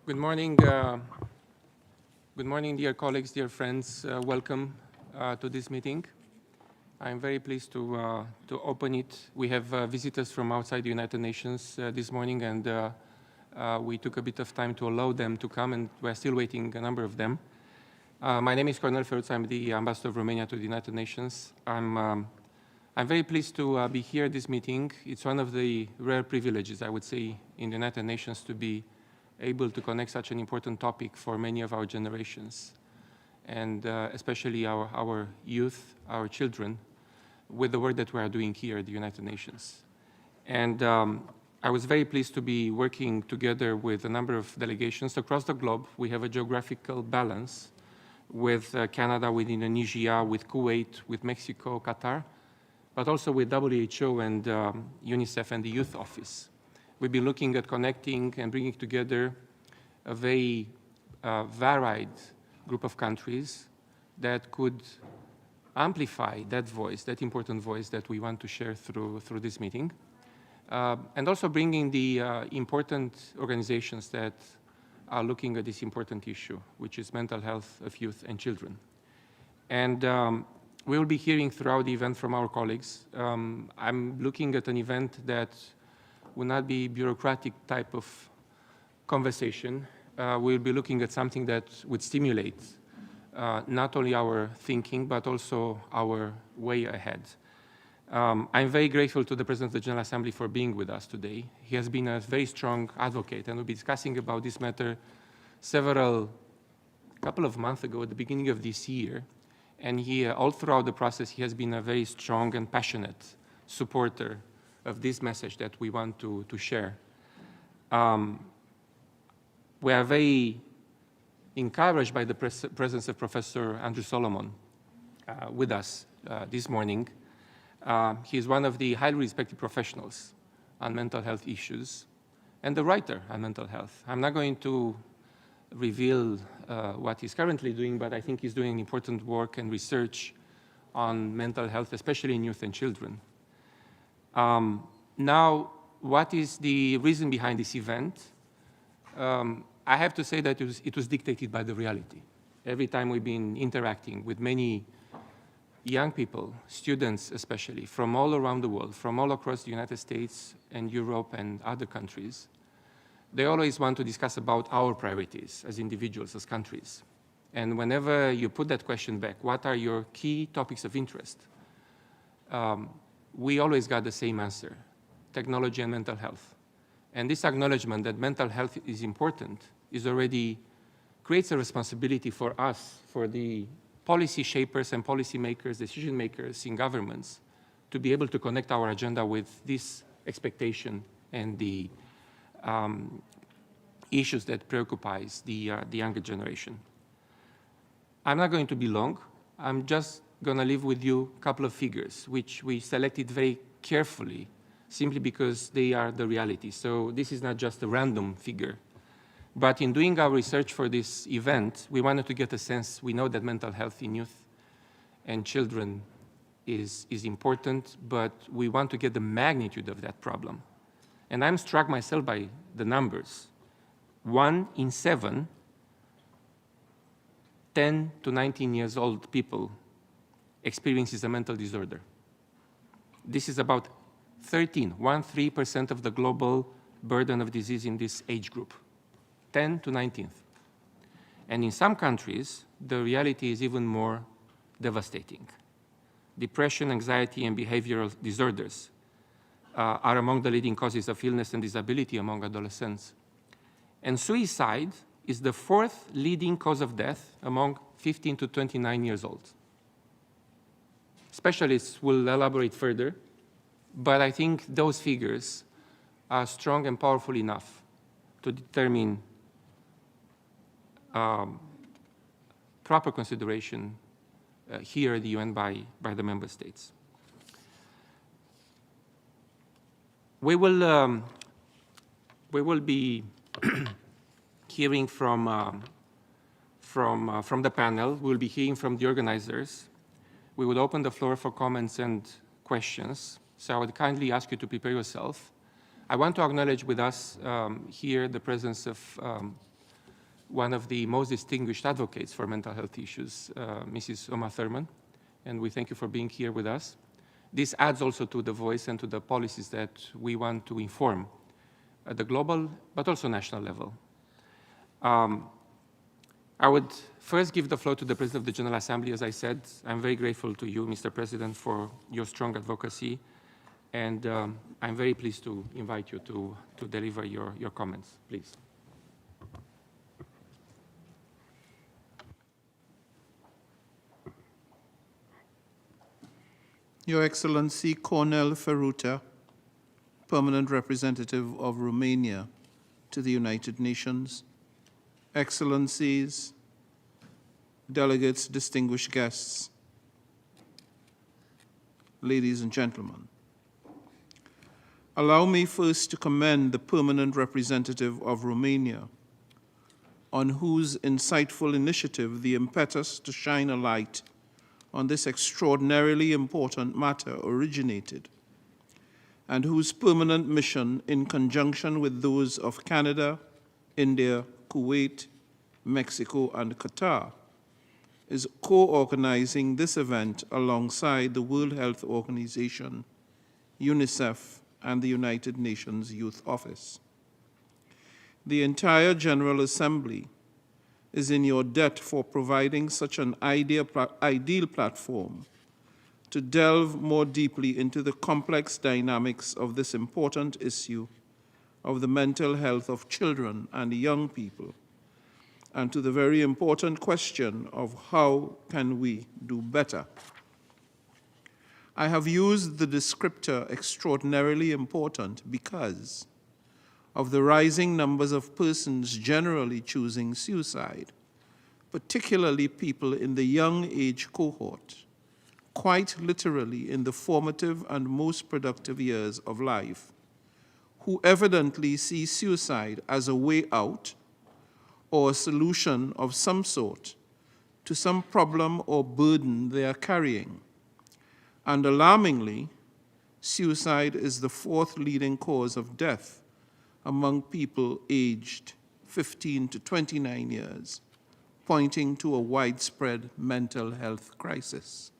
Good morning. Good morning, dear colleagues, dear friends. Welcome to this meeting. I'm very pleased to open it. We have visitors from outside the United Nations this morning, and we took a bit of time to allow them to come, and we're still waiting a number of them. My name is Cornel Feruț. I'm the ambassador of Romania to the United Nations. I'm very pleased to be here at this meeting. It's one of the rare privileges, I would say, in the United Nations to be able to connect such an important topic for many of our generations, and especially our youth, our children, with the work that we are doing here at the United Nations. And I was very pleased to be working together with a number of delegations across the globe. We have a geographical balance with Canada, with Indonesia, with Kuwait, with Mexico, Qatar, but also with WHO and UNICEF and the Youth Office. We've been looking at connecting and bringing together a very varied group of countries that could amplify that voice, that important voice that we want to share through this meeting, and also bringing the important organizations that are looking at this important issue, which is mental health of youth and children. And we will be hearing throughout the event from our colleagues. I'm looking at an event that will not be bureaucratic type of conversation. We'll be looking at something that would stimulate not only our thinking, but also our way ahead. I'm very grateful to the President of the General Assembly for being with us today. He has been a very strong advocate, and we'll be discussing about this matter couple of months ago at the beginning of this year. And he, all throughout the process, he has been a very strong and passionate supporter of this message that we want to share. We are very encouraged by the presence of Professor Andrew Solomon with us this morning. He is one of the highly respected professionals on mental health issues and the writer on mental health. I'm not going to reveal what he's currently doing, but I think he's doing important work and research on mental health, especially in youth and children. Now, what is the reason behind this event? I have to say that it was dictated by the reality. Every time we've been interacting with many young people, students especially, from all around the world, from all across the United States and Europe and other countries, they always want to discuss about our priorities as individuals, as countries. And whenever you put that question back, what are your key topics of interest? We always got the same answer: technology and mental health. And this acknowledgement that mental health is important creates a responsibility for us, for the policy shapers and policy makers, decision makers in governments, to be able to connect our agenda with this expectation and the issues that preoccupies the younger generation. I'm not going to be long. I'm just going to leave with you a couple of figures, which we selected very carefully, simply because they are the reality. So this is not just a random figure. But in doing our research for this event, we wanted to get a sense. We know that mental health in youth and children is important, but we want to get the magnitude of that problem. And I'm struck myself by the numbers. 1 in 7 10 to 19 years old people experiences a mental disorder. This is about 13% of the global burden of disease in this age group, 10 to 19. And in some countries, the reality is even more devastating. Depression, anxiety, and behavioral disorders are among the leading causes of illness and disability among adolescents. And suicide is the 4th leading cause of death among 15 to 29 years old. Specialists will elaborate further, but I think those figures are strong and powerful enough to determine proper consideration here at the UN by the member states. We will be hearing from the panel. We will be hearing from the organizers. We will open the floor for comments and questions. So I would kindly ask you to prepare yourself. I want to acknowledge with us here the presence of one of the most distinguished advocates for mental health issues, Mrs. Uma Thurman, and we thank you for being here with us. This adds also to the voice and to the policies that we want to inform at the global, but also national level. I would first give the floor to the President of the General Assembly. As I said, I'm very grateful to you, Mr. President, for your strong advocacy, and I'm very pleased to invite you to deliver your comments, please. Your Excellency Cornel Feruta, Permanent Representative of Romania to the United Nations, Excellencies, delegates, distinguished guests, ladies and gentlemen. Allow me first to commend the Permanent Representative of Romania, on whose insightful initiative the impetus to shine a light on this extraordinarily important matter originated, and whose permanent mission, in conjunction with those of Canada, India, Kuwait, Mexico, and Qatar, is co-organizing this event alongside the World Health Organization, UNICEF, and the United Nations Youth Office. The entire General Assembly is in your debt for providing such an ideal platform to delve more deeply into the complex dynamics of this important issue of the mental health of children and young people, and to the very important question of how can we do better. I have used the descriptor extraordinarily important because of the rising numbers of persons generally choosing suicide, particularly people in the young age cohort, quite literally in the formative and most productive years of life, who evidently see suicide as a way out or a solution of some sort to some problem or burden they are carrying. And alarmingly, suicide is the fourth leading cause of death among people aged 15 to 29 years, pointing to a widespread mental health crisis.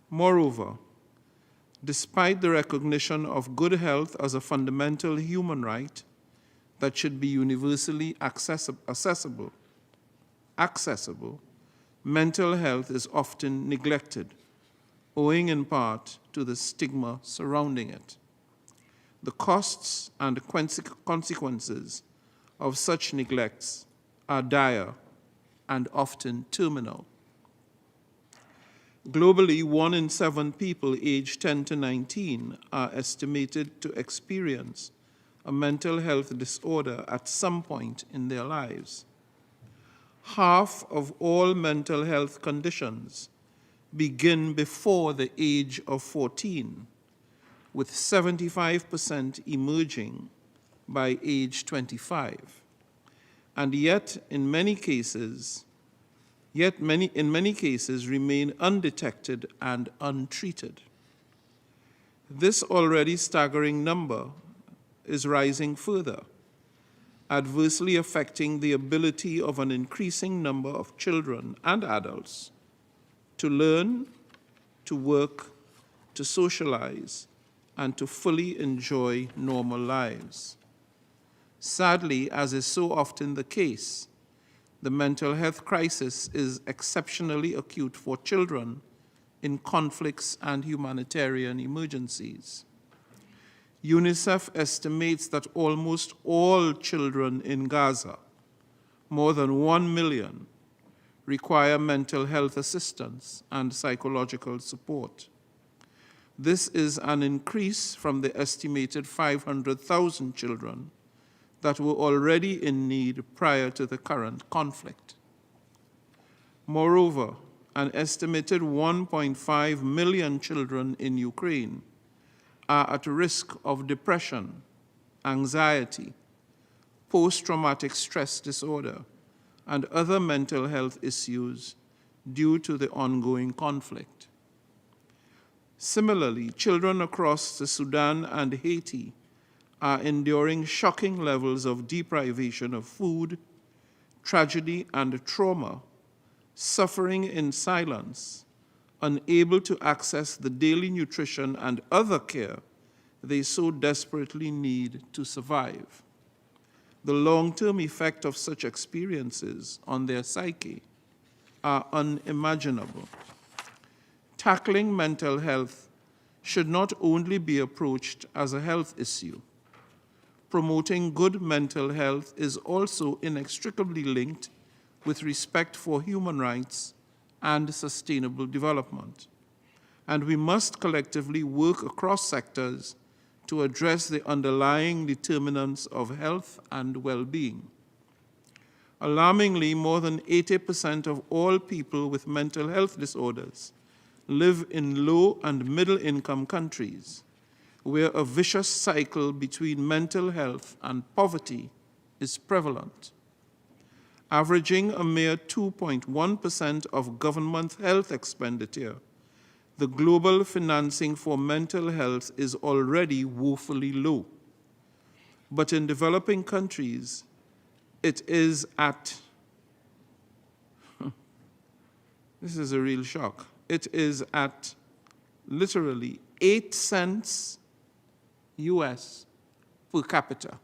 Moreover, despite the recognition of good health as a fundamental human right that should be universally accessible, mental health is often neglected, owing in part to the stigma surrounding it. The costs and consequences of such neglects are dire and often terminal. Globally, 1 in 7 people aged 10 to 19 are estimated to experience a mental health disorder at some point in their lives. Half of all mental health conditions begin before the age of 14, with 75% emerging by age 25. And yet, in many cases, remain undetected and untreated. This already staggering number is rising further, adversely affecting the ability of an increasing number of children and adults to learn, to work, to socialize, and to fully enjoy normal lives. Sadly, as is so often the case, the mental health crisis is exceptionally acute for children in conflicts and humanitarian emergencies. UNICEF estimates that almost all children in Gaza, more than 1 million, require mental health assistance and psychological support. This is an increase from the estimated 500,000 children that were already in need prior to the current conflict. Moreover, an estimated 1.5 million children in Ukraine are at risk of depression, anxiety, post-traumatic stress disorder, and other mental health issues due to the ongoing conflict. Similarly, children across the Sudan and Haiti are enduring shocking levels of deprivation of food, tragedy and trauma, suffering in silence, unable to access the daily nutrition and other care they so desperately need to survive. The long-term effect of such experiences on their psyche are unimaginable. Tackling mental health should not only be approached as a health issue. Promoting good mental health is also inextricably linked with respect for human rights and sustainable development. And we must collectively work across sectors to address the underlying determinants of health and well-being. Alarmingly, more than 80% of all people with mental health disorders live in low and middle-income countries, where a vicious cycle between mental health and poverty is prevalent. Averaging a mere 2.1% of government health expenditure, the global financing for mental health is already woefully low. But in developing countries, it is at, this is a real shock, it is at literally 8 cents US per capita,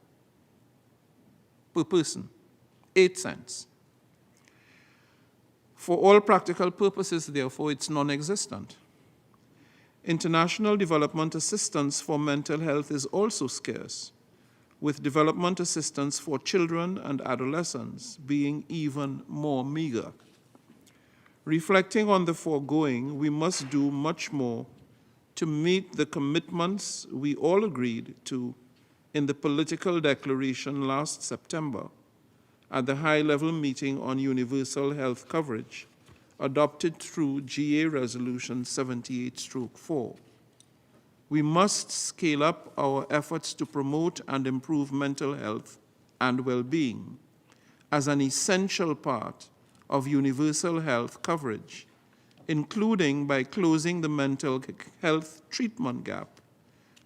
per person, 8 cents. For all practical purposes, therefore, it's non-existent. International development assistance for mental health is also scarce, with development assistance for children and adolescents being even more meager. Reflecting on the foregoing, we must do much more to meet the commitments we all agreed to in the political declaration last September at the high-level meeting on universal health coverage, adopted through GA Resolution 78/4. We must scale up our efforts to promote and improve mental health and well-being as an essential part of universal health coverage, including by closing the mental health treatment gap,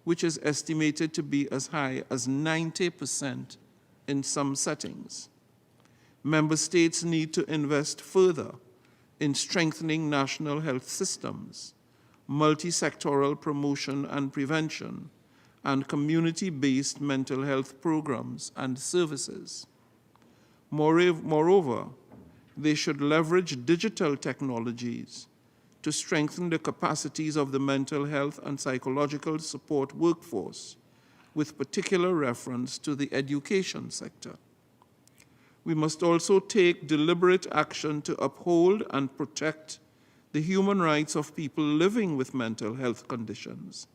which is estimated to be as high as 90% in some settings. Member states need to invest further in strengthening national health systems, multi-sectoral promotion and prevention, and community-based mental health programs and services. Moreover, they should leverage digital technologies to strengthen the capacities of the mental health and psychological support workforce, with particular reference to the education sector. We must also take deliberate action to uphold and protect the human rights of people living with mental health conditions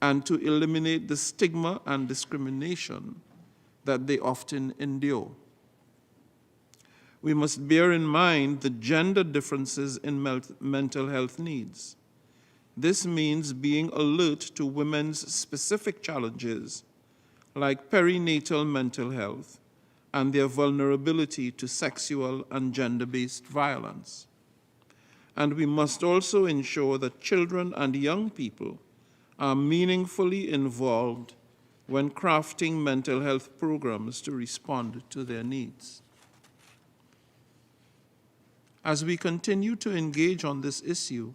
and to eliminate the stigma and discrimination that they often endure. We must bear in mind the gender differences in mental health needs. This means being alert to women's specific challenges like perinatal mental health and their vulnerability to sexual and gender-based violence. And we must also ensure that children and young people are meaningfully involved when crafting mental health programs to respond to their needs. As we continue to engage on this issue,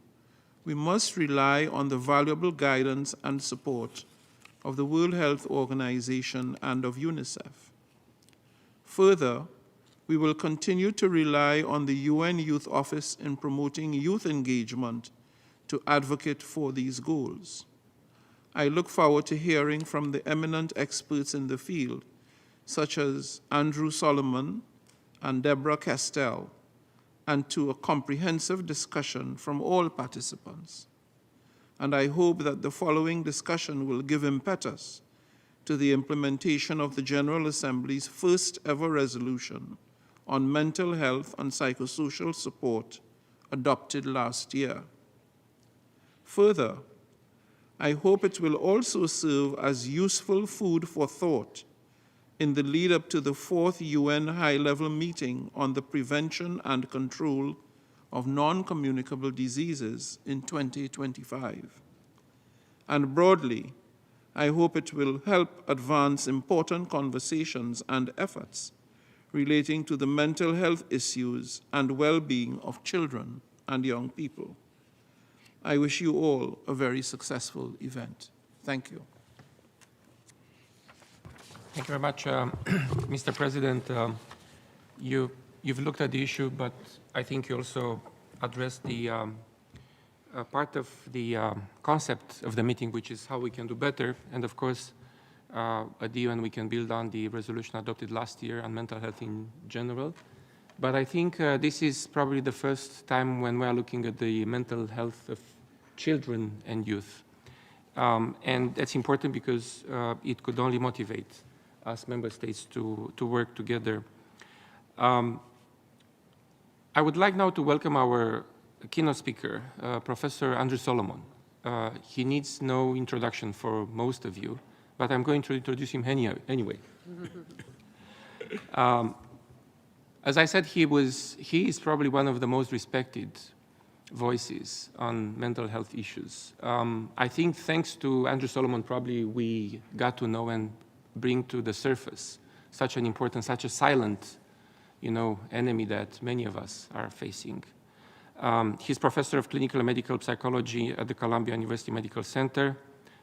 we must rely on the valuable guidance and support of the World Health Organization and of UNICEF. Further, we will continue to rely on the UN Youth Office in promoting youth engagement to advocate for these goals. I look forward to hearing from the eminent experts in the field, such as Andrew Solomon and Deborah Castell, and to a comprehensive discussion from all participants. And I hope that the following discussion will give impetus to the implementation of the General Assembly's first ever resolution on mental health and psychosocial support adopted last year. Further, I hope it will also serve as useful food for thought in the lead up to the 4th UN high-level meeting on the prevention and control of non-communicable diseases in 2025. And broadly, I hope it will help advance important conversations and efforts relating to the mental health issues and well-being of children and young people. I wish you all a very successful event. Thank you. Thank you very much, Mr. President. You've looked at the issue, but I think you also addressed the part of the concept of the meeting, which is how we can do better. And of course, at the UN, we can build on the resolution adopted last year on mental health in general. But I think this is probably the first time when we are looking at the mental health of children and youth. And that's important because it could only motivate us member states to work together. I would like now to welcome our keynote speaker, Professor Andrew Solomon. He needs no introduction for most of you, but I'm going to introduce him anyway. As I said, he is probably one of the most respected voices on mental health issues. I think thanks to Andrew Solomon, probably we got to know and bring to the surface such an important, such a silent, enemy that many of us are facing. He's professor of clinical and medical psychology at the Columbia University Medical Center,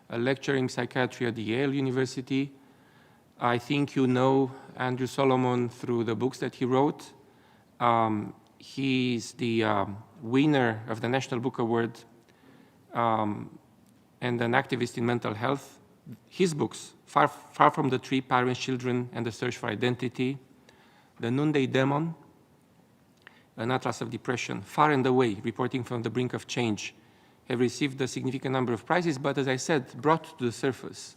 a lecturer in psychiatry at the Yale University. I think you know Andrew Solomon through the books that he wrote. He's the winner of the National Book Award and an activist in mental health. His books, Far from the Tree, Parents, Children, and the Search for Identity, The Noonday Demon, An Atlas of Depression, Far and Away, Reporting from the Brink of Change, have received a significant number of prizes, but as I said, brought to the surface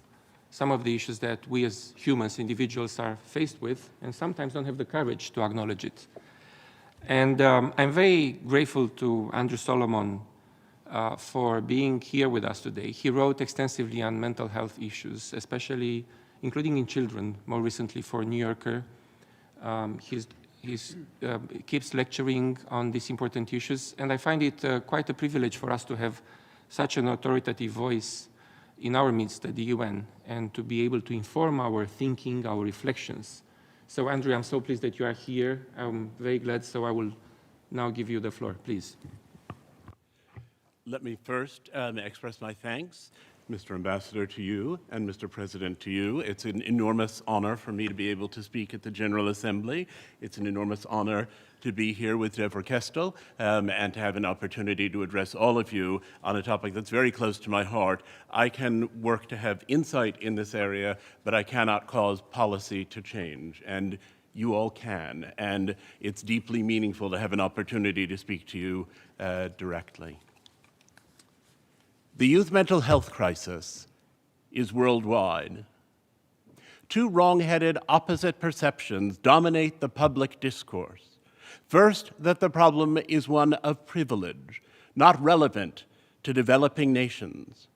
some of the issues that we as humans, individuals, are faced with, and sometimes don't have the courage to acknowledge it. And I'm very grateful to Andrew Solomon for being here with us today. He wrote extensively on mental health issues, especially including in children, more recently for New Yorker. He keeps lecturing on these important issues, and I find it quite a privilege for us to have such an authoritative voice in our midst at the UN and to be able to inform our thinking, our reflections. So Andrew, I'm so pleased that you are here. I'm very glad, so I will now give you the floor, please. Let me first express my thanks, Mr. Ambassador, to you, and Mr. President, to you. It's an enormous honor for me to be able to speak at the General Assembly. It's an enormous honor to be here with Deborah Kestel and to have an opportunity to address all of you on a topic that's very close to my heart. I can work to have insight in this area, but I cannot cause policy to change. And you all can. And it's deeply meaningful to have an opportunity to speak to you directly. The youth mental health crisis is worldwide. Two wrong-headed opposite perceptions dominate the public discourse. First, that the problem is one of privilege, not relevant to developing nations.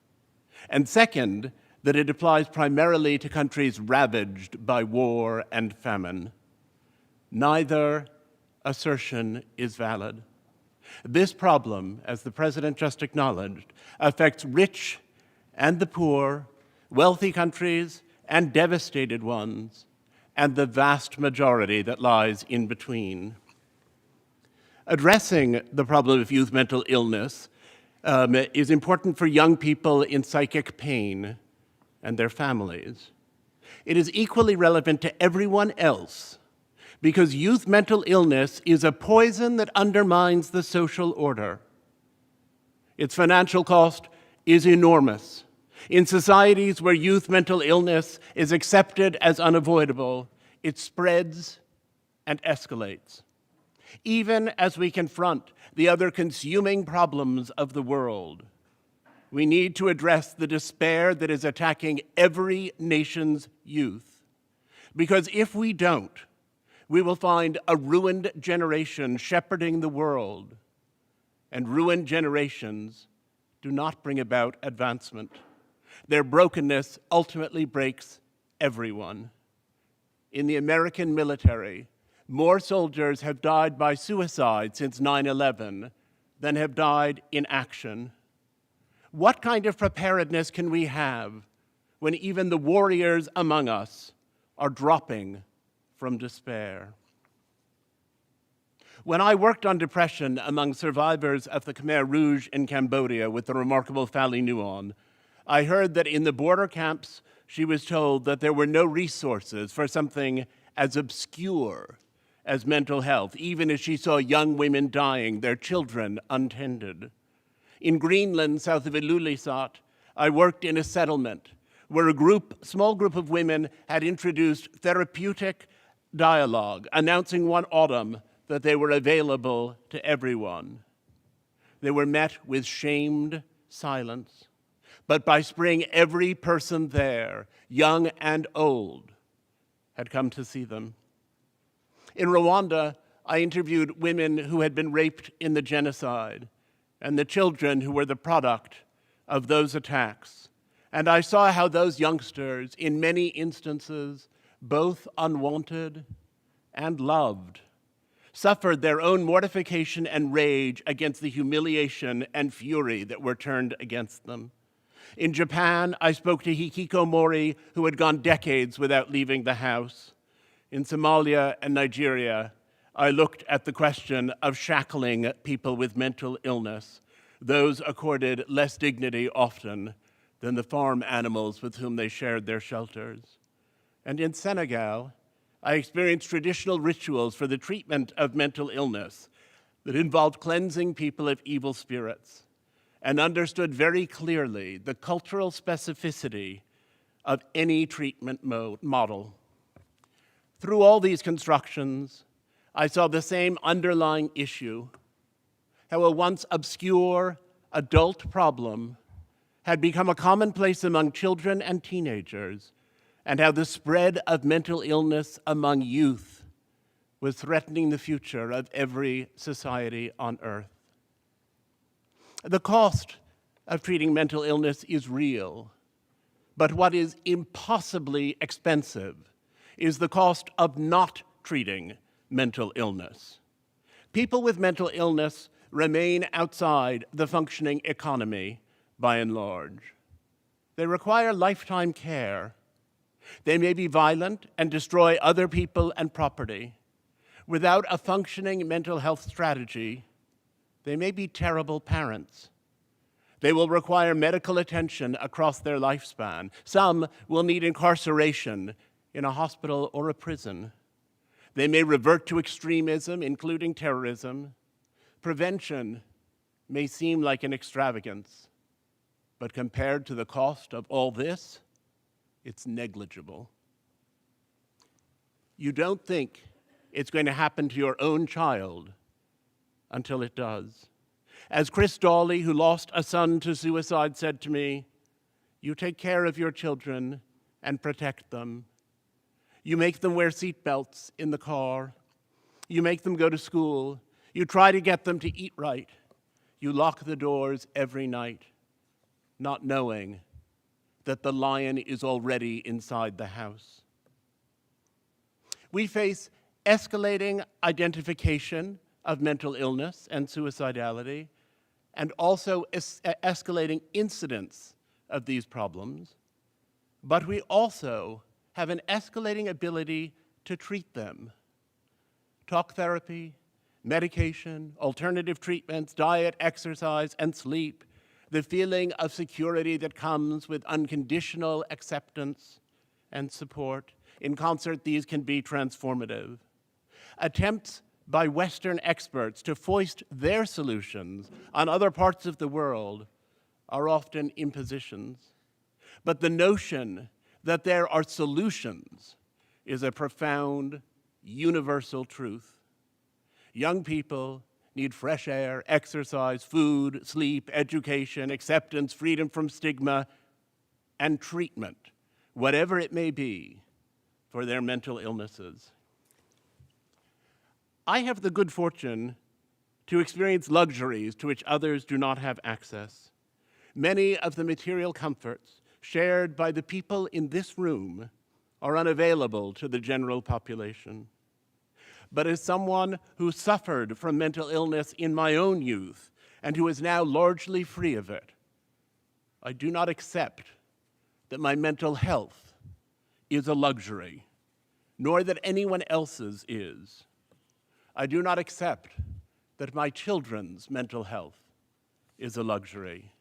And second, that it applies primarily to countries ravaged by war and famine. Neither assertion is valid. This problem, as the President just acknowledged, affects rich and the poor, wealthy countries and devastated ones, and the vast majority that lies in between. Addressing the problem of youth mental illness is important for young people in psychic pain and their families. It is equally relevant to everyone else, because youth mental illness is a poison that undermines the social order. Its financial cost is enormous. In societies where youth mental illness is accepted as unavoidable, it spreads and escalates. Even as we confront the other consuming problems of the world, we need to address the despair that is attacking every nation's youth. Because if we don't, we will find a ruined generation shepherding the world, and ruined generations do not bring about advancement. Their brokenness ultimately breaks everyone. In the American military, more soldiers have died by suicide since 9/11 than have died in action. What kind of preparedness can we have when even the warriors among us are dropping from despair? When I worked on depression among survivors of the Khmer Rouge in Cambodia with the remarkable Phali Nguyen, I heard that in the border camps, she was told that there were no resources for something as obscure as mental health, even as she saw young women dying, their children untended. In Greenland, south of Ilulissat, I worked in a settlement where a small group of women had introduced therapeutic dialogue, announcing one autumn that they were available to everyone. They were met with shamed silence, but by spring, every person there, young and old, had come to see them. In Rwanda, I interviewed women who had been raped in the genocide and the children who were the product of those attacks. And I saw how those youngsters, in many instances, both unwanted and loved, suffered their own mortification and rage against the humiliation and fury that were turned against them. In Japan, I spoke to hikikomori who had gone decades without leaving the house. In Somalia and Nigeria, I looked at the question of shackling people with mental illness, those accorded less dignity often than the farm animals with whom they shared their shelters. And in Senegal, I experienced traditional rituals for the treatment of mental illness that involved cleansing people of evil spirits, and understood very clearly the cultural specificity of any treatment model. Through all these constructions, I saw the same underlying issue, how a once obscure adult problem had become a commonplace among children and teenagers, and how the spread of mental illness among youth was threatening the future of every society on earth. The cost of treating mental illness is real, but what is impossibly expensive is the cost of not treating mental illness. People with mental illness remain outside the functioning economy by and large. They require lifetime care. They may be violent and destroy other people and property. Without a functioning mental health strategy, they may be terrible parents. They will require medical attention across their lifespan. Some will need incarceration in a hospital or a prison. They may revert to extremism, including terrorism. Prevention may seem like an extravagance, but compared to the cost of all this, it's negligible. You don't think it's going to happen to your own child until it does. As Chris Dawley, who lost a son to suicide, said to me, "You take care of your children and protect them. You make them wear seatbelts in the car. You make them go to school. You try to get them to eat right. You lock the doors every night, not knowing that the lion is already inside the house." We face escalating identification of mental illness and suicidality, and also escalating incidence of these problems. But we also have an escalating ability to treat them. Talk therapy, medication, alternative treatments, diet, exercise, and sleep, the feeling of security that comes with unconditional acceptance and support. In concert, these can be transformative. Attempts by Western experts to foist their solutions on other parts of the world are often impositions. But the notion that there are solutions is a profound, universal truth. Young people need fresh air, exercise, food, sleep, education, acceptance, freedom from stigma, and treatment, whatever it may be, for their mental illnesses. I have the good fortune to experience luxuries to which others do not have access. Many of the material comforts shared by the people in this room are unavailable to the general population. But as someone who suffered from mental illness in my own youth and who is now largely free of it, I do not accept that my mental health is a luxury, nor that anyone else's is. I do not accept that my children's mental health is a luxury.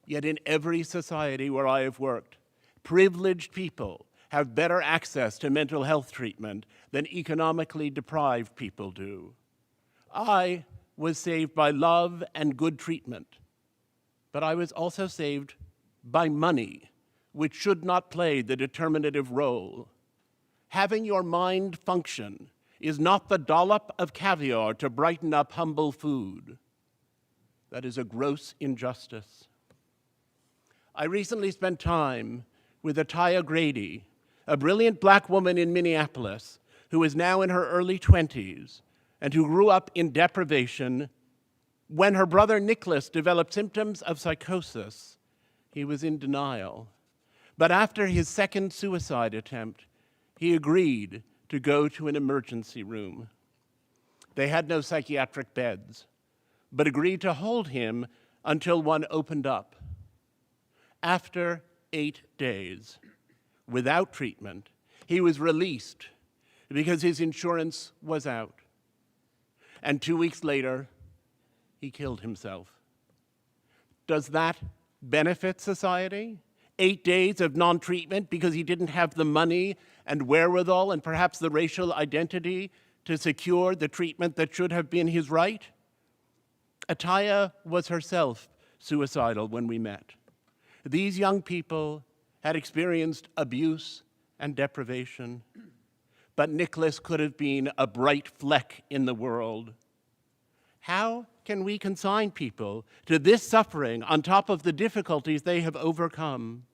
Yet in every society where I have worked, privileged people have better access to mental health treatment than economically deprived people do. I was saved by love and good treatment, but I was also saved by money, which should not play the determinative role. Having your mind function is not the dollop of caviar to brighten up humble food. That is a gross injustice. I recently spent time with Ataya Grady, a brilliant black woman in Minneapolis who is now in her early 20s and who grew up in deprivation. When her brother Nicholas developed symptoms of psychosis, he was in denial. But after his second suicide attempt, he agreed to go to an emergency room. They had no psychiatric beds, but agreed to hold him until one opened up. After 8 days, without treatment, he was released because his insurance was out. And 2 weeks later, he killed himself. Does that benefit society? 8 days of non-treatment because he didn't have the money and wherewithal and perhaps the racial identity to secure the treatment that should have been his right? Ataya was herself suicidal when we met. These young people had experienced abuse and deprivation, but Nicholas could have been a bright fleck in the world. How can we consign people to this suffering on top of the difficulties they have overcome?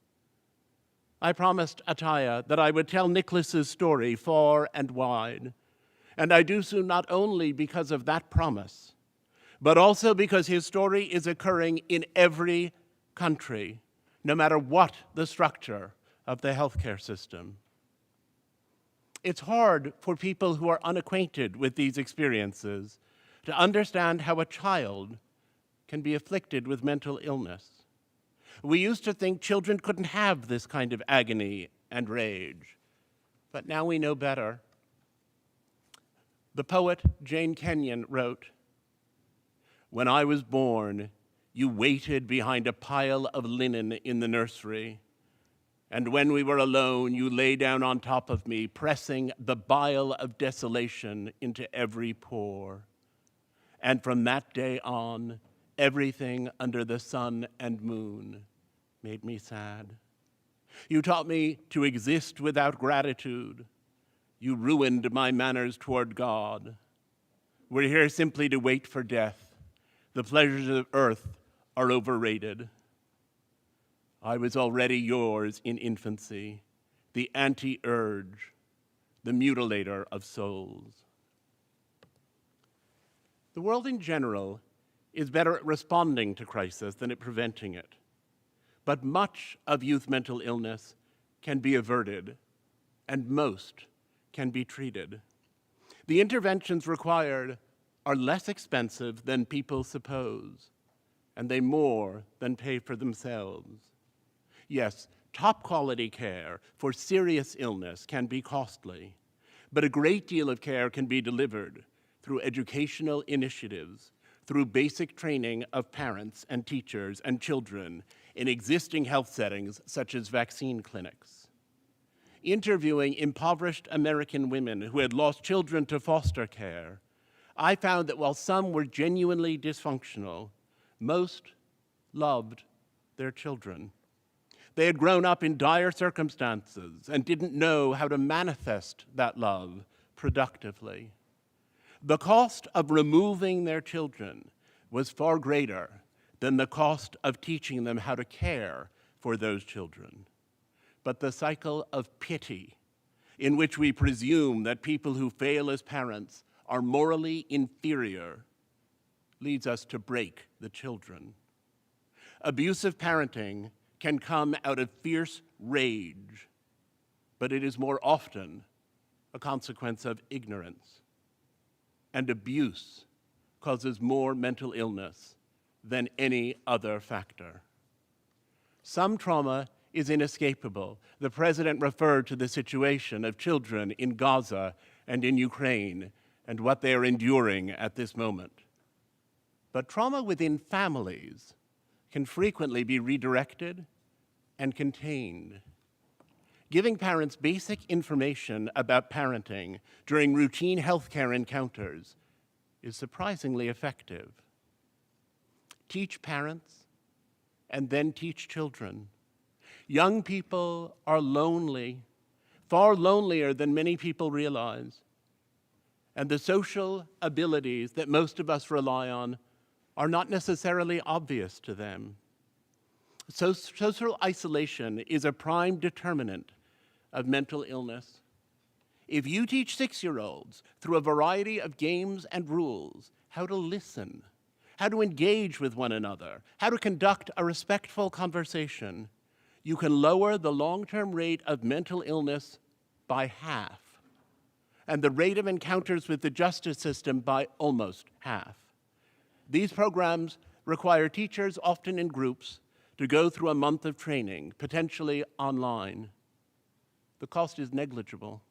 I promised Ataya that I would tell Nicholas's story far and wide, and I do so not only because of that promise, but also because his story is occurring in every country, no matter what the structure of the healthcare system. It's hard for people who are unacquainted with these experiences to understand how a child can be afflicted with mental illness. We used to think children couldn't have this kind of agony and rage, but now we know better. The poet Jane Kenyon wrote, "When I was born, you waited behind a pile of linen in the nursery, and when we were alone, you lay down on top of me, pressing the bile of desolation into every pore. And from that day on, everything under the sun and moon made me sad. You taught me to exist without gratitude. You ruined my manners toward God. We're here simply to wait for death. The pleasures of earth are overrated. I was already yours in infancy, the anti-urge, the mutilator of souls." The world in general is better at responding to crisis than at preventing it. But much of youth mental illness can be averted, and most can be treated. The interventions required are less expensive than people suppose, and they more than pay for themselves. Yes, top quality care for serious illness can be costly, but a great deal of care can be delivered through educational initiatives, through basic training of parents and teachers and children in existing health settings such as vaccine clinics. Interviewing impoverished American women who had lost children to foster care, I found that while some were genuinely dysfunctional, most loved their children. They had grown up in dire circumstances and didn't know how to manifest that love productively. The cost of removing their children was far greater than the cost of teaching them how to care for those children. But the cycle of pity, in which we presume that people who fail as parents are morally inferior, leads us to break the children. Abusive parenting can come out of fierce rage, but it is more often a consequence of ignorance. And abuse causes more mental illness than any other factor. Some trauma is inescapable. The president referred to the situation of children in Gaza and in Ukraine and what they are enduring at this moment. But trauma within families can frequently be redirected and contained. Giving parents basic information about parenting during routine healthcare encounters is surprisingly effective. Teach parents, and then teach children. Young people are lonely, far lonelier than many people realize. And the social abilities that most of us rely on are not necessarily obvious to them. So social isolation is a prime determinant of mental illness. If you teach 6-year-olds through a variety of games and rules how to listen, how to engage with one another, how to conduct a respectful conversation, you can lower the long-term rate of mental illness by half, and the rate of encounters with the justice system by almost half. These programs require teachers, often in groups, to go through a month of training, potentially online. The cost is negligible.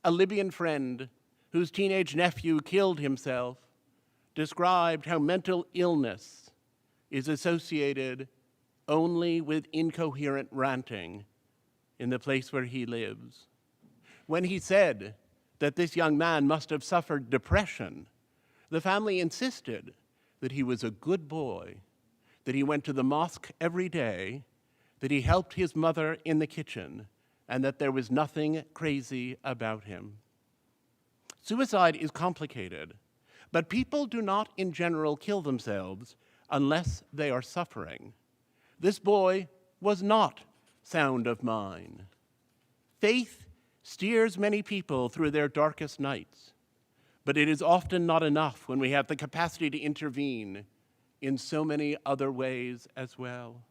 A Libyan friend whose teenage nephew killed himself described how mental illness is associated only with incoherent ranting in the place where he lives. When he said that this young man must have suffered depression, the family insisted that he was a good boy, that he went to the mosque every day, that he helped his mother in the kitchen, and that there was nothing crazy about him. Suicide is complicated, but people do not in general kill themselves unless they are suffering. This boy was not sound of mind. Faith steers many people through their darkest nights, but it is often not enough when we have the capacity to intervene in so many other ways as well.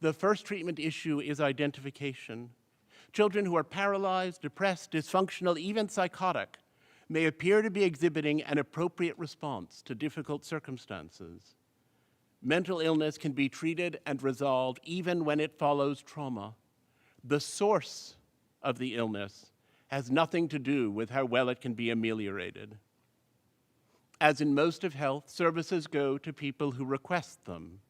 The first treatment issue is identification. Children who are paralyzed, depressed, dysfunctional, even psychotic, may appear to be exhibiting an appropriate response to difficult circumstances. Mental illness can be treated and resolved even when it follows trauma. The source of the illness has nothing to do with how well it can be ameliorated. As in most of health, services go to people who request them.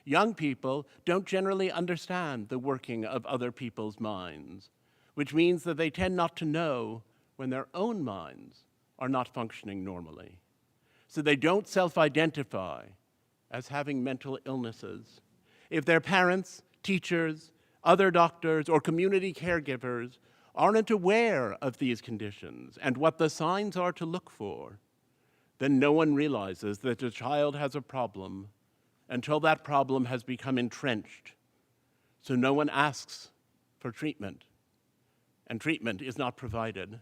Young people don't generally understand the working of other people's minds, which means that they tend not to know when their own minds are not functioning normally. So they don't self-identify as having mental illnesses. If their parents, teachers, other doctors, or community caregivers aren't aware of these conditions and what the signs are to look for, then no one realizes that a child has a problem until that problem has become entrenched. So no one asks for treatment, and treatment is not provided.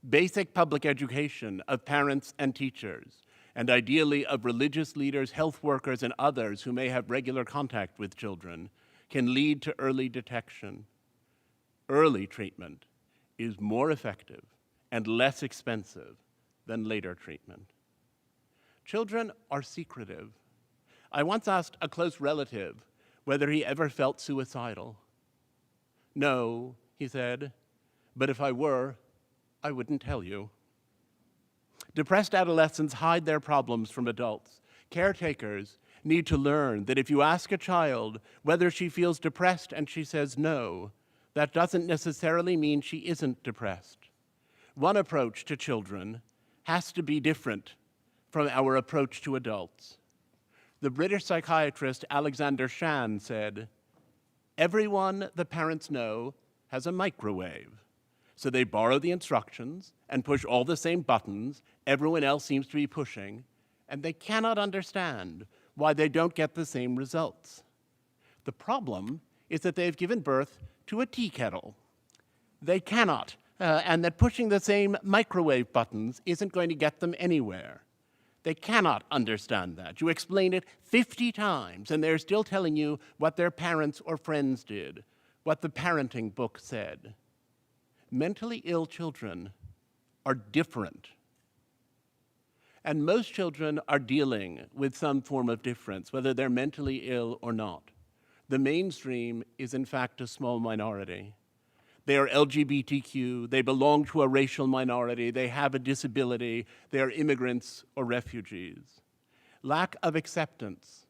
Basic public education of parents and teachers, and ideally of religious leaders, health workers, and others who may have regular contact with children, can lead to early detection. Early treatment is more effective and less expensive than later treatment. Children are secretive. I once asked a close relative whether he ever felt suicidal. "No," he said, "but if I were, I wouldn't tell you." Depressed adolescents hide their problems from adults. Caretakers need to learn that if you ask a child whether she feels depressed and she says no, that doesn't necessarily mean she isn't depressed. One approach to children has to be different from our approach to adults. The British psychiatrist Alexander Shan said, "Everyone the parents know has a microwave. So they borrow the instructions and push all the same buttons everyone else seems to be pushing, and they cannot understand why they don't get the same results. The problem is that they've given birth to a tea kettle. They cannot, and that pushing the same microwave buttons isn't going to get them anywhere. They cannot understand that. You explain it 50 times, and they're still telling you what their parents or friends did, what the parenting book said. Mentally ill children are different. And most children are dealing with some form of difference, whether they're mentally ill or not. The mainstream is, in fact, a small minority. They are LGBTQ, they belong to a racial minority, they have a disability, they are immigrants or refugees. Lack of acceptance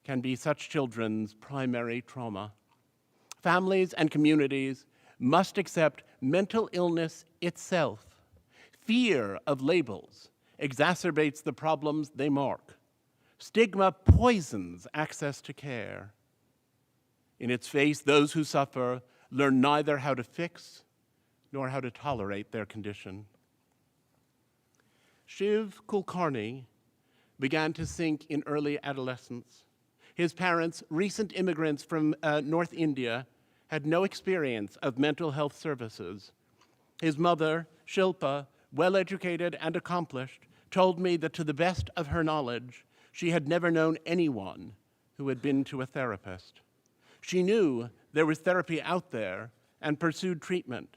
can be such children's primary trauma. Families and communities must accept mental illness itself. Fear of labels exacerbates the problems they mark. Stigma poisons access to care. In its face, those who suffer learn neither how to fix nor how to tolerate their condition. Shiv Kulkarni began to sink in early adolescence. His parents, recent immigrants from North India, had no experience of mental health services. His mother, Shilpa, well-educated and accomplished, told me that to the best of her knowledge, she had never known anyone who had been to a therapist. She knew there was therapy out there and pursued treatment.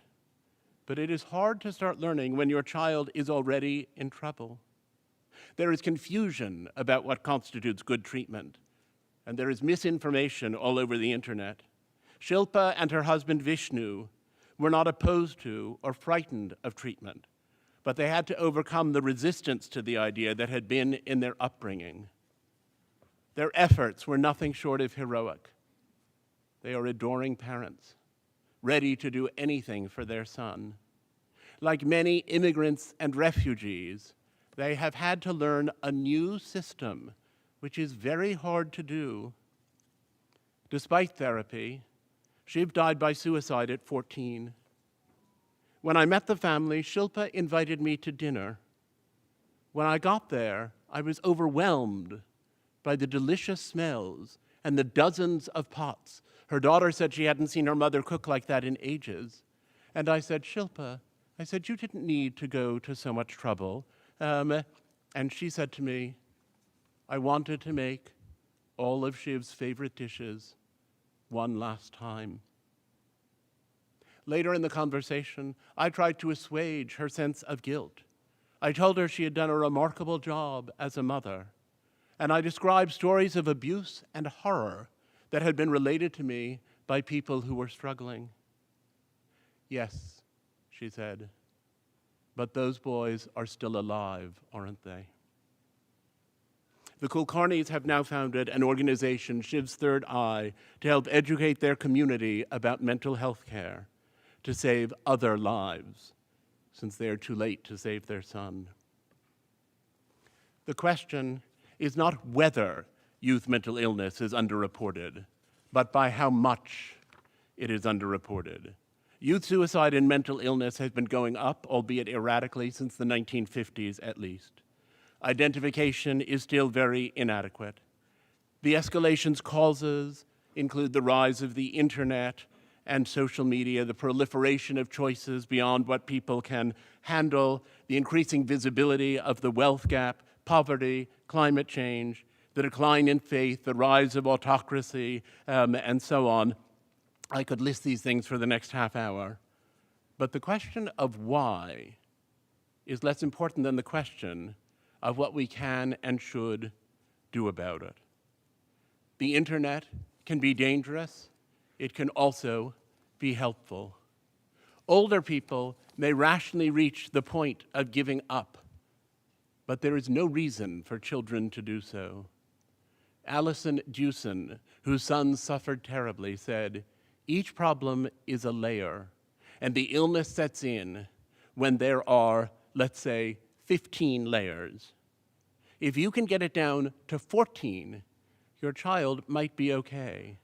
But it is hard to start learning when your child is already in trouble. There is confusion about what constitutes good treatment, and there is misinformation all over the internet. Shilpa and her husband Vishnu were not opposed to or frightened of treatment, but they had to overcome the resistance to the idea that had been in their upbringing. Their efforts were nothing short of heroic. They are adoring parents, ready to do anything for their son. Like many immigrants and refugees, they have had to learn a new system, which is very hard to do. Despite therapy, Shiv died by suicide at 14. When I met the family, Shilpa invited me to dinner. When I got there, I was overwhelmed by the delicious smells and the dozens of pots. Her daughter said she hadn't seen her mother cook like that in ages. And I said, Shilpa, you didn't need to go to so much trouble. And she said to me, I wanted to make all of Shiv's favorite dishes one last time. Later in the conversation, I tried to assuage her sense of guilt. I told her she had done a remarkable job as a mother, and I described stories of abuse and horror that had been related to me by people who were struggling. Yes, she said, but those boys are still alive, aren't they? The Kulkarnis have now founded an organization, Shiv's Third Eye, to help educate their community about mental health care, to save other lives, since they are too late to save their son. The question is not whether youth mental illness is underreported, but by how much it is underreported. Youth suicide and mental illness has been going up, albeit erratically, since the 1950s at least. Identification is still very inadequate. The escalation's causes include the rise of the internet and social media, the proliferation of choices beyond what people can handle, the increasing visibility of the wealth gap, poverty, climate change, the decline in faith, the rise of autocracy, and so on. I could list these things for the next half hour. But the question of why is less important than the question of what we can and should do about it. The internet can be dangerous. It can also be helpful. Older people may rationally reach the point of giving up, but there is no reason for children to do so. Alison Dewson, whose son suffered terribly, said, each problem is a layer, and the illness sets in when there are, let's say, 15 layers. If you can get it down to 14, your child might be okay.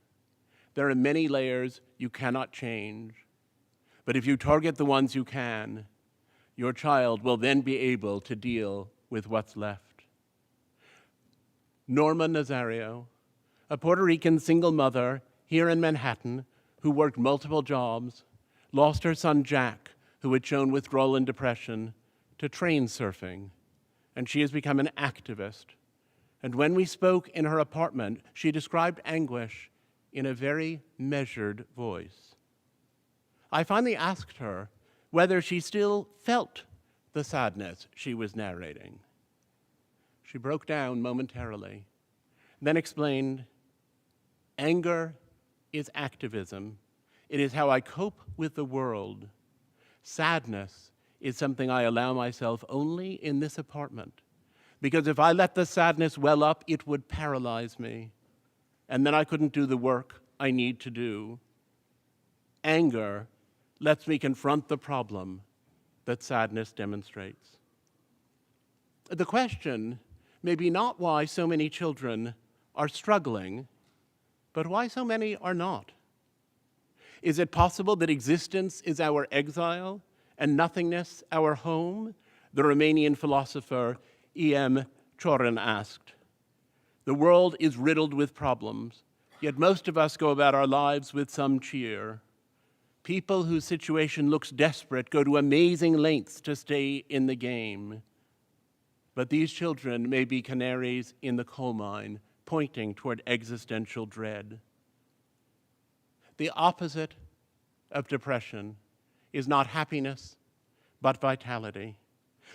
There are many layers you cannot change, but if you target the ones you can, your child will then be able to deal with what's left. Norma Nazario, a Puerto Rican single mother here in Manhattan who worked multiple jobs, lost her son Jack, who had shown withdrawal and depression, to train surfing, and she has become an activist. And when we spoke in her apartment, she described anguish in a very measured voice. I finally asked her whether she still felt the sadness she was narrating. She broke down momentarily, then explained, anger is activism. It is how I cope with the world. Sadness is something I allow myself only in this apartment, because if I let the sadness well up, it would paralyze me, and then I couldn't do the work I need to do. Anger lets me confront the problem that sadness demonstrates. The question may be not why so many children are struggling, but why so many are not. Is it possible that existence is our exile and nothingness our home? The Romanian philosopher E.M. Chorin asked. The world is riddled with problems, yet most of us go about our lives with some cheer. People whose situation looks desperate go to amazing lengths to stay in the game. But these children may be canaries in the coal mine, pointing toward existential dread. The opposite of depression is not happiness, but vitality.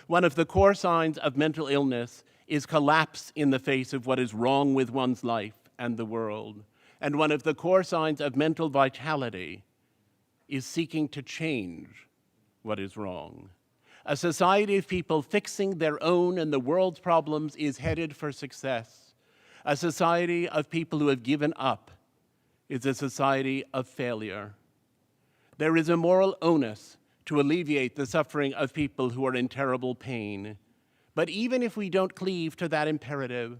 One of the core signs of mental illness is collapse in the face of what is wrong with one's life and the world. And one of the core signs of mental vitality is seeking to change what is wrong. A society of people fixing their own and the world's problems is headed for success. A society of people who have given up is a society of failure. There is a moral onus to alleviate the suffering of people who are in terrible pain. But even if we don't cleave to that imperative,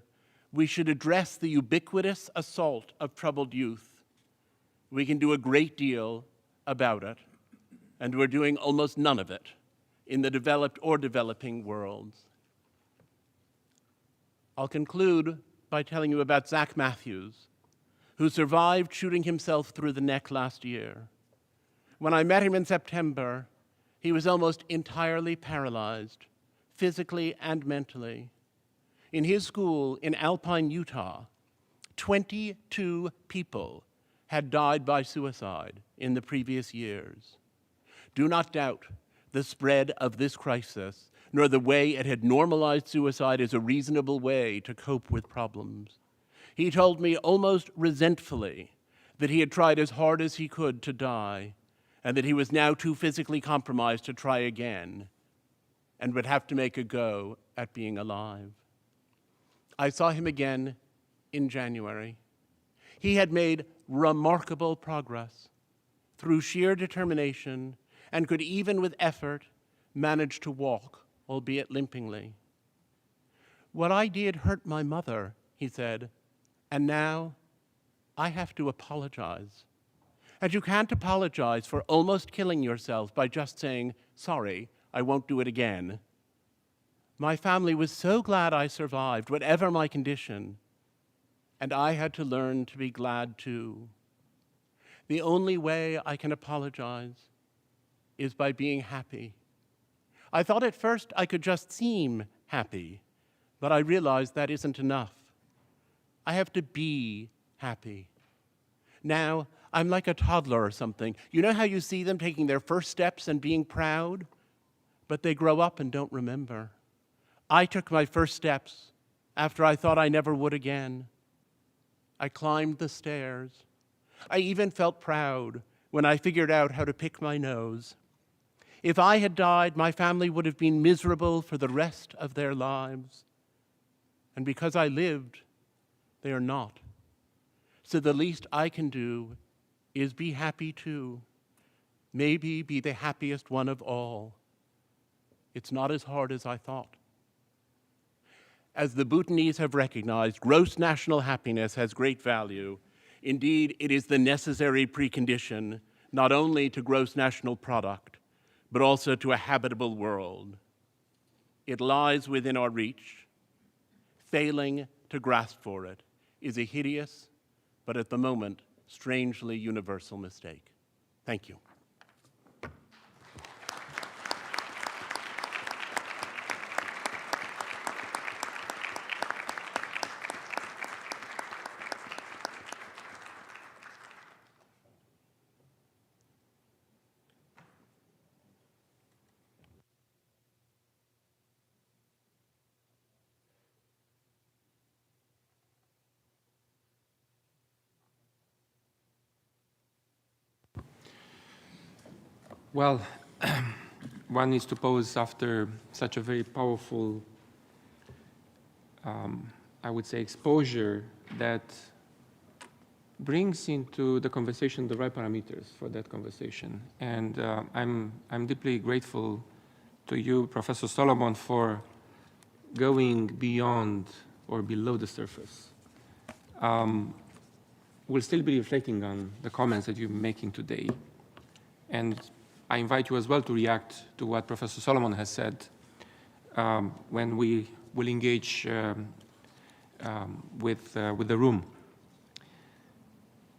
we should address the ubiquitous assault of troubled youth. We can do a great deal about it, and we're doing almost none of it in the developed or developing worlds. I'll conclude by telling you about Zach Matthews, who survived shooting himself through the neck last year. When I met him in September, he was almost entirely paralyzed, physically and mentally. In his school in Alpine, Utah, 22 people had died by suicide in the previous years. Do not doubt the spread of this crisis, nor the way it had normalized suicide as a reasonable way to cope with problems. He told me almost resentfully that he had tried as hard as he could to die, and that he was now too physically compromised to try again, and would have to make a go at being alive. I saw him again in January. He had made remarkable progress through sheer determination and could even with effort manage to walk, albeit limpingly. What I did hurt my mother, he said, and now I have to apologize. And you can't apologize for almost killing yourself by just saying, sorry, I won't do it again. My family was so glad I survived, whatever my condition, and I had to learn to be glad too. The only way I can apologize is by being happy. I thought at first I could just seem happy, but I realized that isn't enough. I have to be happy. Now, I'm like a toddler or something. You know how you see them taking their first steps and being proud? But they grow up and don't remember. I took my first steps after I thought I never would again. I climbed the stairs. I even felt proud when I figured out how to pick my nose. If I had died, my family would have been miserable for the rest of their lives. And because I lived, they are not. So the least I can do is be happy too. Maybe be the happiest one of all. It's not as hard as I thought. As the Bhutanese have recognized, gross national happiness has great value. Indeed, it is the necessary precondition not only to gross national product, but also to a habitable world. It lies within our reach. Failing to grasp for it is a hideous, but at the moment, strangely universal mistake. Thank you. Well, one needs to pause after such a very powerful, I would say, exposure that brings into the conversation the right parameters for that conversation. And I'm deeply grateful to you, Professor Solomon, for going beyond or below the surface. We'll still be reflecting on the comments that you're making today. And I invite you as well to react to what Professor Solomon has said when we will engage with the room.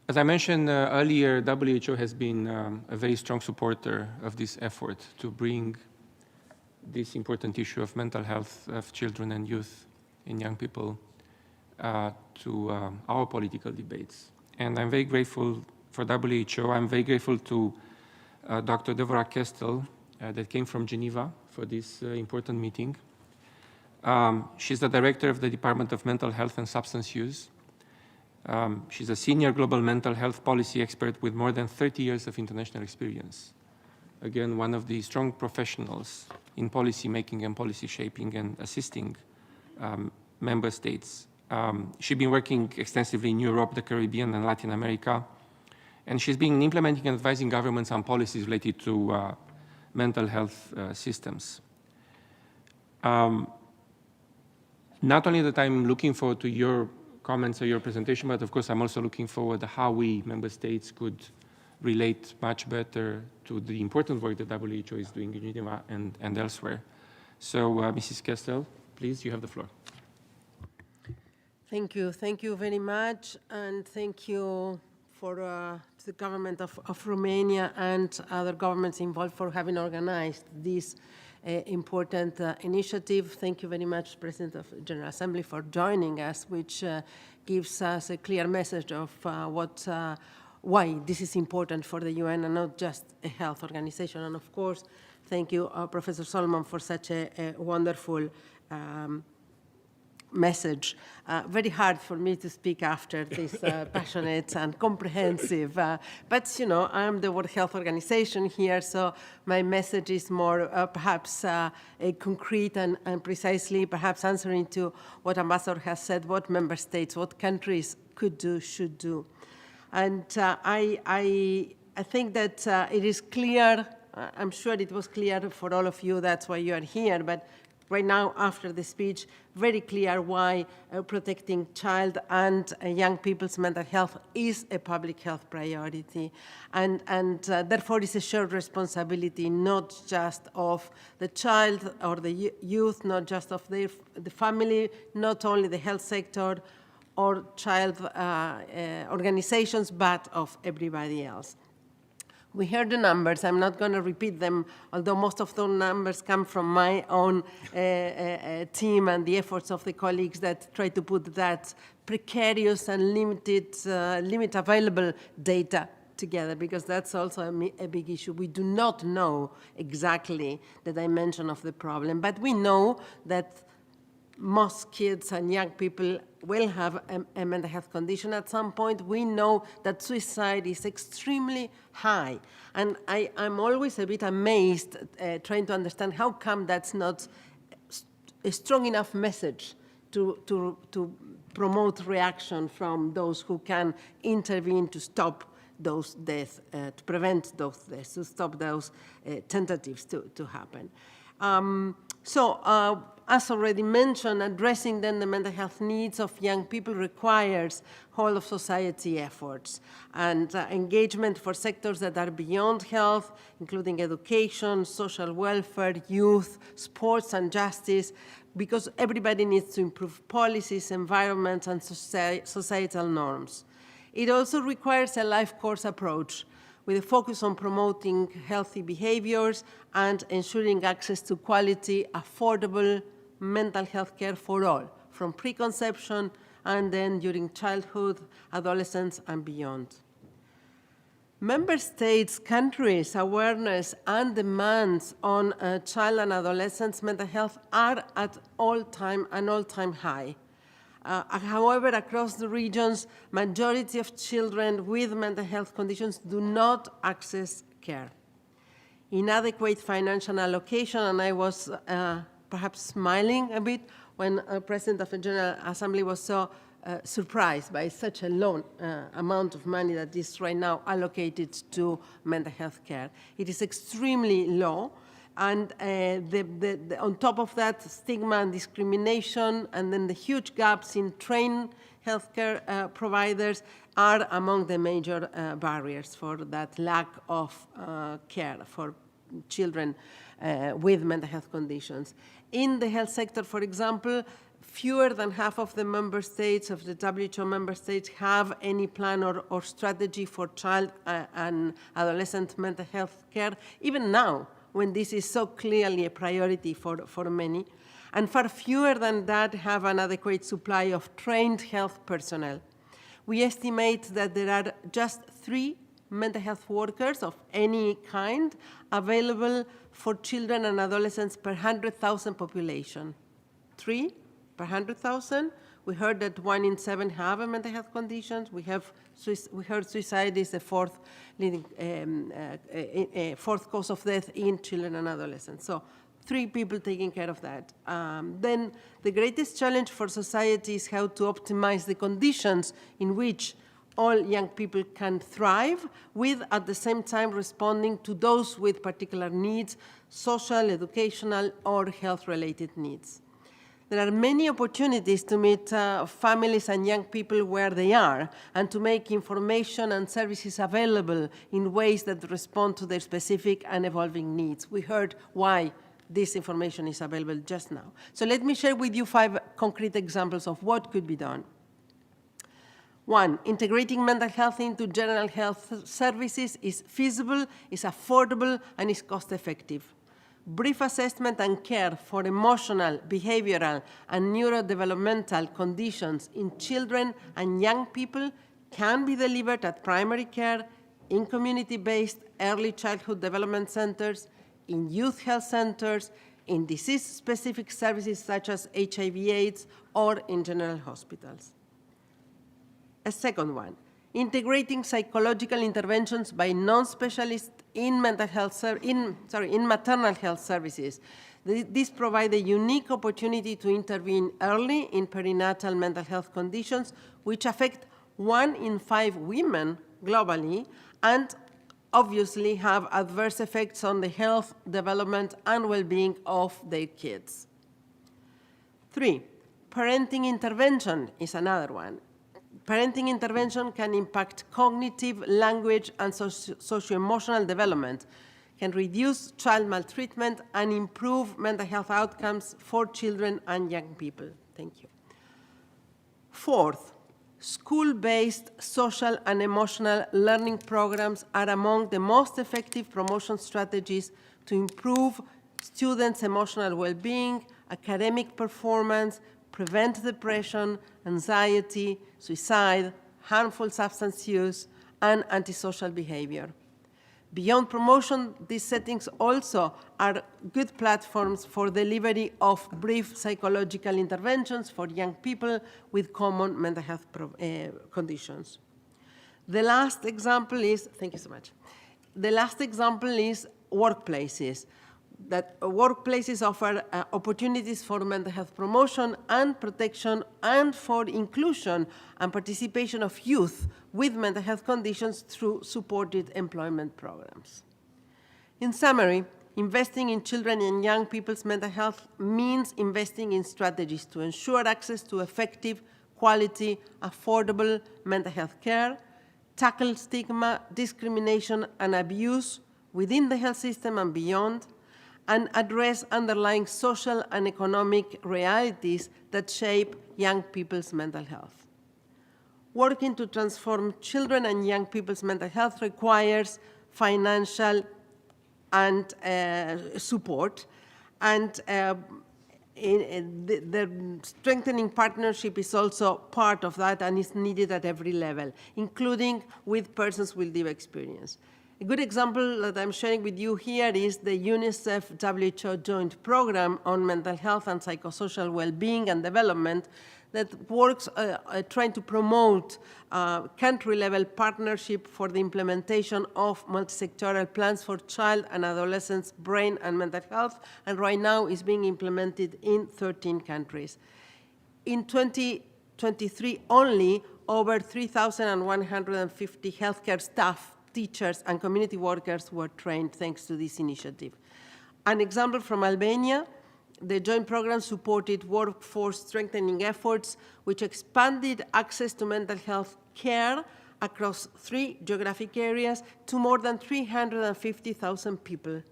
As I mentioned earlier, WHO has been a very strong supporter of this effort to bring this important issue of mental health of children and youth and young people to our political debates. And I'm very grateful for WHO. I'm very grateful to Dr. Deborah Kestel that came from Geneva for this important meeting. She's the director of the Department of Mental Health and Substance Use. She's a senior global mental health policy expert with more than 30 years of international experience. Again, one of the strong professionals in policy making and policy shaping and assisting member states. She's been working extensively in Europe, the Caribbean, and Latin America. And she's been implementing and advising governments on policies related to mental health systems. Not only that I'm looking forward to your comments or your presentation, but of course I'm also looking forward to how we, member states, could relate much better to the important work that WHO is doing in Geneva and elsewhere. So Mrs. Kestel, please, you have the floor. Thank you very much, and thank you for the government of Romania and other governments involved for having organized this important initiative. Thank you very much, President of the General Assembly, for joining us, which gives us a clear message of why this is important for the UN and not just a health organization. And of course, thank you, Professor Solomon, for such a wonderful message. Very hard for me to speak after this passionate and comprehensive, but you know, I'm the World Health Organization here, so my message is more perhaps concrete and precisely perhaps answering to what Ambassador has said, what member states, what countries could do, should do. And I think that it is clear, I'm sure it was clear for all of you, that's why you are here, but right now, after the speech, very clear why protecting child and young people's mental health is a public health priority. And therefore, it's a shared responsibility, not just of the child or the youth, not just of the family, not only the health sector or child organizations, but of everybody else. We heard the numbers. I'm not going to repeat them, although most of those numbers come from my own team and the efforts of the colleagues that try to put that precarious and limited available data together, because that's also a big issue. We do not know exactly the dimension of the problem, but we know that most kids and young people will have a mental health condition at some point. We know that suicide is extremely high. And I'm always a bit amazed trying to understand how come that's not a strong enough message to promote reaction from those who can intervene to stop those deaths, to prevent those deaths, to stop those tentatives to happen. As already mentioned, addressing then the mental health needs of young people requires whole of society efforts and engagement for sectors that are beyond health, including education, social welfare, youth, sports, and justice, because everybody needs to improve policies, environments, and societal norms. It also requires a life course approach with a focus on promoting healthy behaviors and ensuring access to quality, affordable mental health care for all, from preconception and then during childhood, adolescence, and beyond. Member states, countries' awareness and demands on child and adolescents' mental health are at an all-time high. However, across the regions, majority of children with mental health conditions do not access care. inadequate financial allocation, and I was perhaps smiling a bit when President of the General Assembly was so surprised by such a low amount of money that is right now allocated to mental health care. It is extremely low, and on top of that, stigma and discrimination, and then the huge gaps in trained healthcare providers are among the major barriers for that lack of care for children with mental health conditions. In the health sector, for example, fewer than half of the member states, of the WHO member states, have any plan or strategy for child and adolescent mental health care, even now, when this is so clearly a priority for many. And far fewer than that have an adequate supply of trained health personnel. We estimate that there are just 3 mental health workers of any kind available for children and adolescents per 100,000 population. 3 per 100,000. We heard that 1 in 7 have a mental health condition. We heard suicide is the fourth cause of death in children and adolescents. So 3 people taking care of that. Then the greatest challenge for society is how to optimize the conditions in which all young people can thrive, with at the same time responding to those with particular needs, social, educational, or health-related needs. There are many opportunities to meet families and young people where they are, and to make information and services available in ways that respond to their specific and evolving needs. We heard why this information is available just now. So let me share with you 5 concrete examples of what could be done. 1, integrating mental health into general health services is feasible, is affordable, and is cost-effective. Brief assessment and care for emotional, behavioral, and neurodevelopmental conditions in children and young people can be delivered at primary care, in community-based early childhood development centers, in youth health centers, in disease-specific services such as HIV/AIDS, or in general hospitals. A second one, integrating psychological interventions by non-specialists in maternal health services. These provide a unique opportunity to intervene early in perinatal mental health conditions, which affect 1 in 5 women globally, and obviously have adverse effects on the health, development, and well-being of their kids. 3, parenting intervention is another one. Parenting intervention can impact cognitive, language, and socio-emotional development, can reduce child maltreatment, and improve mental health outcomes for children and young people. Thank you. 4th, school-based social and emotional learning programs are among the most effective promotion strategies to improve students' emotional well-being, academic performance, prevent depression, anxiety, suicide, harmful substance use, and antisocial behavior. Beyond promotion, these settings also are good platforms for delivery of brief psychological interventions for young people with common mental health conditions. The last example is, thank you so much. The last example is workplaces. That workplaces offer opportunities for mental health promotion and protection, and for inclusion and participation of youth with mental health conditions through supported employment programs. In summary, investing in children and young people's mental health means investing in strategies to ensure access to effective, quality, affordable mental health care, tackle stigma, discrimination, and abuse within the health system and beyond, and address underlying social and economic realities that shape young people's mental health. Working to transform children and young people's mental health requires financial and support, and the strengthening partnership is also part of that and is needed at every level, including with persons with lived experience. A good example that I'm sharing with you here is the UNICEF-WHO joint program on mental health and psychosocial well-being and development that works trying to promote country-level partnership for the implementation of multi-sectoral plans for child and adolescents' brain and mental health, and right now is being implemented in 13 countries. In 2023 only, over 3,150 healthcare staff, teachers, and community workers were trained thanks to this initiative. An example from Albania, the joint program supported workforce strengthening efforts, which expanded access to mental health care across 3 geographic areas to more than 350,000 people.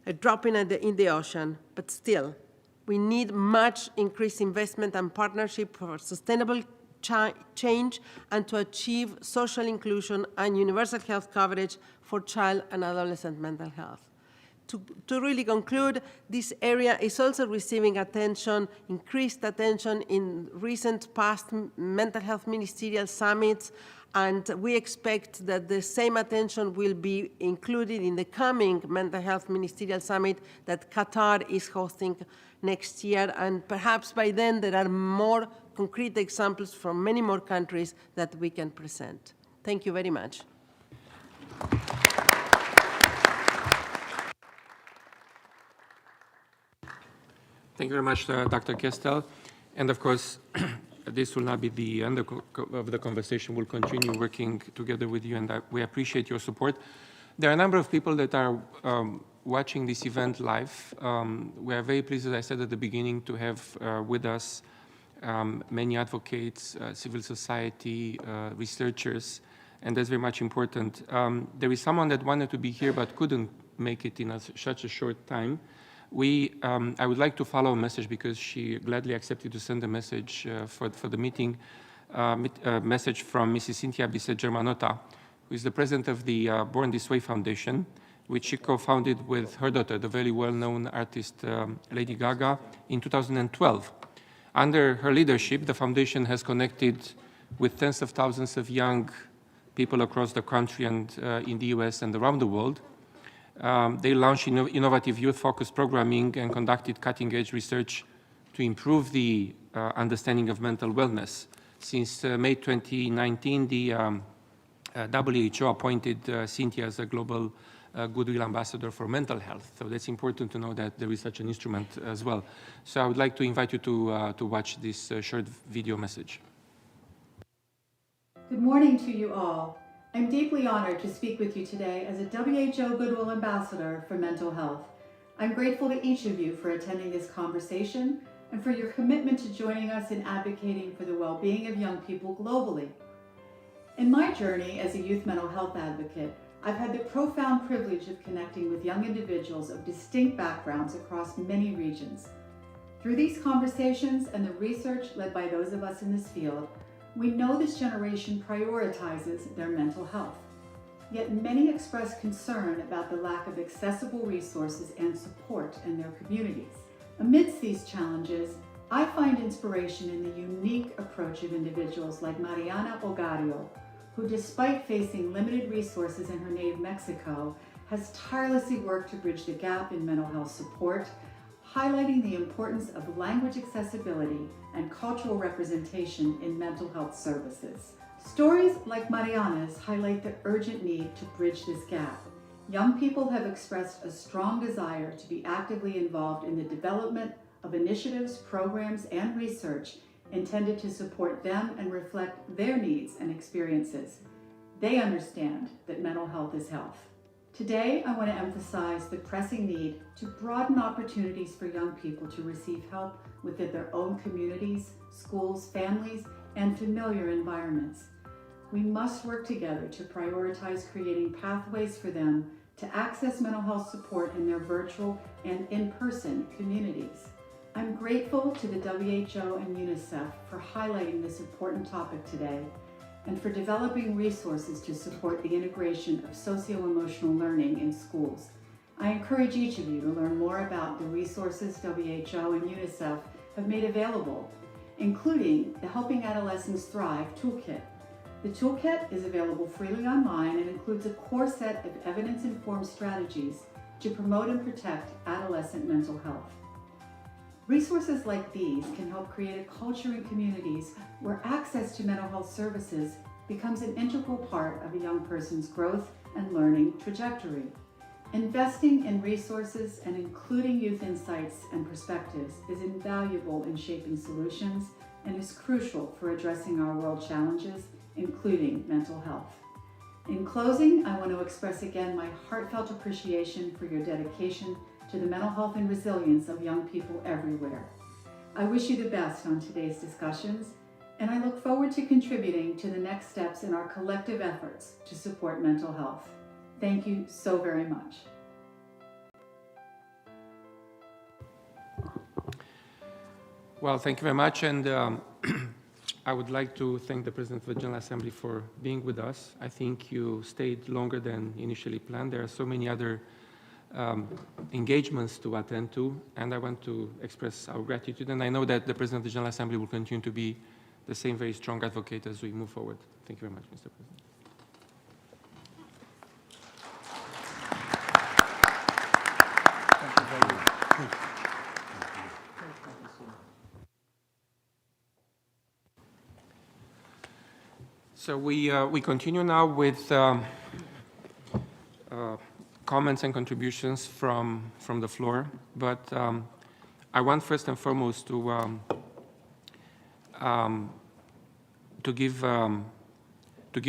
A drop in the ocean, but still, we need much increased investment and partnership for sustainable change and to achieve social inclusion and universal health coverage for child and adolescent mental health. To really conclude, this area is also receiving attention, increased attention in recent past mental health ministerial summits, and we expect that the same attention will be included in the coming mental health ministerial summit that Qatar is hosting next year, and perhaps by then there are more concrete examples from many more countries that we can present. Thank you very much. Thank you very much, Dr. Kestel. And of course, this will not be the end of the conversation. We'll continue working together with you, and we appreciate your support. There are a number of people that are watching this event live. We are very pleased, as I said at the beginning, to have with us many advocates, civil society, researchers, and that's very much important. There is someone that wanted to be here but couldn't make it in such a short time. I would like to follow a message because she gladly accepted to send a message for the meeting, a message from Mrs. Cynthia Bisset Germanota, who is the president of the Born This Way Foundation, which she co-founded with her daughter, the very well-known artist Lady Gaga, in 2012. Under her leadership, the foundation has connected with tens of thousands of young people across the country and in the US and around the world. They launched innovative youth-focused programming and conducted cutting-edge research to improve the understanding of mental wellness. Since May 2019, the WHO appointed Cynthia as a global goodwill ambassador for mental health. So that's important to know that there is such an instrument as well. So I would like to invite you to watch this short video message. Good morning to you all. I'm deeply honored to speak with you today as a WHO Goodwill Ambassador for Mental Health. I'm grateful to each of you for attending this conversation and for your commitment to joining us in advocating for the well-being of young people globally. In my journey as a youth mental health advocate, I've had the profound privilege of connecting with young individuals of distinct backgrounds across many regions. Through these conversations and the research led by those of us in this field, we know this generation prioritizes their mental health. Yet many express concern about the lack of accessible resources and support in their communities. Amidst these challenges, I find inspiration in the unique approach of individuals like Mariana Ogario, who despite facing limited resources in her native Mexico, has tirelessly worked to bridge the gap in mental health support, highlighting the importance of language accessibility and cultural representation in mental health services. Stories like Mariana's highlight the urgent need to bridge this gap. Young people have expressed a strong desire to be actively involved in the development of initiatives, programs, and research intended to support them and reflect their needs and experiences. They understand that mental health is health. Today, I want to emphasize the pressing need to broaden opportunities for young people to receive help within their own communities, schools, families, and familiar environments. We must work together to prioritize creating pathways for them to access mental health support in their virtual and in-person communities. I'm grateful to the WHO and UNICEF for highlighting this important topic today and for developing resources to support the integration of socio-emotional learning in schools. I encourage each of you to learn more about the resources WHO and UNICEF have made available, including the Helping Adolescents Thrive Toolkit, The toolkit is available freely online and includes a core set of evidence-informed strategies to promote and protect adolescent mental health. Resources like these can help create a culture in communities where access to mental health services becomes an integral part of a young person's growth and learning trajectory. Investing in resources and including youth insights and perspectives is invaluable in shaping solutions and is crucial for addressing our world challenges, including mental health. In closing, I want to express again my heartfelt appreciation for your dedication to the mental health and resilience of young people everywhere. I wish you the best on today's discussions, and I look forward to contributing to the next steps in our collective efforts to support mental health. Thank you so very much. Well, thank you very much, and I would like to thank the President of the General Assembly for being with us. I think you stayed longer than initially planned. There are so many other engagements to attend to, and I want to express our gratitude. And I know that the President of the General Assembly will continue to be the same very strong advocate as we move forward. Thank you very much, Mr. President. So we continue now with comments and contributions from the floor, but I want first and foremost to give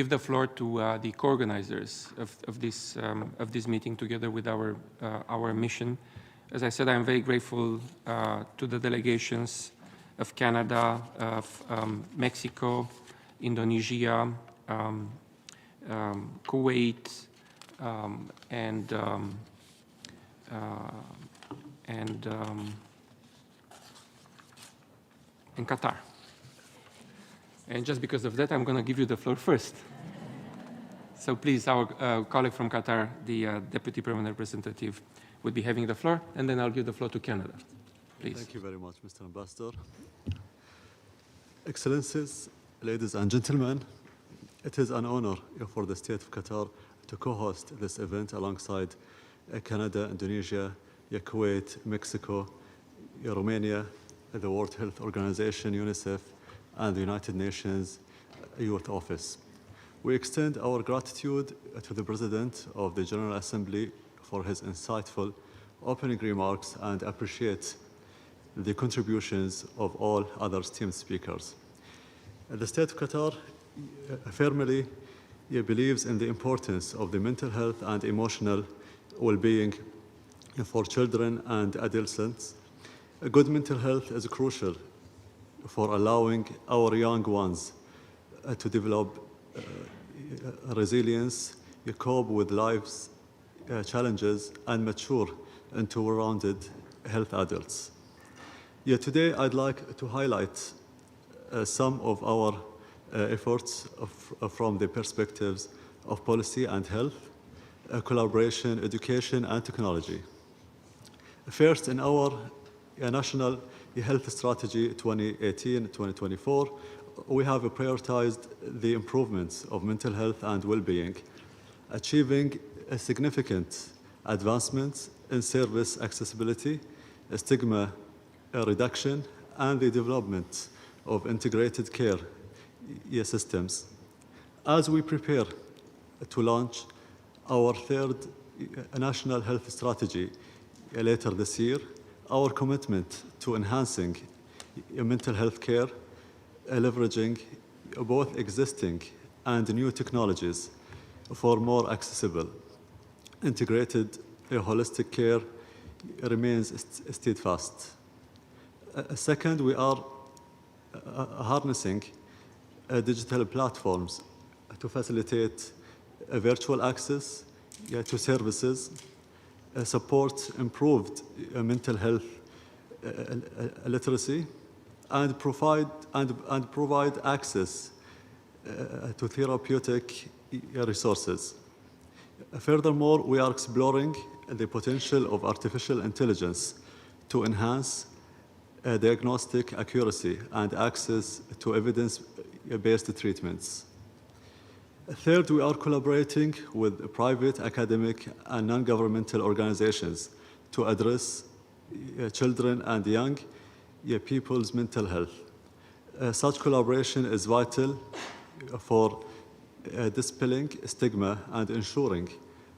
the floor to the co-organizers of this meeting, together with our mission. As I said, I am very grateful to the delegations of Canada, of Mexico, Indonesia, Kuwait, and Qatar. And just because of that, I'm going to give you the floor first. So please, our colleague from Qatar, the Deputy Permanent Representative, would be having the floor, and then I'll give the floor to Canada. Please. Thank you very much, Mr. Ambassador. Excellencies, ladies and gentlemen, it is an honor for the State of Qatar to co-host this event alongside Canada, Indonesia, Kuwait, Mexico, Romania, the World Health Organization, UNICEF, and the United Nations Youth Office. We extend our gratitude to the President of the General Assembly for his insightful opening remarks and appreciate the contributions of all other esteemed speakers. The State of Qatar firmly believes in the importance of the mental health and emotional well-being for children and adolescents. A good mental health is crucial for allowing our young ones to develop resilience, cope with life's challenges, and mature into well-rounded health adults. Today, I'd like to highlight some of our efforts from the perspectives of policy and health, collaboration, education, and technology. First, in our National Health Strategy 2018-2024, we have prioritized the improvements of mental health and well-being, achieving a significant advancements in service accessibility, stigma reduction, and the development of integrated care systems. As we prepare to launch our third National Health Strategy later this year, our commitment to enhancing mental health care, leveraging both existing and new technologies for more accessible, integrated, holistic care remains steadfast. Second, we are harnessing digital platforms to facilitate virtual access to services, support improved mental health literacy, and provide access to therapeutic resources. Furthermore, we are exploring the potential of artificial intelligence to enhance diagnostic accuracy and access to evidence-based treatments. Third, we are collaborating with private, academic, and non-governmental organizations to address children and young people's mental health. Such collaboration is vital for dispelling stigma and ensuring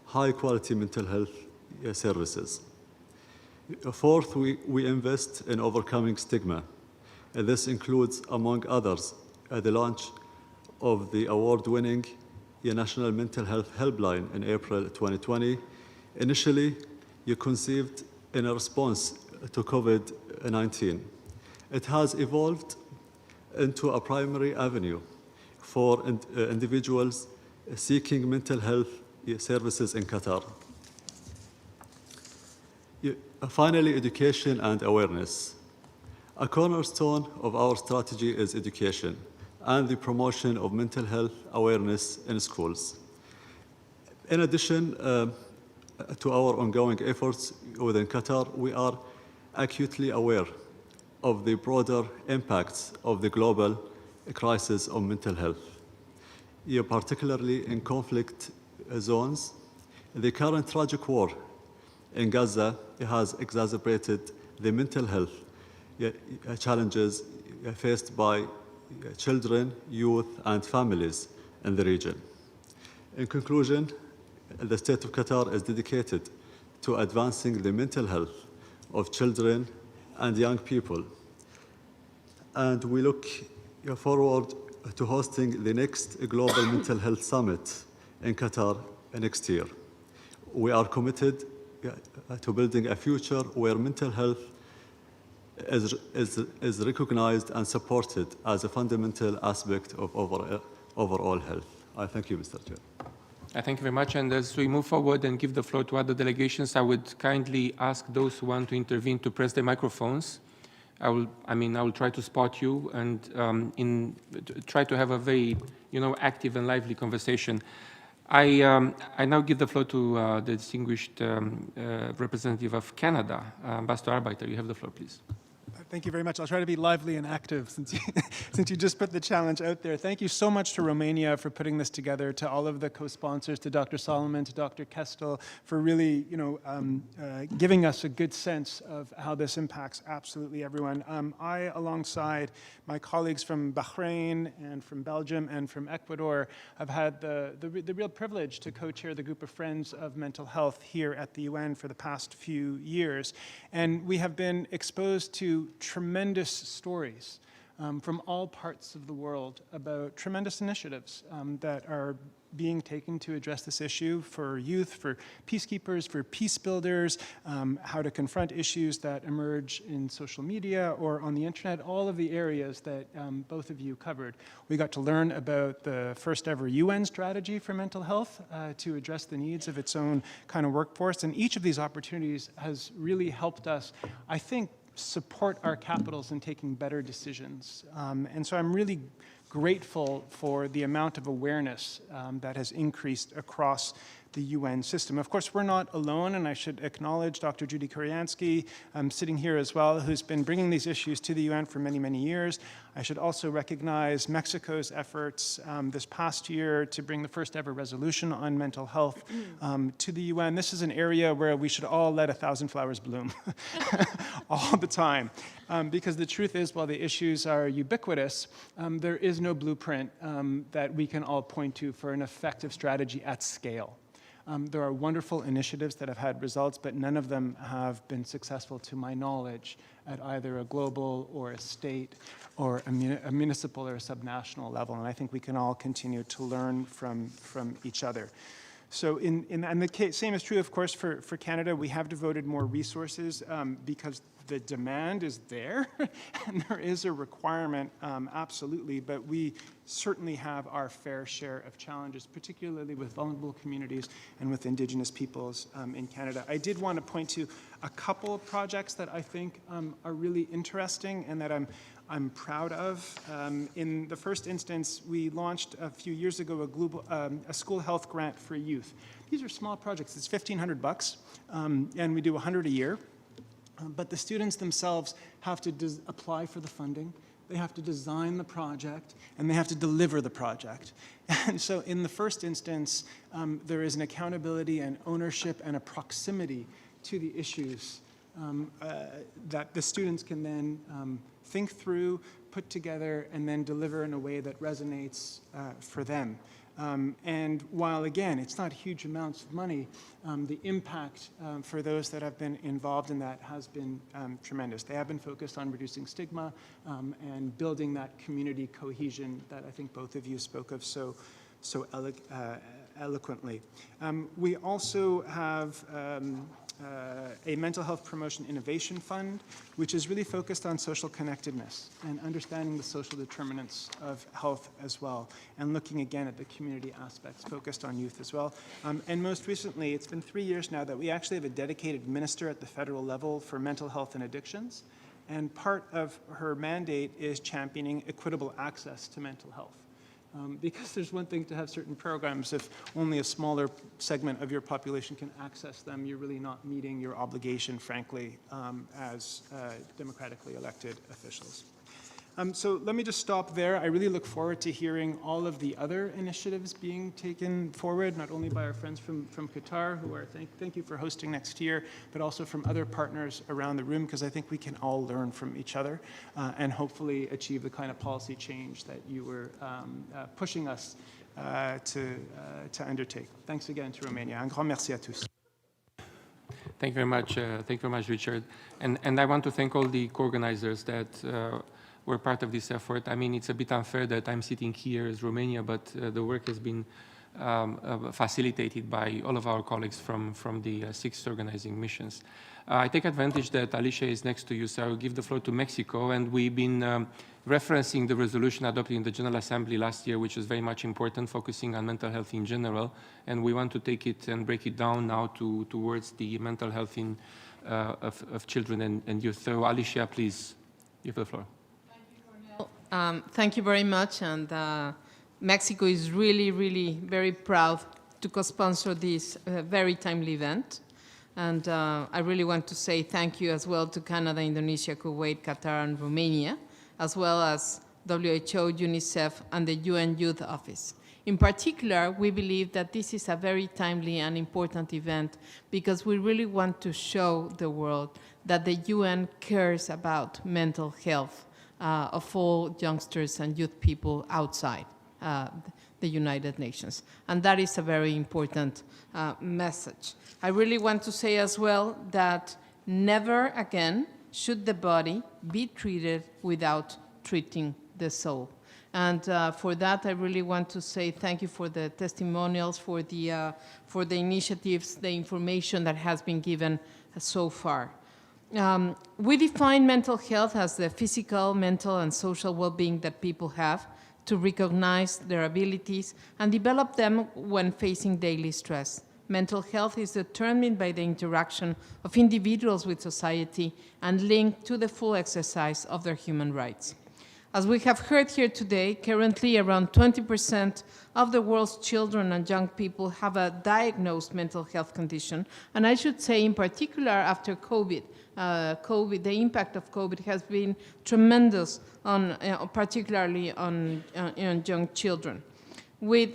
high-quality mental health services. Fourth, we invest in overcoming stigma. This includes, among others, the launch of the award-winning National Mental Health Helpline in April 2020, initially conceived in a response to COVID-19. It has evolved into a primary avenue for individuals seeking mental health services in Qatar. Finally, education and awareness. A cornerstone of our strategy is education and the promotion of mental health awareness in schools. In addition to our ongoing efforts within Qatar, we are acutely aware of the broader impacts of the global crisis on mental health. Particularly in conflict zones, the current tragic war in Gaza has exacerbated the mental health challenges faced by children, youth, and families in the region. In conclusion, the State of Qatar is dedicated to advancing the mental health of children and young people, and we look forward to hosting the next Global Mental Health Summit in Qatar next year. We are committed to building a future where mental health is recognized and supported as a fundamental aspect of overall health. I thank you, Mr. Chair. Thank you very much. And as we move forward and give the floor to other delegations, I would kindly ask those who want to intervene to press their microphones. I will try to spot you and try to have a very, active and lively conversation. I now give the floor to the distinguished representative of Canada, Ambassador Arbeiter. You have the floor, please. Thank you very much. I'll try to be lively and active since you just put the challenge out there. Thank you so much to Romania for putting this together, to all of the co-sponsors, to Dr. Solomon, to Dr. Kestel, for really, giving us a good sense of how this impacts absolutely everyone. I, alongside my colleagues from Bahrain and from Belgium and from Ecuador, have had the real privilege to co-chair the group of Friends of Mental Health here at the UN for the past few years. And we have been exposed to tremendous stories from all parts of the world about tremendous initiatives that are being taken to address this issue for youth, for peacekeepers, for peace builders, how to confront issues that emerge in social media or on the internet, all of the areas that both of you covered. We got to learn about the first ever UN strategy for mental health to address the needs of its own kind of workforce. And each of these opportunities has really helped us, I think, support our capitals in taking better decisions. And so I'm really grateful for the amount of awareness that has increased across the UN system. Of course, we're not alone, and I should acknowledge Dr. Judy Kuryansky, sitting here as well, who's been bringing these issues to the UN for many, many years. I should also recognize Mexico's efforts this past year to bring the first ever resolution on mental health to the UN. This is an area where we should all let 1,000 flowers bloom all the time. Because the truth is, while the issues are ubiquitous, there is no blueprint that we can all point to for an effective strategy at scale. There are wonderful initiatives that have had results, but none of them have been successful, to my knowledge, at either a global or a state or a municipal or a subnational level. And I think we can all continue to learn from each other. So and the same is true, of course, for Canada. We have devoted more resources because the demand is there and there is a requirement, absolutely, but we certainly have our fair share of challenges, particularly with vulnerable communities and with Indigenous peoples in Canada. I did want to point to a couple of projects that I think are really interesting and that I'm proud of. In the first instance, we launched a few years ago a school health grant for youth. These are small projects. It's $1,500, and we do 100 a year. But the students themselves have to apply for the funding. they have to design the project, and they have to deliver the project. And so in the first instance, there is an accountability and ownership and a proximity to the issues that the students can then think through, put together, and then deliver in a way that resonates for them. And while, again, it's not huge amounts of money, the impact for those that have been involved in that has been tremendous. They have been focused on reducing stigma and building that community cohesion that I think both of you spoke of so eloquently. We also have a mental health promotion innovation fund, which is really focused on social connectedness and understanding the social determinants of health as well, and looking again at the community aspects focused on youth as well. And most recently, it's been 3 years now that we actually have a dedicated minister at the federal level for mental health and addictions, and part of her mandate is championing equitable access to mental health. Because there's one thing to have certain programs, if only a smaller segment of your population can access them, you're really not meeting your obligation, frankly, as democratically elected officials. So let me just stop there. I really look forward to hearing all of the other initiatives being taken forward, not only by our friends from Qatar, who are, thank you for hosting next year, but also from other partners around the room, because I think we can all learn from each other and hopefully achieve the kind of policy change that you were pushing us to undertake. Thanks again to Romania. Un grand merci à tous. Thank you very much, Richard. And I want to thank all the co-organizers that were part of this effort. I mean, it's a bit unfair that I'm sitting here as Romania, but the work has been facilitated by all of our colleagues from the 6 organizing missions. I take advantage that Alicia is next to you, so I will give the floor to Mexico. And we've been referencing the resolution adopted in the General Assembly last year, which is very much important, focusing on mental health in general. And we want to take it and break it down now towards the mental health of children and youth. So Alicia, please, you have the floor. Thank you very much, and Mexico is really, really very proud to co-sponsor this very timely event. And I really want to say thank you as well to Canada, Indonesia, Kuwait, Qatar, and Romania, as well as WHO, UNICEF, and the UN Youth Office. In particular, we believe that this is a very timely and important event because we really want to show the world that the UN cares about mental health of all youngsters and youth people outside the United Nations. And that is a very important message. I really want to say as well that never again should the body be treated without treating the soul. And for that, I really want to say thank you for the testimonials, for the initiatives, the information that has been given so far. We define mental health as the physical, mental, and social well-being that people have to recognize their abilities and develop them when facing daily stress. Mental health is determined by the interaction of individuals with society and linked to the full exercise of their human rights. As we have heard here today, currently around 20% of the world's children and young people have a diagnosed mental health condition. And I should say in particular after COVID, the impact of COVID has been tremendous, particularly on young children, with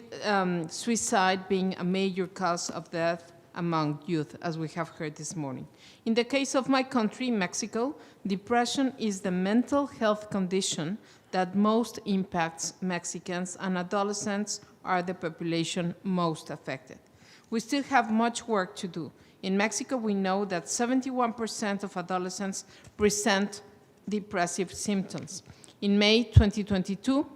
suicide being a major cause of death among youth, as we have heard this morning. In the case of my country, Mexico, depression is the mental health condition that most impacts Mexicans, and adolescents are the population most affected. We still have much work to do. In Mexico, we know that 71% of adolescents present depressive symptoms. In May 2022,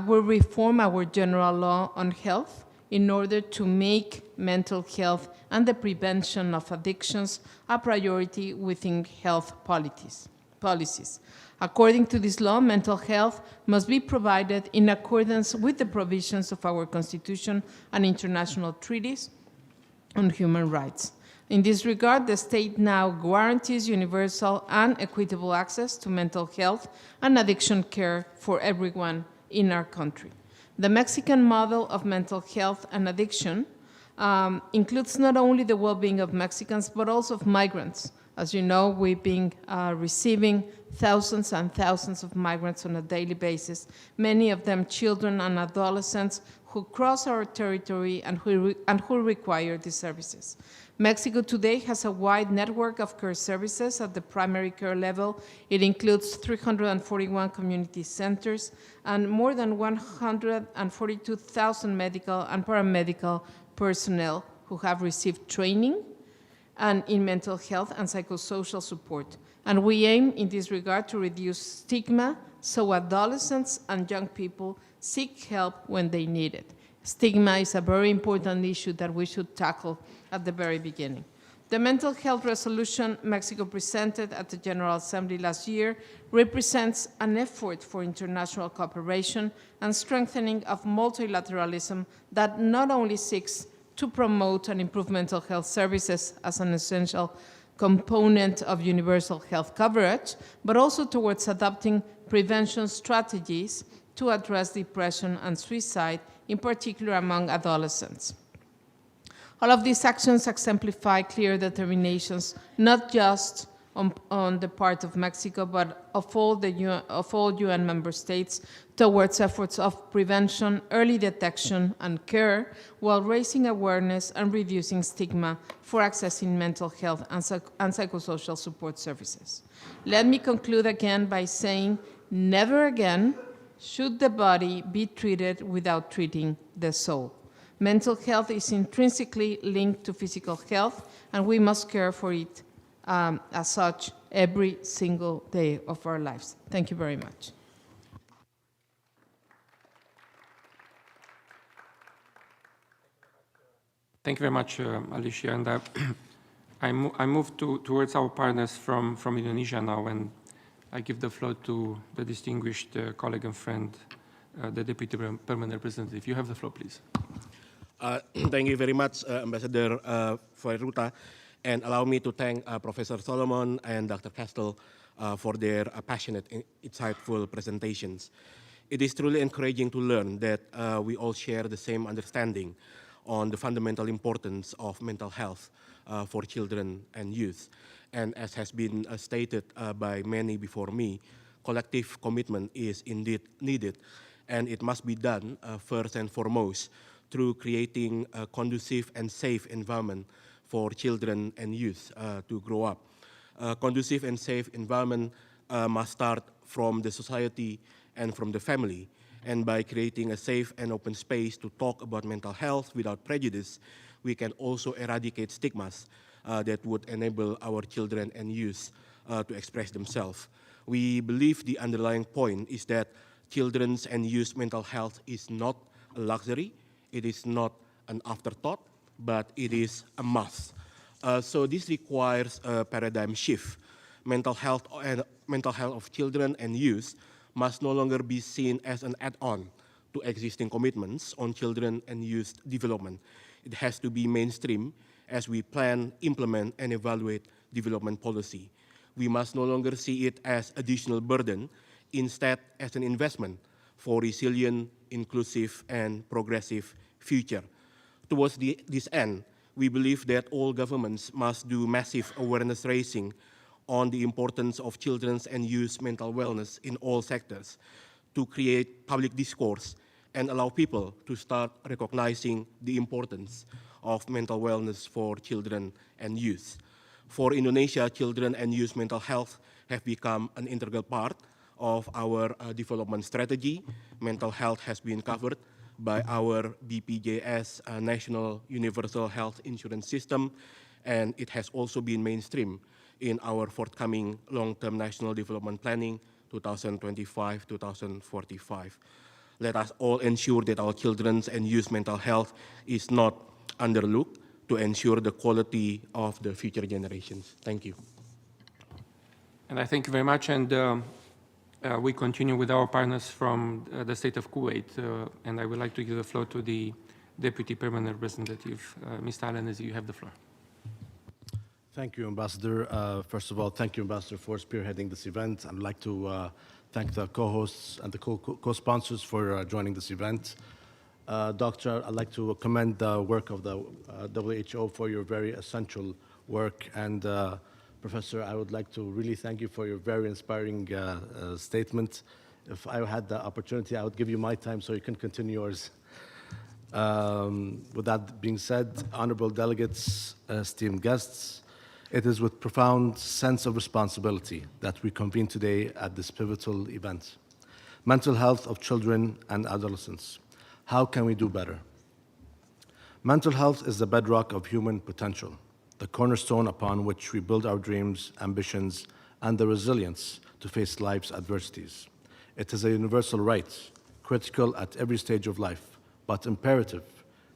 we reformed our general law on health in order to make mental health and the prevention of addictions a priority within health policies. According to this law, mental health must be provided in accordance with the provisions of our Constitution and international treaties on human rights. In this regard, the state now guarantees universal and equitable access to mental health and addiction care for everyone in our country. The Mexican model of mental health and addiction includes not only the well-being of Mexicans, but also of migrants, As you know, we've been receiving thousands and thousands of migrants on a daily basis, many of them children and adolescents who cross our territory and who require these services. Mexico today has a wide network of care services at the primary care level. It includes 341 community centers and more than 142,000 medical and paramedical personnel who have received training and in mental health and psychosocial support. And we aim in this regard to reduce stigma so adolescents and young people seek help when they need it. Stigma is a very important issue that we should tackle at the very beginning. The mental health resolution Mexico presented at the General Assembly last year represents an effort for international cooperation and strengthening of multilateralism that not only seeks to promote and improve mental health services as an essential component of universal health coverage, but also towards adopting prevention strategies to address depression and suicide, in particular among adolescents. All of these actions exemplify clear determinations, not just on the part of Mexico, but of all UN member states towards efforts of prevention, early detection, and care, while raising awareness and reducing stigma for accessing mental health and psychosocial support services. Let me conclude again by saying, never again should the body be treated without treating the soul. Mental health is intrinsically linked to physical health, and we must care for it as such every single day of our lives. Thank you very much. Thank you very much, Alicia. And I move towards our partners from Indonesia now, and I give the floor to the distinguished colleague and friend, the Deputy Permanent Representative. You have the floor, please. Thank you very much, Ambassador Fairuta, and allow me to thank Professor Solomon and Dr. Castle for their passionate and insightful presentations. It is truly encouraging to learn that we all share the same understanding on the fundamental importance of mental health for children and youth. And as has been stated by many before me, collective commitment is indeed needed, and it must be done first and foremost through creating a conducive and safe environment for children and youth to grow up. A conducive and safe environment must start from the society and from the family. And by creating a safe and open space to talk about mental health without prejudice, we can also eradicate stigmas that would enable our children and youth to express themselves. We believe the underlying point is that children's and youth mental health is not a luxury, it is not an afterthought, but it is a must. So this requires a paradigm shift. Mental health of children and youth must no longer be seen as an add-on to existing commitments on children and youth development. It has to be mainstream as we plan, implement, and evaluate development policy. We must no longer see it as additional burden, instead as an investment for resilient, inclusive, and progressive future. Towards this end, we believe that all governments must do massive awareness raising on the importance of children's and youth mental wellness in all sectors to create public discourse and allow people to start recognizing the importance of mental wellness for children and youth. For Indonesia, children and youth mental health have become an integral part of our development strategy. Mental health has been covered by our BPJS National Universal Health Insurance System, and it has also been mainstream in our forthcoming long-term national development planning 2025-2045. Let us all ensure that our children's and youth mental health is not underlooked to ensure the quality of the future generations. Thank you. And I thank you very much. And we continue with our partners from the state of Kuwait. And I would like to give the floor to the Deputy Permanent Representative, Mr. Al-Nazi. You have the floor. Thank you, Ambassador. First of all, thank you, Ambassador, for spearheading this event. I'd like to thank the co-hosts and the co-sponsors for joining this event. Doctor, I'd like to commend the work of the WHO for your very essential work, and Professor, I would like to really thank you for your very inspiring statement. If I had the opportunity, I would give you my time so you can continue yours. With that being said, honorable delegates, esteemed guests, it is with profound sense of responsibility that we convene today at this pivotal event. Mental health of children and adolescents. How can we do better? Mental health is the bedrock of human potential, the cornerstone upon which we build our dreams, ambitions, and the resilience to face life's adversities. It is a universal right, critical at every stage of life, but imperative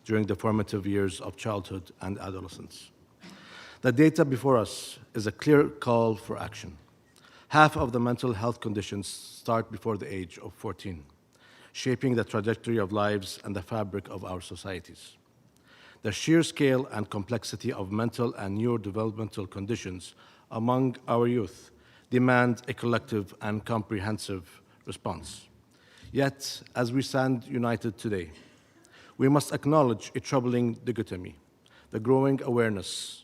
during the formative years of childhood and adolescence. The data before us is a clear call for action. Half of the mental health conditions start before the age of 14, shaping the trajectory of lives and the fabric of our societies. The sheer scale and complexity of mental and neurodevelopmental conditions among our youth demand a collective and comprehensive response. Yet, as we stand united today, we must acknowledge a troubling dichotomy. The growing awareness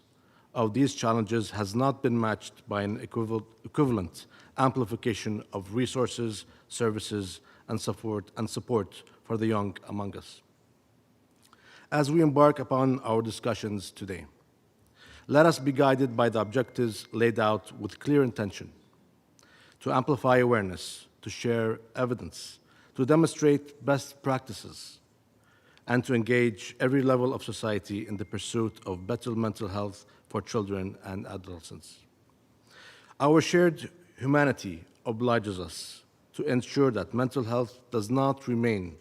of these challenges has not been matched by an equivalent amplification of resources, services, and support for the young among us. As we embark upon our discussions today, let us be guided by the objectives laid out with clear intention: to amplify awareness, to share evidence, to demonstrate best practices, and to engage every level of society in the pursuit of better mental health for children and adolescents. Our shared humanity obliges us to ensure that mental health does not remain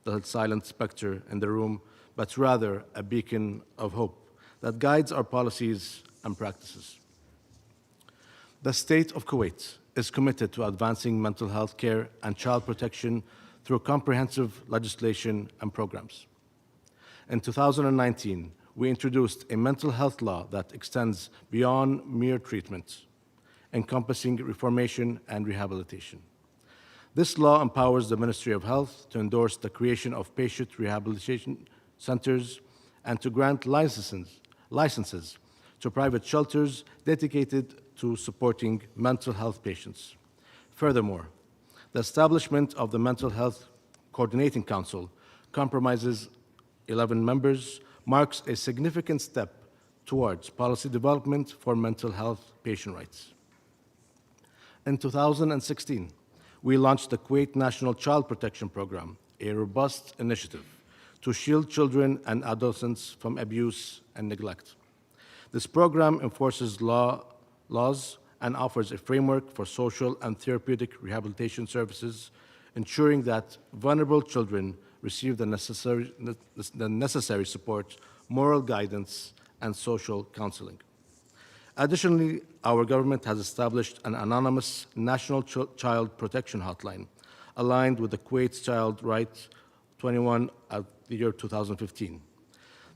the silent specter in the room, but rather a beacon of hope that guides our policies and practices. The state of Kuwait is committed to advancing mental health care and child protection through comprehensive legislation and programs. In 2019, we introduced a mental health law that extends beyond mere treatment, encompassing reformation and rehabilitation. This law empowers the Ministry of Health to endorse the creation of patient rehabilitation centers and to grant licenses to private shelters dedicated to supporting mental health patients. Furthermore, the establishment of the Mental Health Coordinating Council, comprises 11 members, marks a significant step towards policy development for mental health patient rights. In 2016, we launched the Kuwait National Child Protection Program, a robust initiative to shield children and adolescents from abuse and neglect. This program enforces laws and offers a framework for social and therapeutic rehabilitation services, ensuring that vulnerable children receive the necessary support, moral guidance, and social counseling. Additionally, our government has established an anonymous national child protection hotline aligned with the Kuwait's Child Rights 21 of the year 2015.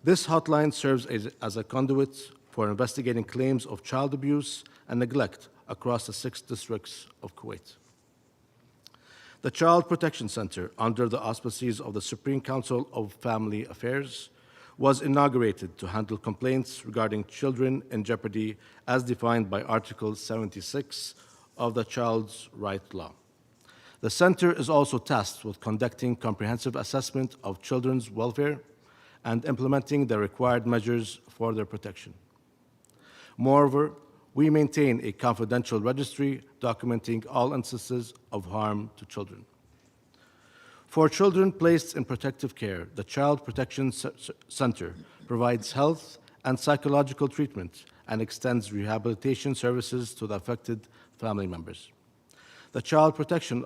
This hotline serves as a conduit for investigating claims of child abuse and neglect across the 6 districts of Kuwait. The Child Protection Center, under the auspices of the Supreme Council of Family Affairs, was inaugurated to handle complaints regarding children in jeopardy as defined by Article 76 of the Child's Rights Law. The center is also tasked with conducting comprehensive assessment of children's welfare and implementing the required measures for their protection. Moreover, we maintain a confidential registry documenting all instances of harm to children. For children placed in protective care, the Child Protection Center provides health and psychological treatment and extends rehabilitation services to the affected family members. The Child Protection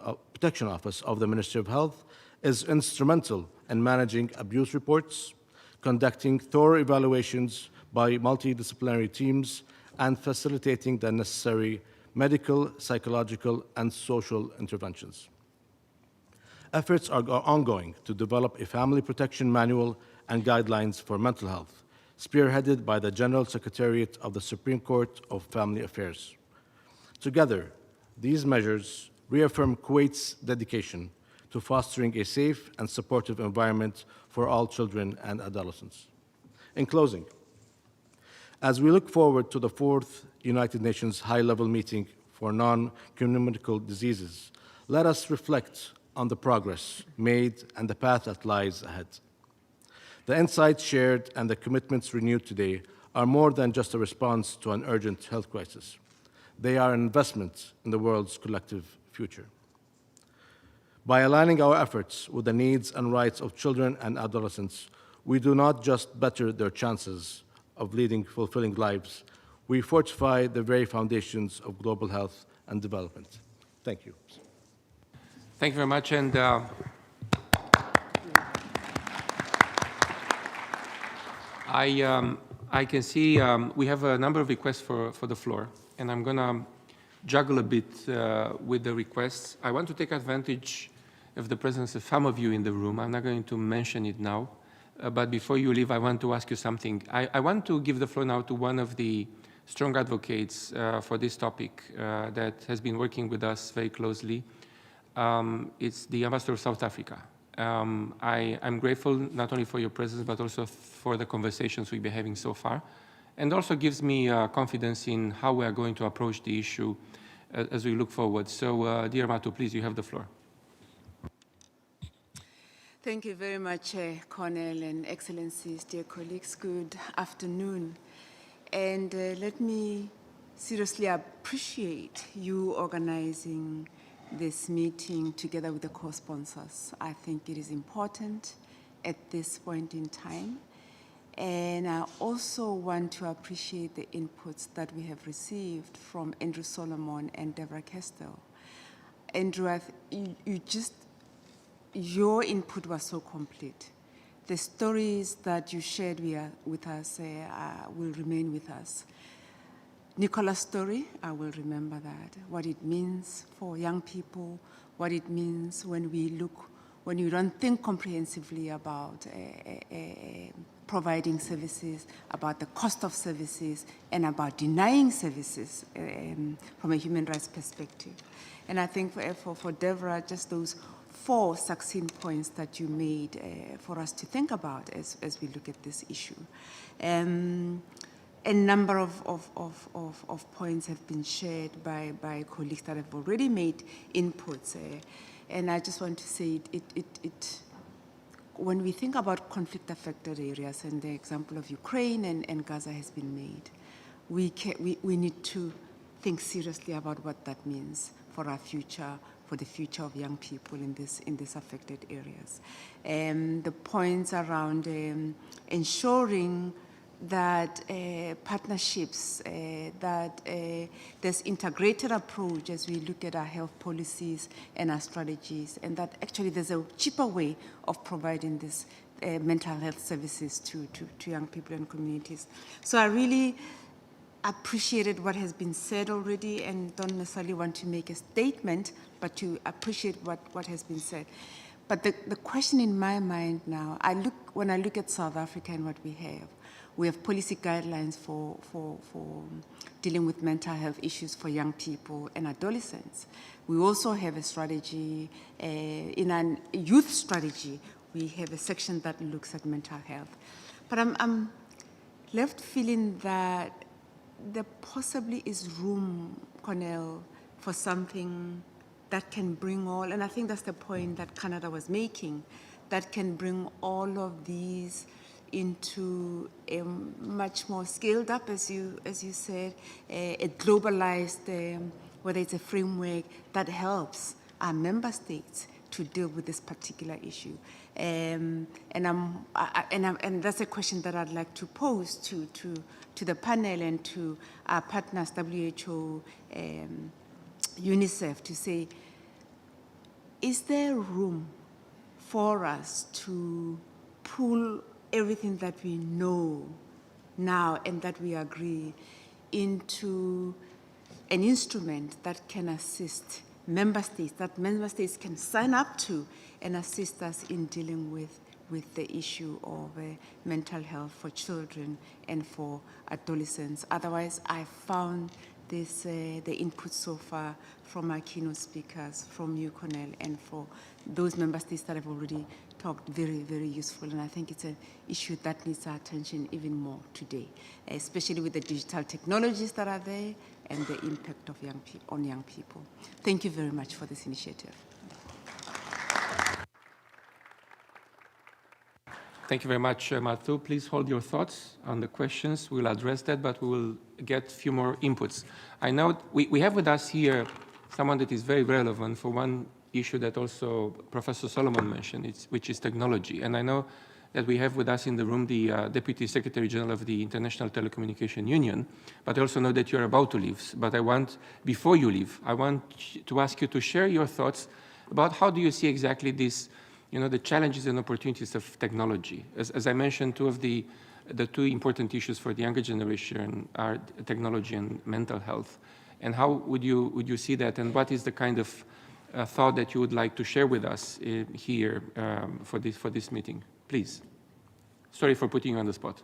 Office of the Ministry of Health is instrumental in managing abuse reports, conducting thorough evaluations by multidisciplinary teams, and facilitating the necessary medical, psychological, and social interventions. Efforts are ongoing to develop a family protection manual and guidelines for mental health, spearheaded by the General Secretariat of the Supreme Court of Family Affairs. Together, these measures reaffirm Kuwait's dedication to fostering a safe and supportive environment for all children and adolescents. In closing, as we look forward to the 4th United Nations High-Level Meeting for Non-Communicable Diseases, let us reflect on the progress made and the path that lies ahead. The insights shared and the commitments renewed today are more than just a response to an urgent health crisis. They are an investment in the world's collective future. By aligning our efforts with the needs and rights of children and adolescents, we do not just better their chances of leading fulfilling lives, we fortify the very foundations of global health and development. Thank you. Thank you very much. And I can see we have a number of requests for the floor, and I'm going to juggle a bit with the requests. I want to take advantage of the presence of some of you in the room. I'm not going to mention it now, but before you leave, I want to ask you something. I want to give the floor now to one of the strong advocates for this topic that has been working with us very closely. It's the Ambassador of South Africa. I'm grateful not only for your presence, but also for the conversations we've been having so far, and also gives me confidence in how we are going to approach the issue as we look forward. So, dear Matu, please, you have the floor. Thank you very much, Cornel and Excellencies, dear colleagues. Good afternoon. And let me seriously appreciate you organizing this meeting together with the co-sponsors. I think it is important at this point in time. And I also want to appreciate the inputs that we have received from Andrew Solomon and Deborah Kestel. Andrew, your input was so complete. The stories that you shared with us will remain with us. Nicola's story, I will remember that, what it means for young people, what it means when we don't think comprehensively about providing services, about the cost of services, and about denying services from a human rights perspective. And I think for Deborah, just those 4 succinct points that you made for us to think about as we look at this issue. A number of points have been shared by colleagues that have already made inputs. And I just want to say, when we think about conflict-affected areas, and the example of Ukraine and Gaza has been made, we need to think seriously about what that means for our future, for the future of young people in these affected areas. The points around ensuring that partnerships, that there's integrated approach as we look at our health policies and our strategies, and that actually there's a cheaper way of providing this mental health services to young people and communities. So I really appreciated what has been said already, and don't necessarily want to make a statement, but to appreciate what has been said. But the question in my mind now, when I look at South Africa and what we have policy guidelines for dealing with mental health issues for young people and adolescents. We also have a strategy, in a youth strategy, we have a section that looks at mental health. But I'm left feeling that there possibly is room, Cornel, for something that can bring all, and I think that's the point that Canada was making, that can bring all of these into a much more scaled up, as you said, a globalized, whether it's a framework that helps our member states to deal with this particular issue. And that's a question that I'd like to pose to the panel and to our partners, WHO, UNICEF, to say, is there room for us to pull everything that we know now and that we agree into an instrument that can assist member states, that member states can sign up to and assist us in dealing with the issue of mental health for children and for adolescents? Otherwise, I found the input so far from our keynote speakers, from you, Cornel, and for those member states that have already talked very, very useful, and I think it's an issue that needs our attention even more today, especially with the digital technologies that are there and the impact of on young people. Thank you very much for this initiative. Thank you very much, Matthew. Please hold your thoughts on the questions. We'll address that, but we will get a few more inputs. I know we have with us here someone that is very relevant for one issue that also Professor Solomon mentioned, which is technology. And I know that we have with us in the room the Deputy Secretary General of the International Telecommunication Union, but I also know that you're about to leave. But before you leave, I want to ask you to share your thoughts about how do you see exactly this, the challenges and opportunities of technology. As I mentioned, the two important issues for the younger generation are technology and mental health. And how would you see that, and what is the kind of thought that you would like to share with us here for this meeting? Please. Sorry for putting you on the spot.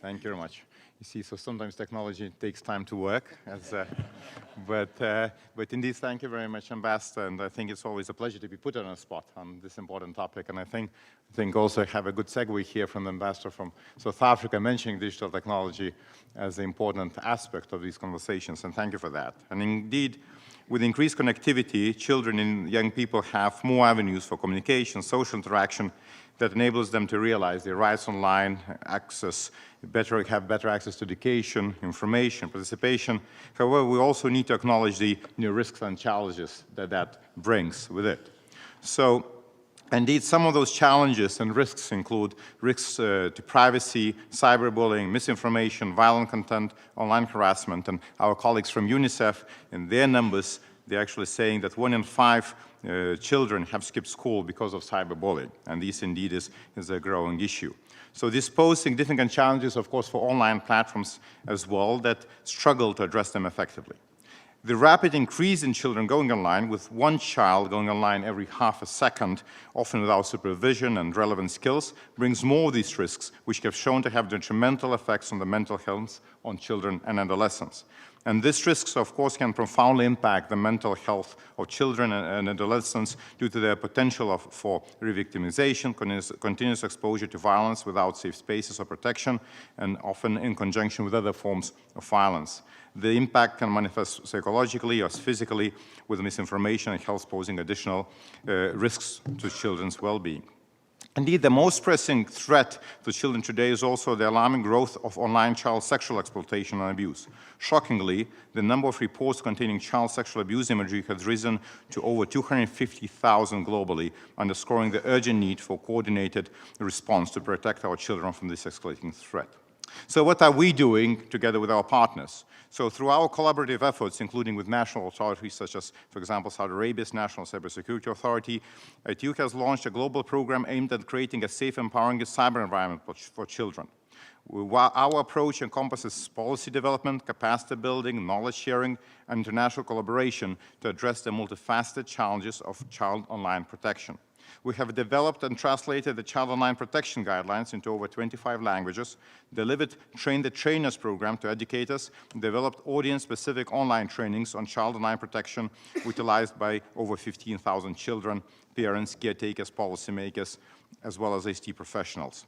Thank you very much. You see, so sometimes technology takes time to work, but indeed, thank you very much, Ambassador. And I think it's always a pleasure to be put on a spot on this important topic. And I think also have a good segue here from the Ambassador from South Africa mentioning digital technology as an important aspect of these conversations. And thank you for that. And indeed, with increased connectivity, children and young people have more avenues for communication, social interaction that enables them to realize their rights online, have better access to education, information, participation. However, we also need to acknowledge the risks and challenges that brings with it. So, indeed, some of those challenges and risks include risks to privacy, cyberbullying, misinformation, violent content, online harassment. And our colleagues from UNICEF, in their numbers, they're actually saying that 1 in 5 children have skipped school because of cyberbullying. And this indeed is a growing issue. So this poses significant challenges, of course, for online platforms as well that struggle to address them effectively. The rapid increase in children going online, with one child going online every half a second, often without supervision and relevant skills, brings more of these risks, which have shown to have detrimental effects on the mental health on children and adolescents. And these risks, of course, can profoundly impact the mental health of children and adolescents due to their potential for re-victimization, continuous exposure to violence without safe spaces or protection, and often in conjunction with other forms of violence. The impact can manifest psychologically or physically with misinformation and health posing additional risks to children's well-being. Indeed, the most pressing threat to children today is also the alarming growth of online child sexual exploitation and abuse. Shockingly, the number of reports containing child sexual abuse imagery has risen to over 250,000 globally, underscoring the urgent need for coordinated response to protect our children from this escalating threat. So what are we doing together with our partners? So through our collaborative efforts, including with national authorities such as, for example, Saudi Arabia's National Cybersecurity Authority, ITU has launched a global program aimed at creating a safe, empowering cyber environment for children. Our approach encompasses policy development, capacity building, knowledge sharing, and international collaboration to address the multifaceted challenges of child online protection. We have developed and translated the Child Online Protection Guidelines into over 25 languages, delivered Train the Trainers program to educators, developed audience-specific online trainings on child online protection utilized by over 15,000 children, parents, caretakers, policymakers, as well as ICT professionals.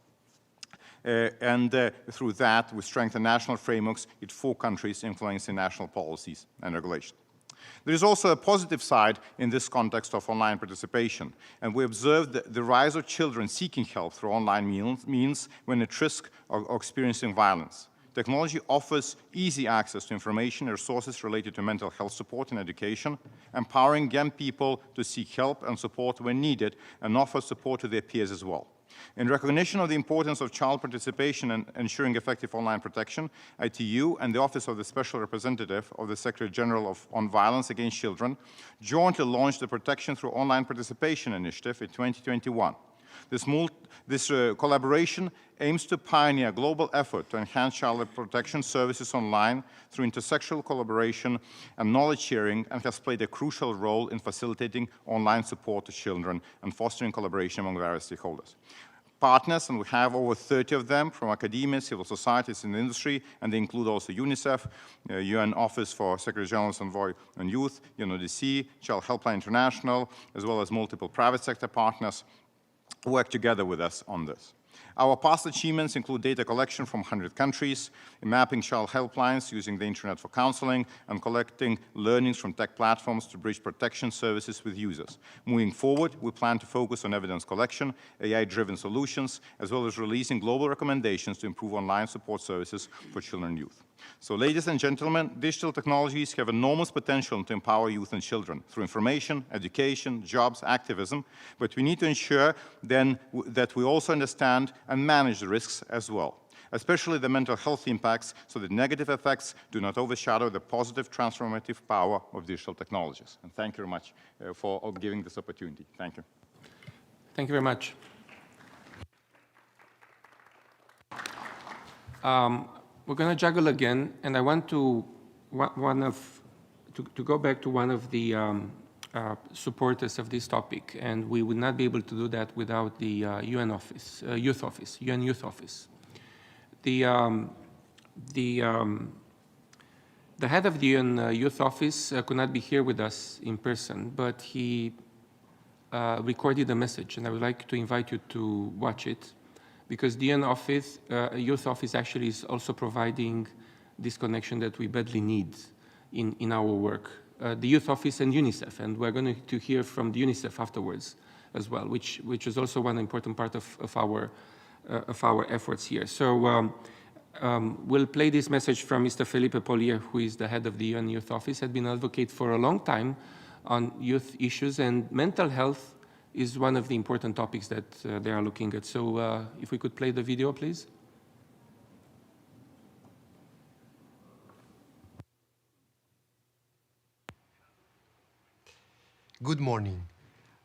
Through that, we strengthen national frameworks in 4 countries influencing national policies and regulations. There is also a positive side in this context of online participation, and we observed the rise of children seeking help through online means when at risk of experiencing violence. Technology offers easy access to information and resources related to mental health support and education, empowering young people to seek help and support when needed and offer support to their peers as well. In recognition of the importance of child participation and ensuring effective online protection, ITU and the Office of the Special Representative of the Secretary General on Violence Against Children jointly launched the Protection Through Online Participation Initiative in 2021. This collaboration aims to pioneer a global effort to enhance child protection services online through intersectoral collaboration and knowledge sharing, and has played a crucial role in facilitating online support to children and fostering collaboration among various stakeholders. Partners, and we have over 30 of them from academia, civil societies, and industry, and they include also UNICEF, UN Office for Secretary General's Envoy on Youth, UNODC, Child Helpline International, as well as multiple private sector partners who work together with us on this. Our past achievements include data collection from 100 countries, mapping child helplines using the internet for counseling, and collecting learnings from tech platforms to bridge protection services with users. Moving forward, we plan to focus on evidence collection, AI-driven solutions, as well as releasing global recommendations to improve online support services for children and youth. So, ladies and gentlemen, digital technologies have enormous potential to empower youth and children through information, education, jobs, activism, but we need to ensure then that we also understand and manage the risks as well, especially the mental health impacts, so that negative effects do not overshadow the positive transformative power of digital technologies. And thank you very much for giving this opportunity. Thank you. Thank you very much. We're going to juggle again, and I want to go back to one of the supporters of this topic, and we would not be able to do that without the UN office, Youth Office, UN Youth Office. The head of the UN Youth Office could not be here with us in person, but he recorded a message, and I would like to invite you to watch it, because the UN office, Youth Office actually is also providing this connection that we badly need in our work. The Youth Office and UNICEF, and we're going to hear from the UNICEF afterwards as well, which is also one important part of our efforts here. So we'll play this message from Mr. Felipe Polier, who is the head of the UN Youth Office, had been an advocate for a long time on youth issues, and mental health is one of the important topics that they are looking at. So if we could play the video, please. Good morning.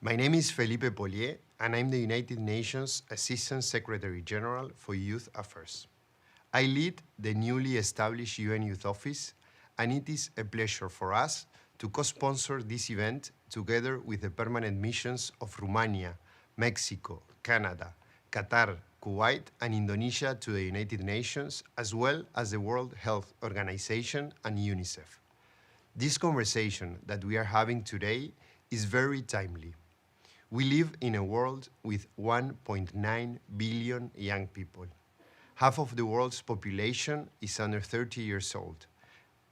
My name is Felipe Polier, and I'm the United Nations Assistant Secretary General for Youth Affairs. I lead the newly established UN Youth Office, and it is a pleasure for us to co-sponsor this event together with the permanent missions of Romania, Mexico, Canada, Qatar, Kuwait, and Indonesia to the United Nations, as well as the World Health Organization and UNICEF. This conversation that we are having today is very timely. We live in a world with 1.9 billion young people. Half of the world's population is under 30 years old,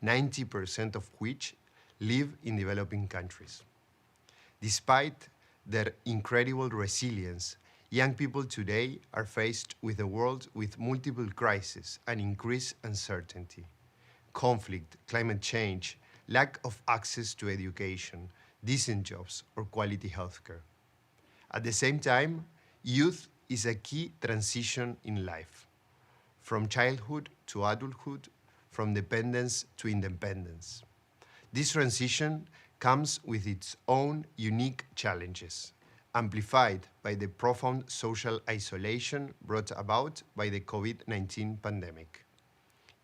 90% of which live in developing countries. Despite their incredible resilience, young people today are faced with a world with multiple crises and increased uncertainty. Conflict, climate change, lack of access to education, decent jobs, or quality healthcare. At the same time, youth is a key transition in life, from childhood to adulthood, from dependence to independence. This transition comes with its own unique challenges, amplified by the profound social isolation brought about by the COVID-19 pandemic.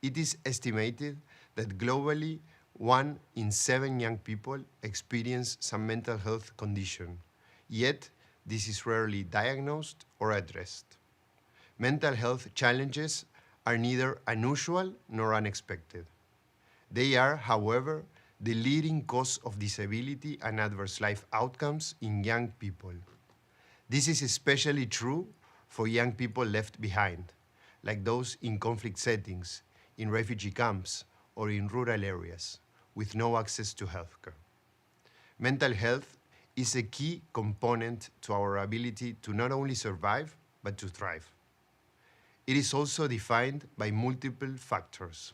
It is estimated that globally, 1 in 7 young people experience some mental health condition, yet this is rarely diagnosed or addressed. Mental health challenges are neither unusual nor unexpected. They are, however, the leading cause of disability and adverse life outcomes in young people. This is especially true for young people left behind, like those in conflict settings, in refugee camps, or in rural areas, with no access to healthcare. Mental health is a key component to our ability to not only survive, but to thrive. It is also defined by multiple factors.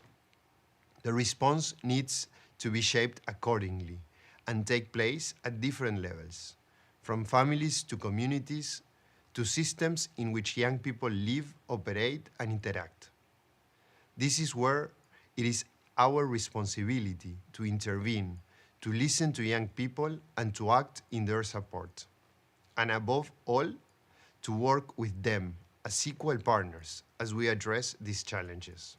The response needs to be shaped accordingly and take place at different levels, from families to communities to systems in which young people live, operate, and interact. This is where it is our responsibility to intervene, to listen to young people, and to act in their support. And above all, to work with them as equal partners as we address these challenges.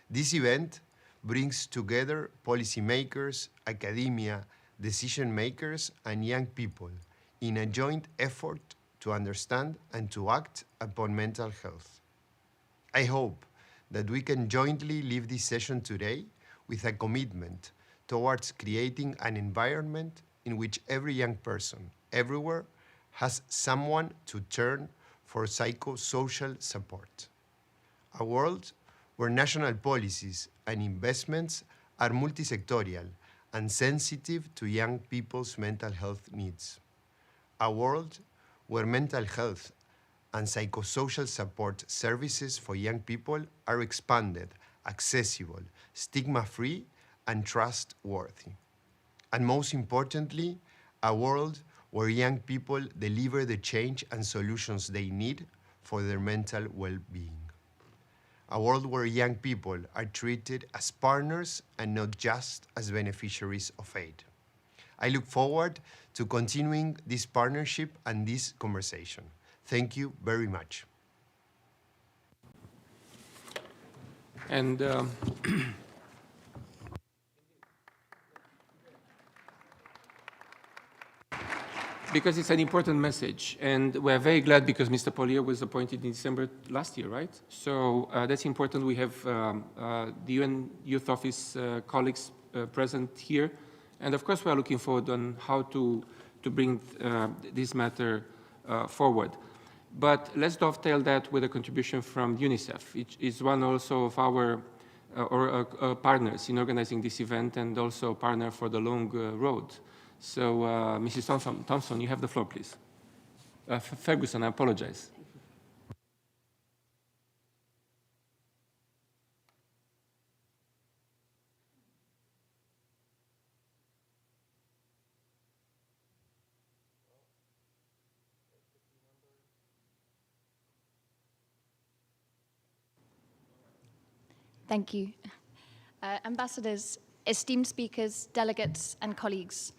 This event brings together policymakers, academia, decision makers, and young people in a joint effort to understand and to act upon mental health. I hope that we can jointly leave this session today with a commitment towards creating an environment in which every young person, everywhere, has someone to turn for psychosocial support. A world where national policies and investments are multisectorial and sensitive to young people's mental health needs. A world where mental health and psychosocial support services for young people are expanded, accessible, stigma-free, and trustworthy. And most importantly, a world where young people deliver the change and solutions they need for their mental well-being. A world where young people are treated as partners and not just as beneficiaries of aid. I look forward to continuing this partnership and this conversation. Thank you very much. And because it's an important message, and we're very glad because Mr. Pollier was appointed in December last year, right? So that's important. We have the UN Youth Office colleagues present here, and of course we are looking forward on how to bring this matter forward. But let's dovetail that with a contribution from UNICEF. It is one also of our partners in organizing this event, and also a partner for the long road. So, Mrs. Thompson, you have the floor, please. Ferguson, I apologize. Thank you. Ambassadors, esteemed speakers, delegates, and colleagues,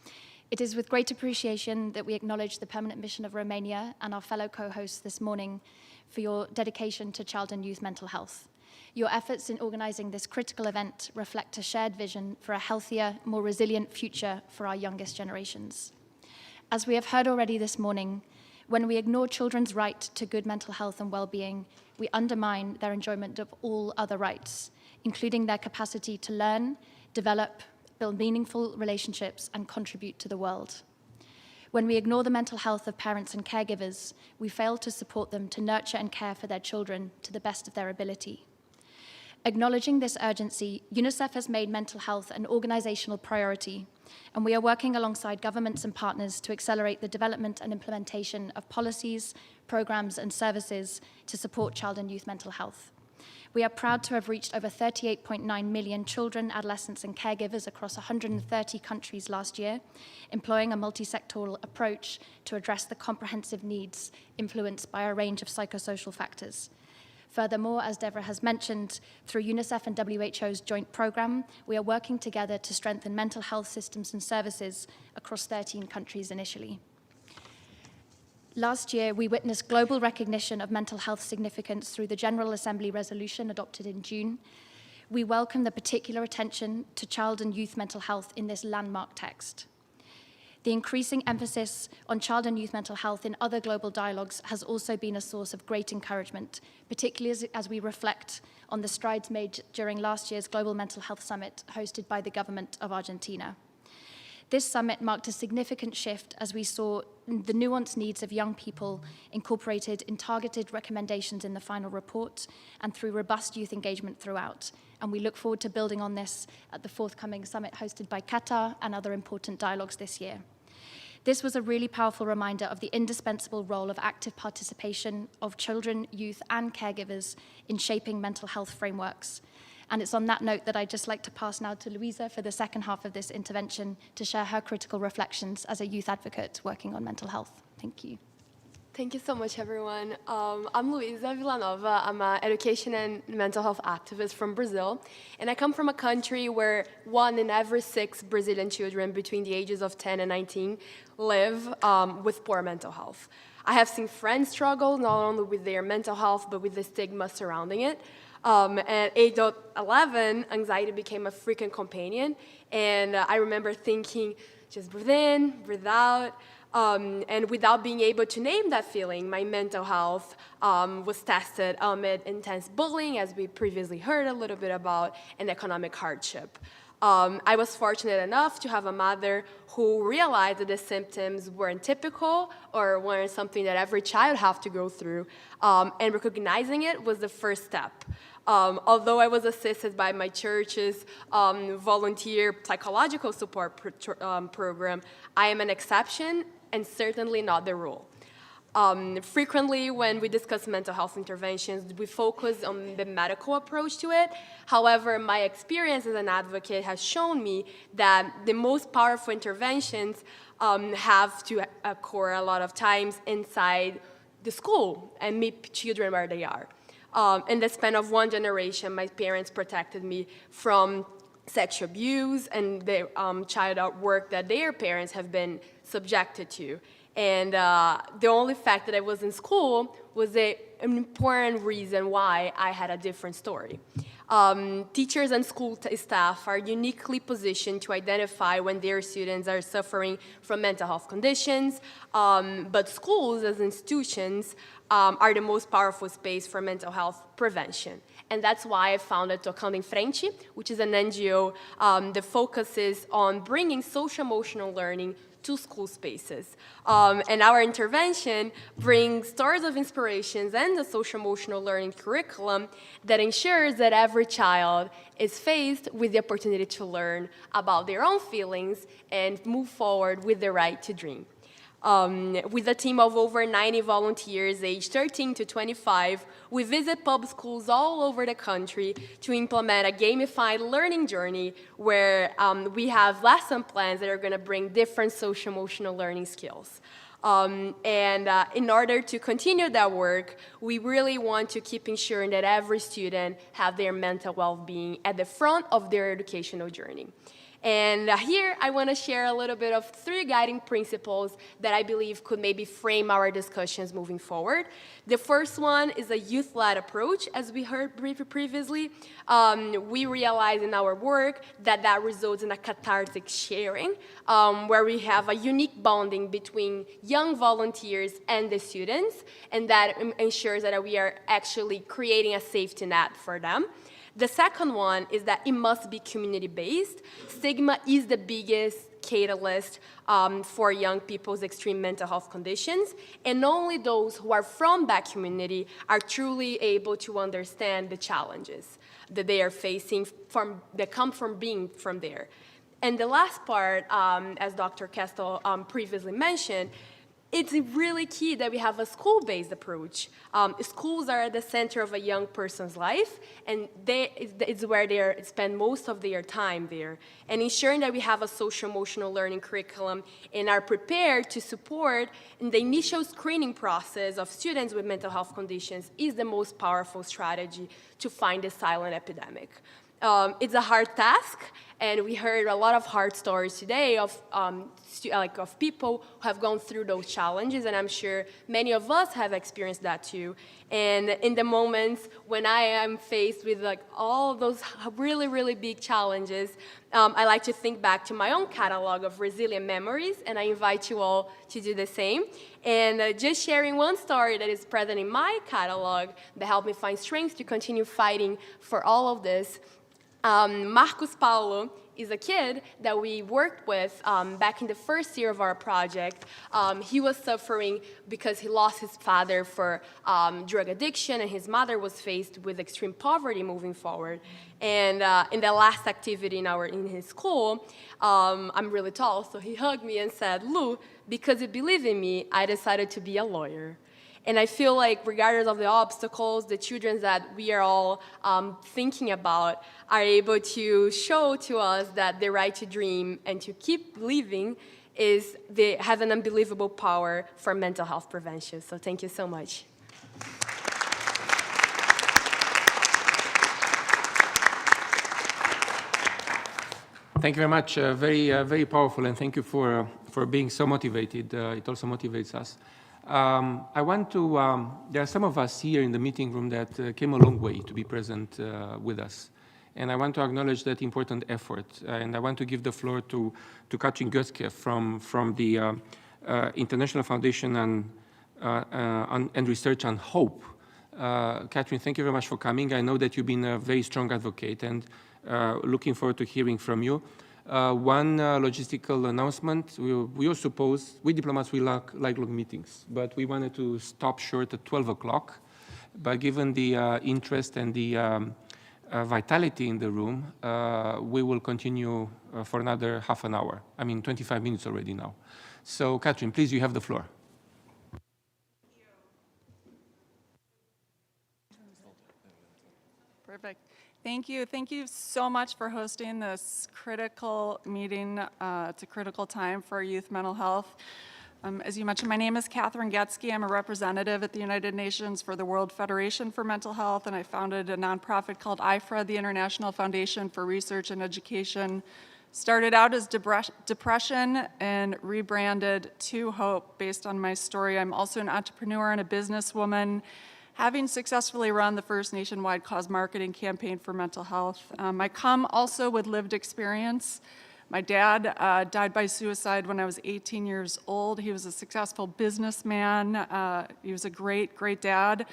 it is with great appreciation that we acknowledge the permanent mission of Romania and our fellow co-hosts this morning for your dedication to child and youth mental health. Your efforts in organizing this critical event reflect a shared vision for a healthier, more resilient future for our youngest generations. As we have heard already this morning, when we ignore children's right to good mental health and well-being, we undermine their enjoyment of all other rights, including their capacity to learn, develop, build meaningful relationships, and contribute to the world. When we ignore the mental health of parents and caregivers, we fail to support them to nurture and care for their children to the best of their ability. Acknowledging this urgency, UNICEF has made mental health an organizational priority, and we are working alongside governments and partners to accelerate the development and implementation of policies, programs, and services to support child and youth mental health. We are proud to have reached over 38.9 million children, adolescents, and caregivers across 130 countries last year, employing a multi-sectoral approach to address the comprehensive needs influenced by a range of psychosocial factors. Furthermore, as Deborah has mentioned, through UNICEF and WHO's joint program, we are working together to strengthen mental health systems and services across 13 countries initially. Last year, we witnessed global recognition of mental health significance through the General Assembly resolution adopted in June. We welcome the particular attention to child and youth mental health in this landmark text. The increasing emphasis on child and youth mental health in other global dialogues has also been a source of great encouragement, particularly as we reflect on the strides made during last year's Global Mental Health Summit hosted by the government of Argentina. This summit marked a significant shift as we saw the nuanced needs of young people incorporated in targeted recommendations in the final report and through robust youth engagement throughout. And we look forward to building on this at the forthcoming summit hosted by Qatar and other important dialogues this year. This was a really powerful reminder of the indispensable role of active participation of children, youth, and caregivers in shaping mental health frameworks. And it's on that note that I'd just like to pass now to Louisa for the second half of this intervention to share her critical reflections as a youth advocate working on mental health. Thank you. Thank you so much, everyone. I'm Luisa Villanova. I'm an education and mental health activist from Brazil. And I come from a country where 1 in every 6 Brazilian children between the ages of 10 and 19 live with poor mental health. I have seen friends struggle not only with their mental health, but with the stigma surrounding it. At age 11, anxiety became a frequent companion. And I remember thinking, just breathe in, breathe out. And without being able to name that feeling, my mental health was tested amid intense bullying, as we previously heard a little bit about, and economic hardship. I was fortunate enough to have a mother who realized that the symptoms weren't typical or weren't something that every child has to go through, and recognizing it was the first step. Although I was assisted by my church's volunteer psychological support program, I am an exception and certainly not the rule. Frequently, when we discuss mental health interventions, we focus on the medical approach to it. However, my experience as an advocate has shown me that the most powerful interventions have to occur a lot of times inside the school and meet children where they are. In the span of 1 generation, my parents protected me from sexual abuse and the child work that their parents have been subjected to. And the only fact that I was in school was an important reason why I had a different story. Teachers and school staff are uniquely positioned to identify when their students are suffering from mental health conditions, but schools as institutions are the most powerful space for mental health prevention. And that's why I founded Tocando em Frente, which is an NGO that focuses on bringing social-emotional learning to school spaces. And our intervention brings stories of inspirations and the social-emotional learning curriculum that ensures that every child is faced with the opportunity to learn about their own feelings and move forward with the right to dream. With a team of over 90 volunteers aged 13 to 25, we visit public schools all over the country to implement a gamified learning journey where we have lesson plans that are going to bring different social-emotional learning skills. In order to continue that work, we really want to keep ensuring that every student have their mental well-being at the front of their educational journey. And here I want to share a little bit of 3 guiding principles that I believe could maybe frame our discussions moving forward. The first one is a youth-led approach, as we heard previously. We realize in our work that results in a cathartic sharing, where we have a unique bonding between young volunteers and the students, and that ensures that we are actually creating a safety net for them. The second one is that it must be community-based. Stigma is the biggest catalyst for young people's extreme mental health conditions, and only those who are from that community are truly able to understand the challenges that they are facing that come from being from there. And the last part, as Dr. Kestel previously mentioned, it's really key that we have a school-based approach. Schools are at the center of a young person's life, and it's where they spend most of their time there. And ensuring that we have a social-emotional learning curriculum and are prepared to support in the initial screening process of students with mental health conditions is the most powerful strategy to find the silent epidemic. It's a hard task, and we heard a lot of hard stories today of people who have gone through those challenges, and I'm sure many of us have experienced that too. And in the moments when I am faced with all those really, really big challenges, I like to think back to my own catalog of resilient memories, and I invite you all to do the same. And just sharing one story that is present in my catalog that helped me find strength to continue fighting for all of this. Marcos Paulo is a kid that we worked with back in the first year of our project. He was suffering because he lost his father for drug addiction, and his mother was faced with extreme poverty moving forward. And in the last activity in his school, I'm really tall, so he hugged me and said, "Lou, because you believe in me, I decided to be a lawyer." And I feel like regardless of the obstacles, the children that we are all thinking about are able to show to us that the right to dream and to keep living has an unbelievable power for mental health prevention. So thank you so much. Thank you very much. Very powerful, and thank you for being so motivated. It also motivates us. I want to, there are some of us here in the meeting room that came a long way to be present with us. And I want to acknowledge that important effort. And I want to give the floor to Katrin Götzke from the International Foundation and Research on Hope. Katrin, thank you very much for coming. I know that you've been a very strong advocate, and looking forward to hearing from you. One logistical announcement. We diplomats, we like long meetings, but we wanted to stop short at 12 o'clock. But given the interest and the vitality in the room, we will continue for another half an hour. 25 minutes already now. So, Katrin, please, you have the floor. Perfect. Thank you. Thank you so much for hosting this critical meeting. It's a critical time for youth mental health. As you mentioned, my name is Katrin Götzke. I'm a representative at the United Nations for the World Federation for Mental Health, and I founded a nonprofit called IFRA, the International Foundation for Research and Education. Started out as depression and rebranded to hope based on my story. I'm also an entrepreneur and a businesswoman, having successfully run the first nationwide cause marketing campaign for mental health. I come also with lived experience. My dad died by suicide when I was 18 years old. He was a successful businessman. He was a great, great dad.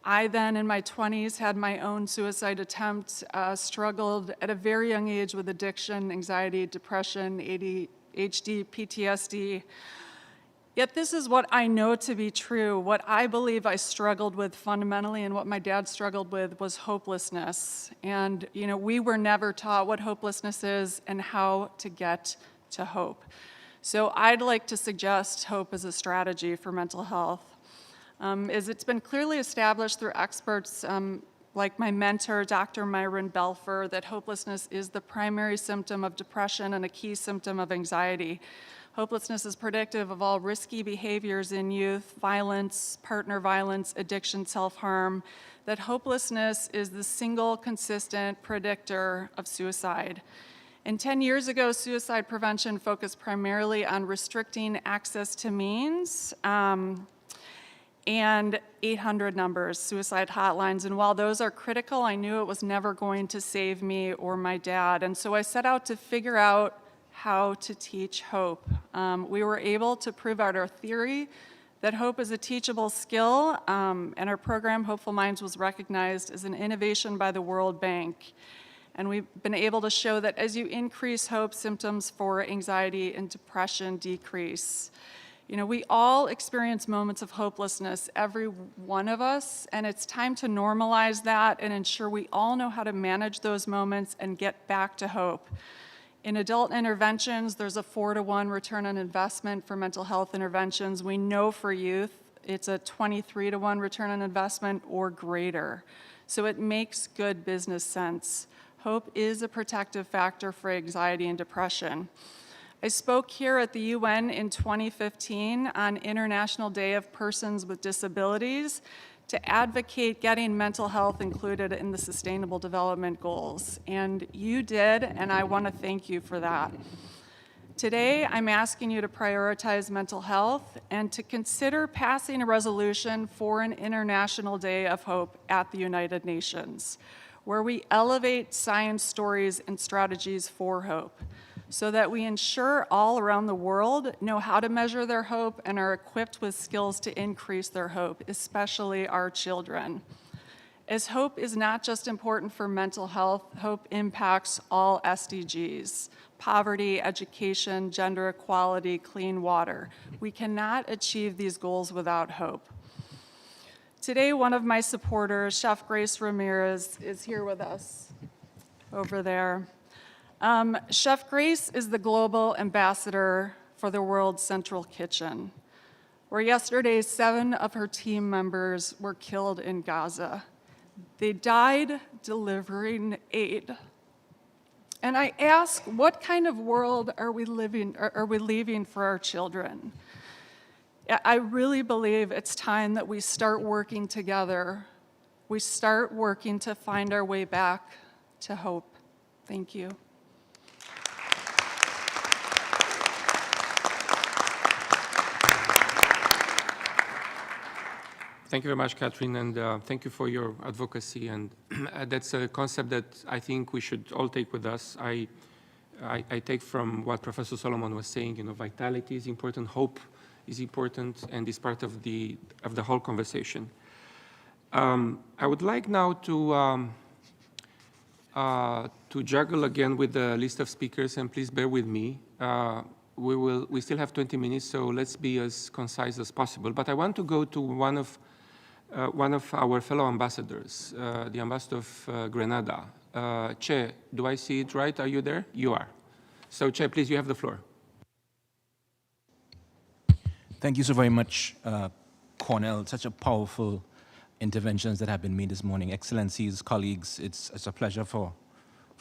I then, in my 20s, had my own suicide attempt, struggled at a very young age with addiction, anxiety, depression, ADHD, PTSD. Yet this is what I know to be true. What I believe I struggled with fundamentally and what my dad struggled with was hopelessness. And, we were never taught what hopelessness is and how to get to hope. So I'd like to suggest hope as a strategy for mental health. As it's been clearly established through experts like my mentor, Dr. Myron Belfer, that hopelessness is the primary symptom of depression and a key symptom of anxiety. Hopelessness is predictive of all risky behaviors in youth, violence, partner violence, addiction, self-harm, that hopelessness is the single consistent predictor of suicide. And 10 years ago, suicide prevention focused primarily on restricting access to means and 800 numbers, suicide hotlines. And while those are critical, I knew it was never going to save me or my dad. And so I set out to figure out how to teach hope. We were able to prove out our theory that hope is a teachable skill, and our program, Hopeful Minds, was recognized as an innovation by the World Bank. And we've been able to show that as you increase hope, symptoms for anxiety and depression decrease. We all experience moments of hopelessness, every one of us, and it's time to normalize that and ensure we all know how to manage those moments and get back to hope. In adult interventions, there's a 4-to-1 return on investment for mental health interventions. We know for youth, it's a 23-to-1 return on investment or greater. So it makes good business sense. Hope is a protective factor for anxiety and depression. I spoke here at the UN in 2015 on International Day of Persons with Disabilities to advocate getting mental health included in the Sustainable Development Goals. And you did, and I want to thank you for that. Today, I'm asking you to prioritize mental health and to consider passing a resolution for an International Day of Hope at the United Nations, where we elevate science stories and strategies for hope, so that we ensure all around the world know how to measure their hope and are equipped with skills to increase their hope, especially our children. As hope is not just important for mental health, hope impacts all SDGs: poverty, education, gender equality, clean water. We cannot achieve these goals without hope. Today, one of my supporters, Chef Grace Ramirez, is here with us over there. Chef Grace is the global ambassador for the World Central Kitchen, where yesterday 7 of her team members were killed in Gaza. They died delivering aid. And I ask, what kind of world are we leaving for our children? I really believe it's time that we start working together. We start working to find our way back to hope. Thank you. Thank you very much, Catherine, and thank you for your advocacy. And that's a concept that I think we should all take with us. I take from what Professor Solomon was saying, vitality is important, hope is important, and is part of the whole conversation. I would like now to juggle again with the list of speakers, and please bear with me. We still have 20 minutes, so let's be as concise as possible. But I want to go to one of our fellow ambassadors, the ambassador of Grenada. Che, do I see it right? Are you there? You are. So Che, please, you have the floor. Thank you so very much, Cornell. Such a powerful interventions that have been made this morning. Excellencies, colleagues, it's a pleasure for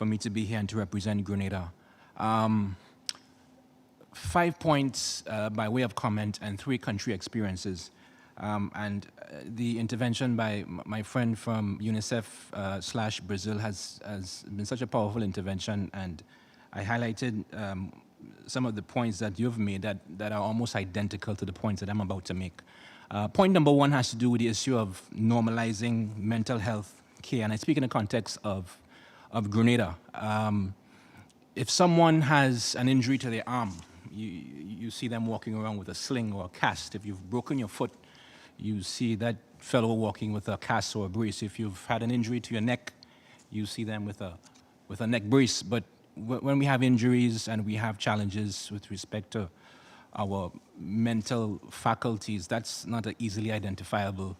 me to be here and to represent Grenada. 5 points by way of comment and 3 country experiences. The intervention by my friend from UNICEF / Brazil has been such a powerful intervention, and I highlighted some of the points that you've made that are almost identical to the points that I'm about to make. Point number 1 has to do with the issue of normalizing mental health care, and I speak in the context of Grenada. If someone has an injury to their arm, you see them walking around with a sling or a cast. If you've broken your foot, you see that fellow walking with a cast or a brace. If you've had an injury to your neck, you see them with a neck brace. But when we have injuries and we have challenges with respect to our mental faculties, that's not an easily identifiable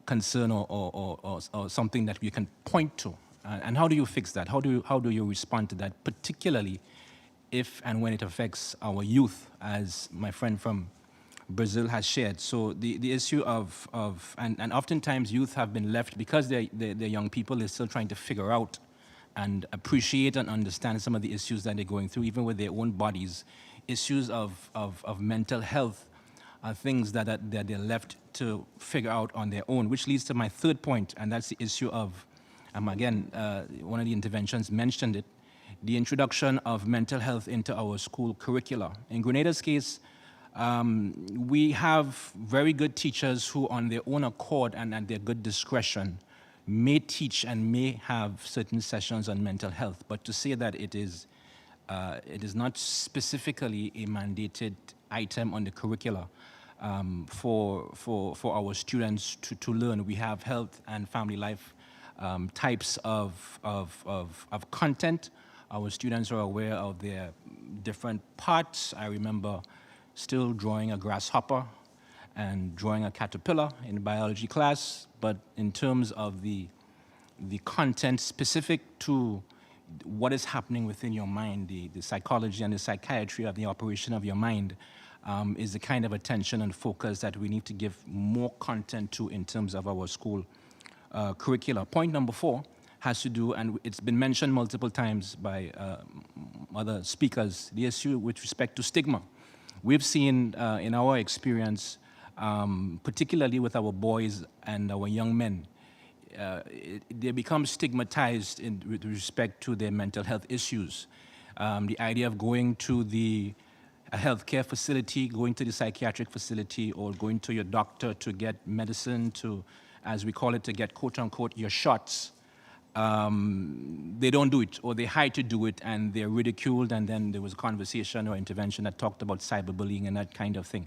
concern or something that we can point to. And how do you fix that? How do you respond to that, particularly if and when it affects our youth, as my friend from Brazil has shared? So the issue of and oftentimes youth have been left because they're young people. They're still trying to figure out and appreciate and understand some of the issues that they're going through, even with their own bodies. Issues of mental health are things that they're left to figure out on their own, which leads to my 3rd point, and that's the issue of, again, one of the interventions mentioned it, the introduction of mental health into our school curricula. In Grenada's case, we have very good teachers who, on their own accord and at their good discretion, may teach and may have certain sessions on mental health. But to say that it is not specifically a mandated item on the curricula for our students to learn. We have health and family life types of content. Our students are aware of their different parts. I remember still drawing a grasshopper and drawing a caterpillar in biology class, but in terms of the content specific to what is happening within your mind, the psychology and the psychiatry of the operation of your mind, is the kind of attention and focus that we need to give more content to in terms of our school curricula. Point number 4 has to do, and it's been mentioned multiple times by other speakers, the issue with respect to stigma. We've seen in our experience, particularly with our boys and our young men, they become stigmatized with respect to their mental health issues. The idea of going to a healthcare facility, going to the psychiatric facility, or going to your doctor to get medicine, to, as we call it, to get quote-unquote your shots, they don't do it, or they hide to do it, and they're ridiculed, and then there was a conversation or intervention that talked about cyberbullying and that kind of thing.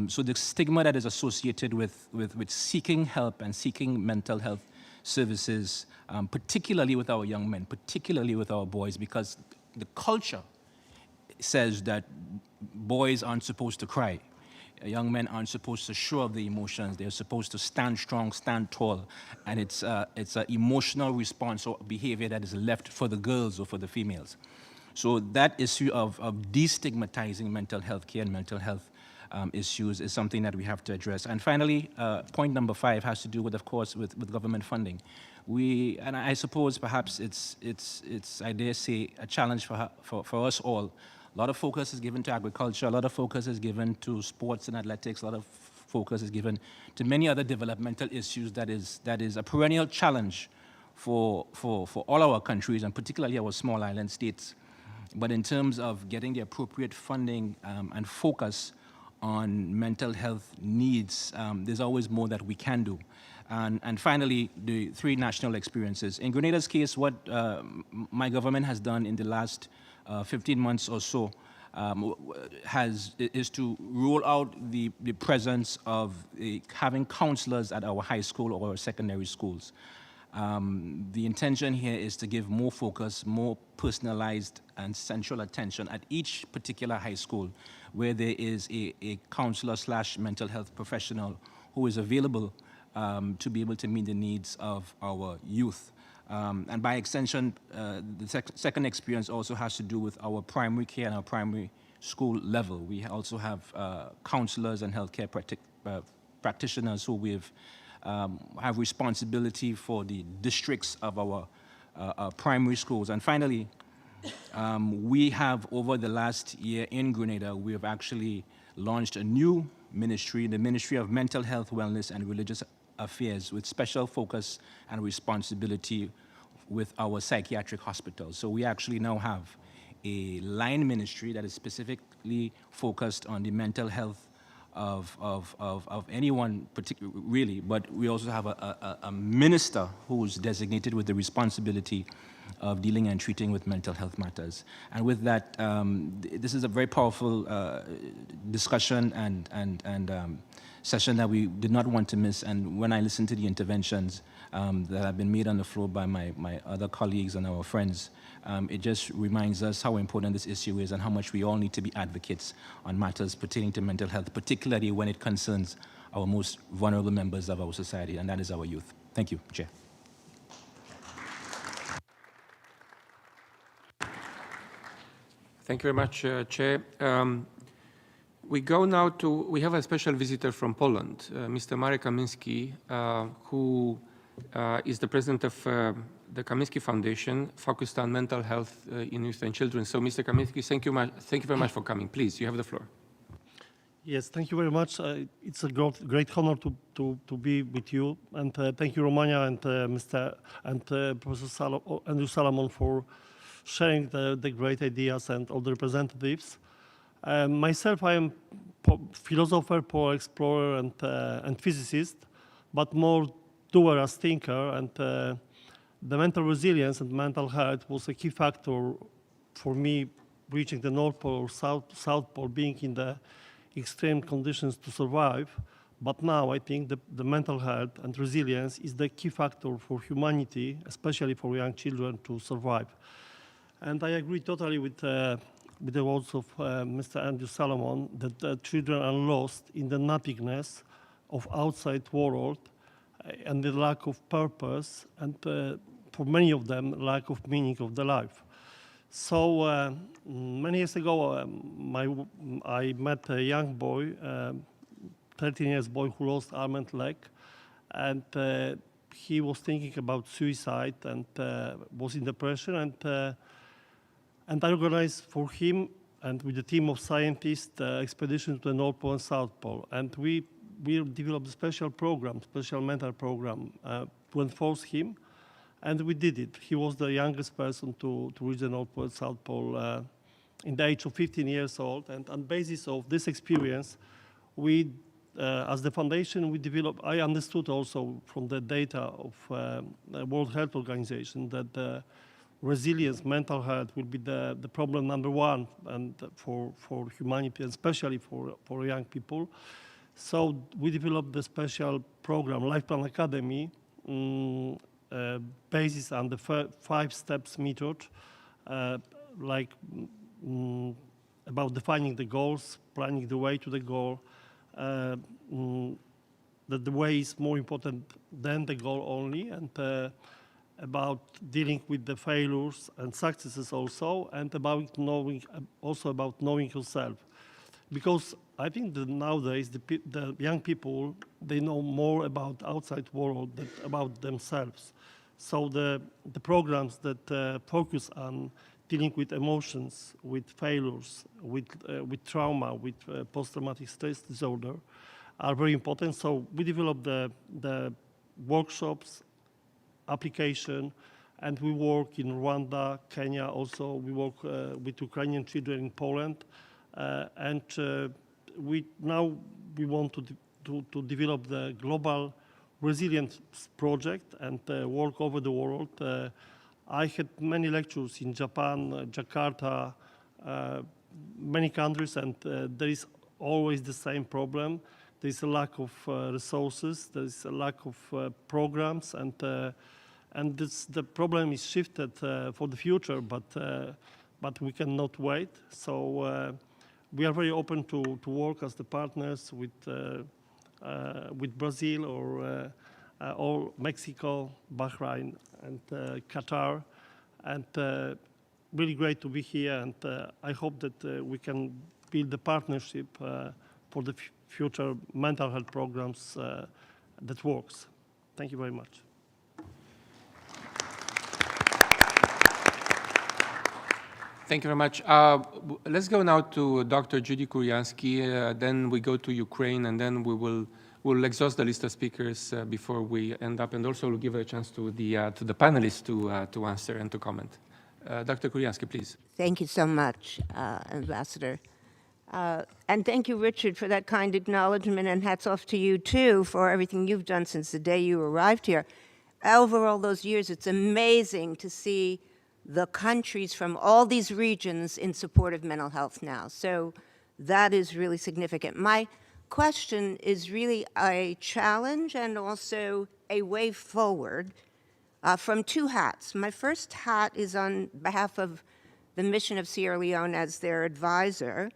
So the stigma that is associated with seeking help and seeking mental health services, particularly with our young men, particularly with our boys, because the culture says that boys aren't supposed to cry. Young men aren't supposed to show up the emotions. They're supposed to stand strong, stand tall, and it's an emotional response or behavior that is left for the girls or for the females. So that issue of destigmatizing mental health care and mental health issues is something that we have to address. And finally, point number 5 has to do with, of course, with government funding. And I suppose perhaps it's I dare say, a challenge for us all. A lot of focus is given to agriculture, a lot of focus is given to sports and athletics, a lot of focus is given to many other developmental issues that is a perennial challenge for all our countries, and particularly our small island states. But in terms of getting the appropriate funding and focus on mental health needs, there's always more that we can do. And finally, the 3 national experiences. In Grenada's case, what my government has done in the last 15 months or so is to roll out the presence of having counselors at our high school or our secondary schools. The intention here is to give more focus, more personalized and central attention at each particular high school where there is a counselor/mental health professional who is available to be able to meet the needs of our youth. And by extension, the second experience also has to do with our primary care and our primary school level. We also have counselors and healthcare practitioners who have responsibility for the districts of our primary schools. And finally, we have, over the last year in Grenada, we have actually launched a new ministry, the Ministry of Mental Health, Wellness, and Religious Affairs, with special focus and responsibility with our psychiatric hospitals. So we actually now have a line ministry that is specifically focused on the mental health of anyone, really, but we also have a minister who's designated with the responsibility of dealing and treating with mental health matters. And with that, this is a very powerful discussion and session that we did not want to miss. And when I listen to the interventions that have been made on the floor by my other colleagues and our friends, it just reminds us how important this issue is and how much we all need to be advocates on matters pertaining to mental health, particularly when it concerns our most vulnerable members of our society, and that is our youth. Thank you, Chair. Thank you very much, Chair. We have a special visitor from Poland, Mr. Marek Kamiński, who is the president of the Kamiński Foundation, focused on mental health in youth and children. So, Mr. Kamiński, thank you very much for coming. Please, you have the floor. Yes, thank you very much. It's a great honor to be with you, and thank you, Romania and Professor Andrew Salomon, for sharing the great ideas and all the representatives. Myself, I am philosopher, poet, explorer, and physicist, but more doer as thinker. And the mental resilience and mental health was a key factor for me reaching the North Pole or South Pole, being in the extreme conditions to survive. But now I think the mental health and resilience is the key factor for humanity, especially for young children, to survive. And I agree totally with the words of Mr. Andrew Salomon, that children are lost in the nothingness of outside world and the lack of purpose, and for many of them, lack of meaning of the life. So many years ago, I met a young boy, 13 years boy, who lost arm and leg, and he was thinking about suicide and was in depression, and I organized for him and with a team of scientists expedition to the North Pole and South Pole. And we developed a special program, special mental program to enforce him. And we did it. He was the youngest person to reach the North Pole and South Pole in the age of 15 years old. And on the basis of this experience, we, as the foundation, we developed, I understood also from the data of the World Health Organization that resilience, mental health will be the problem number one and for humanity, and especially for young people. So we developed the special program, Life Plan Academy, basis on the 5 steps method, like about defining the goals, planning the way to the goal, that the way is more important than the goal only, and about dealing with the failures and successes also, and about knowing yourself. because I think that nowadays the young people, they know more about outside world than about themselves. So the programs that focus on dealing with emotions, with failures, with trauma, with post-traumatic stress disorder are very important. So we develop the workshops, application, and we work in Rwanda, Kenya also. We work with Ukrainian children in Poland. We want to develop the global resilience project and work over the world. I had many lectures in Japan, Jakarta, many countries, and there is always the same problem. There is a lack of resources, there is a lack of programs, and the problem is shifted for the future, but we cannot wait. So we are very open to work as the partners with Brazil or Mexico, Bahrain, and Qatar, and really great to be here. And I hope that we can build a partnership for the future mental health programs that works. Thank you very much. Thank you very much. Let's go now to Dr. Judy Kuryansky. Then we go to Ukraine, and then we'll exhaust the list of speakers before we end up, and also we'll give a chance to the panelists to answer and to comment. Dr. Kuryansky, please. Thank you so much, Ambassador. And thank you, Richard, for that kind acknowledgement, and hats off to you, too, for everything you've done since the day you arrived here. Over all those years, it's amazing to see the countries from all these regions in support of mental health now. So that is really significant. My question is really a challenge and also a way forward from two hats. My first hat is on behalf of the mission of Sierra Leone as their advisor,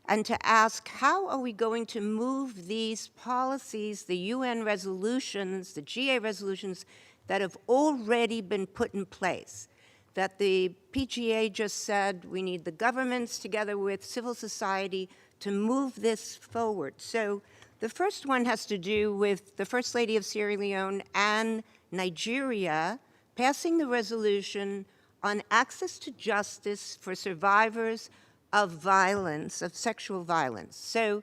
and to ask, how are we going to move these policies, the UN resolutions, the GA resolutions that have already been put in place? That the PGA just said we need the governments together with civil society to move this forward. So the first one has to do with the First Lady of Sierra Leone and Nigeria passing the resolution on access to justice for survivors of violence, of sexual violence. So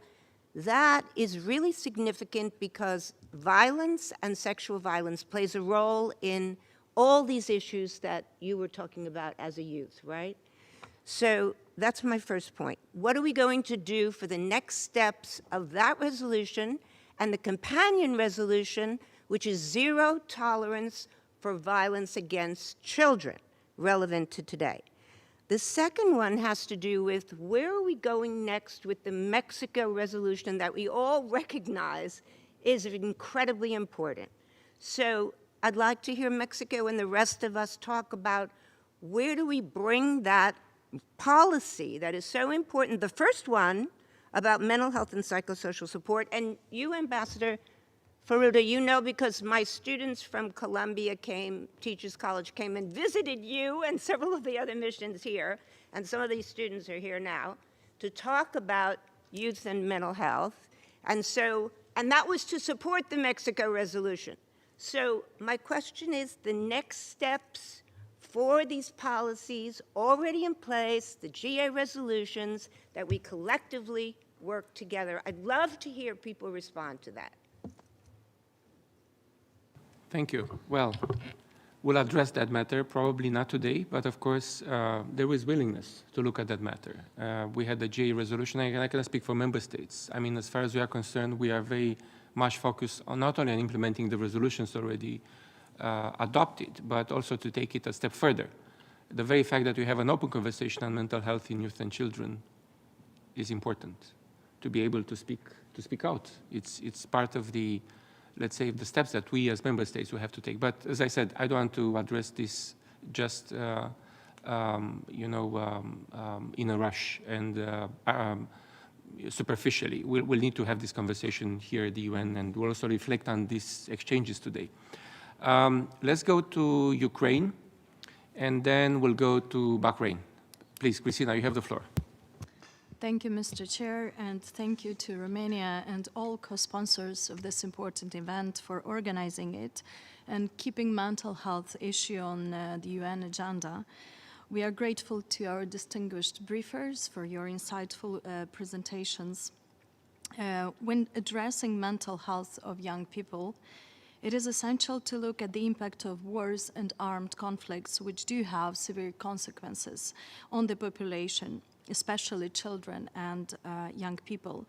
that is really significant because violence and sexual violence plays a role in all these issues that you were talking about as a youth, right? So that's my first point. What are we going to do for the next steps of that resolution and the companion resolution, which is zero tolerance for violence against children, relevant to today? The second one has to do with where are we going next with the Mexico resolution that we all recognize is incredibly important. So I'd like to hear Mexico and the rest of us talk about where do we bring that policy that is so important. The first one about mental health and psychosocial support, and you, Ambassador Faruda, you know because my students from Columbia came, Teachers College came and visited you and several of the other missions here, and some of these students are here now, to talk about youth and mental health. And that was to support the Mexico resolution. So my question is the next steps for these policies already in place, the GA resolutions, that we collectively work together. I'd love to hear people respond to that. Thank you. Well, we'll address that matter, probably not today, but of course, there is willingness to look at that matter. We had the GA resolution, and I can speak for member states. I mean, as far as we are concerned, we are very much focused on not only on implementing the resolutions already adopted, but also to take it a step further. The very fact that we have an open conversation on mental health in youth and children is important, to be able to speak out. It's part of the, let's say, the steps that we as member states will have to take. But as I said, I don't want to address this just in a rush and superficially. We'll need to have this conversation here at the UN, and we'll also reflect on these exchanges today. Let's go to Ukraine, and then we'll go to Bahrain. Please, Christina, you have the floor. Thank you, Mr. Chair, and thank you to Romania and all co-sponsors of this important event for organizing it and keeping mental health issue on the UN agenda. We are grateful to our distinguished briefers for your insightful presentations. When addressing mental health of young people, it is essential to look at the impact of wars and armed conflicts, which do have severe consequences on the population, especially children and young people.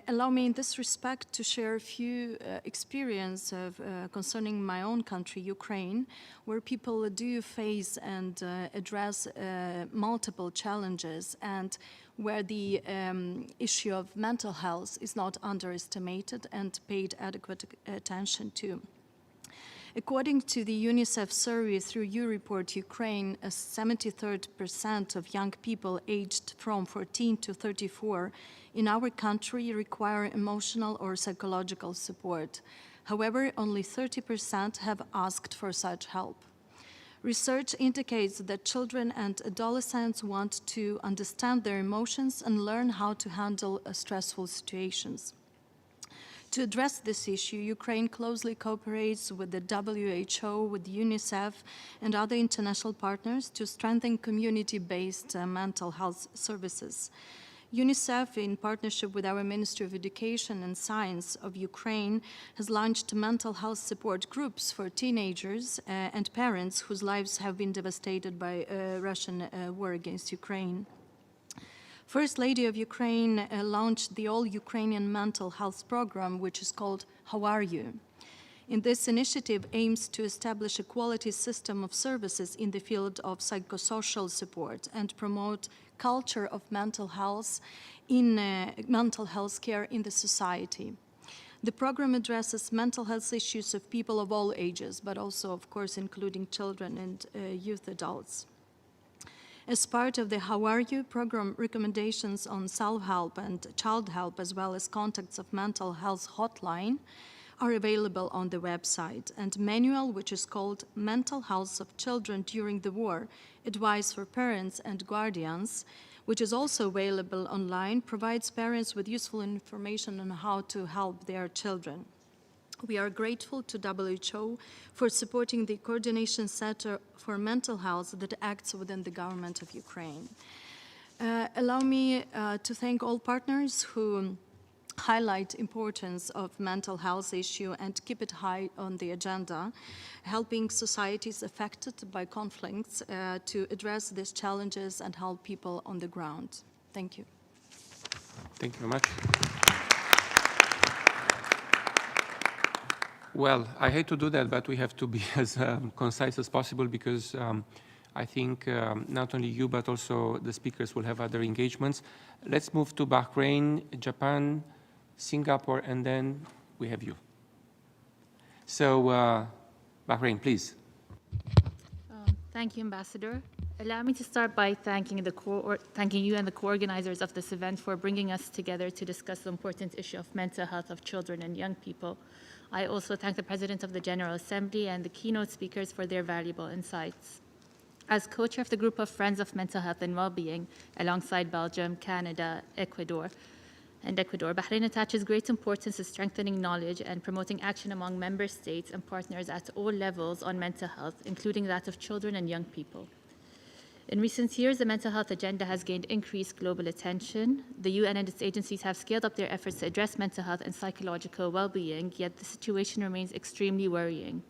Allow me in this respect to share a few experience of, concerning my own country, Ukraine, where people do face and address multiple challenges, and where the issue of mental health is not underestimated and paid adequate attention to. According to the UNICEF survey through YouReport Ukraine, 73% of young people aged from 14 to 34 in our country require emotional or psychological support. However, only 30% have asked for such help. Research indicates that children and adolescents want to understand their emotions and learn how to handle stressful situations. To address this issue, Ukraine closely cooperates with the WHO, with UNICEF, and other international partners to strengthen community-based mental health services. UNICEF, in partnership with our Ministry of Education and Science of Ukraine, has launched mental health support groups for teenagers and parents whose lives have been devastated by Russian war against Ukraine. First Lady of Ukraine launched the All-Ukrainian Mental Health Program, which is called How Are You? In this initiative aims to establish a quality system of services in the field of psychosocial support and promote culture of mental health in mental health care in the society. The program addresses mental health issues of people of all ages, but also, of course, including children and youth adults. As part of the How Are You program, recommendations on self-help and child help, as well as contacts of mental health hotline, are available on the website. And manual, which is called Mental Health of Children During the War, Advice for Parents and Guardians, which is also available online, provides parents with useful information on how to help their children. We are grateful to WHO for supporting the Coordination Center for Mental Health that acts within the government of Ukraine. Allow me to thank all partners who highlight importance of mental health issue and keep it high on the agenda, helping societies affected by conflicts to address these challenges and help people on the ground. Thank you. Thank you very much. Well, I hate to do that, but we have to be as concise as possible because I think not only you, but also the speakers will have other engagements. Let's move to Bahrain, Japan, Singapore, and then we have you. So, Bahrain, please. Thank you, Ambassador. Allow me to start by thanking you and the co-organizers of this event for bringing us together to discuss the important issue of mental health of children and young people. I also thank the President of the General Assembly and the keynote speakers for their valuable insights. As co-chair of the Group of Friends of Mental Health and Wellbeing, alongside Belgium, Canada, Ecuador, Bahrain attaches great importance to strengthening knowledge and promoting action among member states and partners at all levels on mental health, including that of children and young people. In recent years, the mental health agenda has gained increased global attention. The UN and its agencies have scaled up their efforts to address mental health and psychological well-being, yet the situation remains extremely worrying.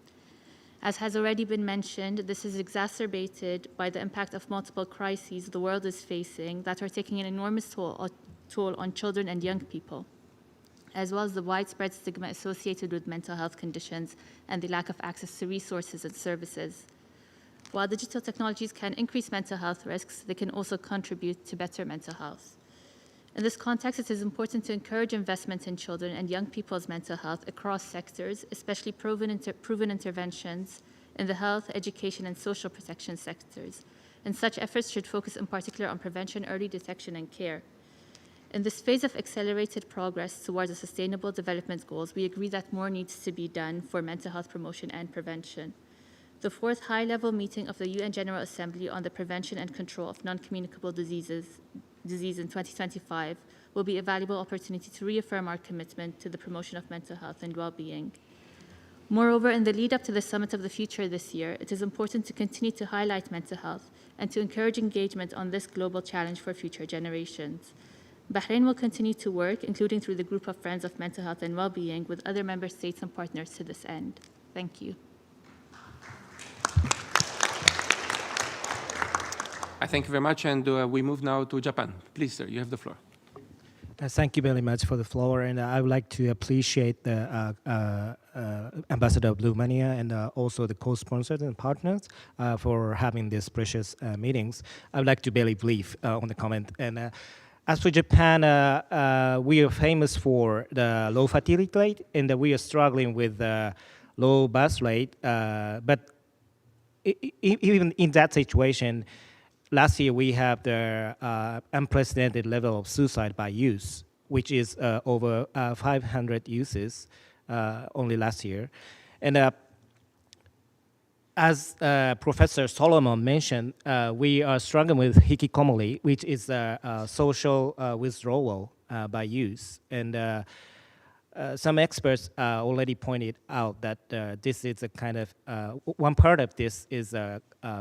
As has already been mentioned, this is exacerbated by the impact of multiple crises the world is facing that are taking an enormous toll on children and young people, as well as the widespread stigma associated with mental health conditions and the lack of access to resources and services. While digital technologies can increase mental health risks, they can also contribute to better mental health. In this context, it is important to encourage investment in children and young people's mental health across sectors, especially proven interventions in the health, education, and social protection sectors. And such efforts should focus in particular on prevention, early detection, and care. In this phase of accelerated progress towards the Sustainable Development Goals, we agree that more needs to be done for mental health promotion and prevention. The fourth high-level meeting of the UN General Assembly on the prevention and control of non-communicable diseases disease in 2025 will be a valuable opportunity to reaffirm our commitment to the promotion of mental health and well-being. Moreover, in the lead up to the Summit of the Future this year, it is important to continue to highlight mental health and to encourage engagement on this global challenge for future generations. Bahrain will continue to work, including through the Group of Friends of Mental Health and Wellbeing, with other member states and partners to this end. Thank you. I thank you very much, and we move now to Japan. Please, sir, you have the floor. Thank you very much for the floor, and I would like to appreciate the Ambassador of Romania and also the co-sponsors and partners for having these precious meetings. I would like to be very brief on the comment. And as for Japan, we are famous for the low fertility rate, and we are struggling with low birth rate. But even in that situation, last year we have the unprecedented level of suicide by youth, which is over 500 youths only last year. And as Professor Solomon mentioned, we are struggling with hikikomori, which is social withdrawal by youth. And some experts already pointed out that this is a kind of, one part of this is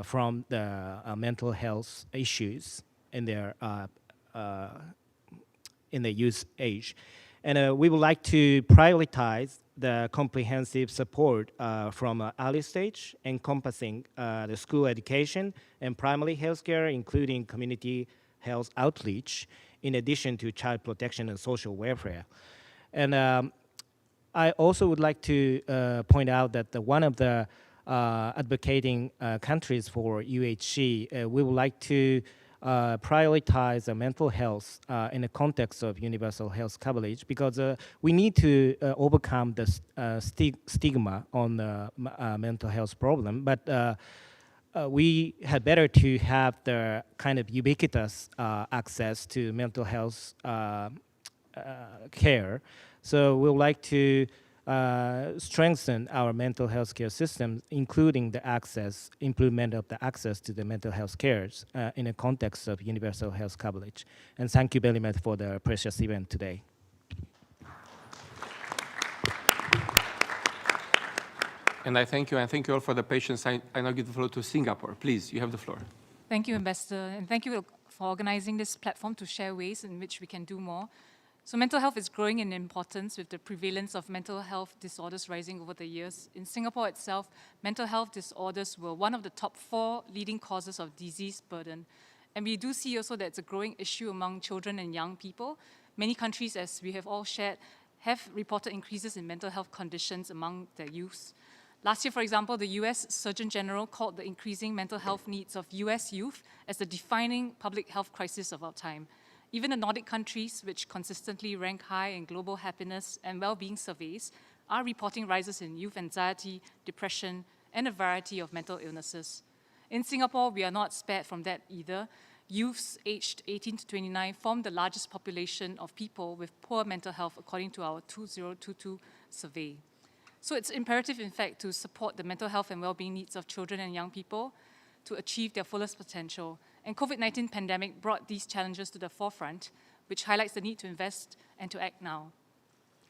from the mental health issues in their youth age. And we would like to prioritize the comprehensive support from early stage, encompassing the school education and primary health care, including community health outreach, in addition to child protection and social welfare. And I also would like to point out that one of the advocating countries for UHC, we would like to prioritize mental health in the context of universal health coverage, because we need to overcome the stigma on the mental health problem. But we had better to have the kind of ubiquitous access to mental health care. So we would like to strengthen our mental health care systems, including the access, improvement of the access to the mental health cares in the context of universal health coverage. And thank you very much for the precious event today. And I thank you all for the patience. I now give the floor to Singapore. Please, you have the floor. Thank you, Ambassador, and thank you for organizing this platform to share ways in which we can do more. So mental health is growing in importance with the prevalence of mental health disorders rising over the years. In Singapore itself, mental health disorders were one of the top 4 leading causes of disease burden. And we do see also that it's a growing issue among children and young people. Many countries, as we have all shared, have reported increases in mental health conditions among their youth. Last year, for example, the US Surgeon General called the increasing mental health needs of US youth as the defining public health crisis of our time. Even the Nordic countries, which consistently rank high in global happiness and well-being surveys, are reporting rises in youth anxiety, depression, and a variety of mental illnesses. In Singapore, we are not spared from that either. Youths aged 18 to 29 form the largest population of people with poor mental health, according to our 2022 survey. So it's imperative, in fact, to support the mental health and well-being needs of children and young people to achieve their fullest potential. And COVID-19 pandemic brought these challenges to the forefront, which highlights the need to invest and to act now.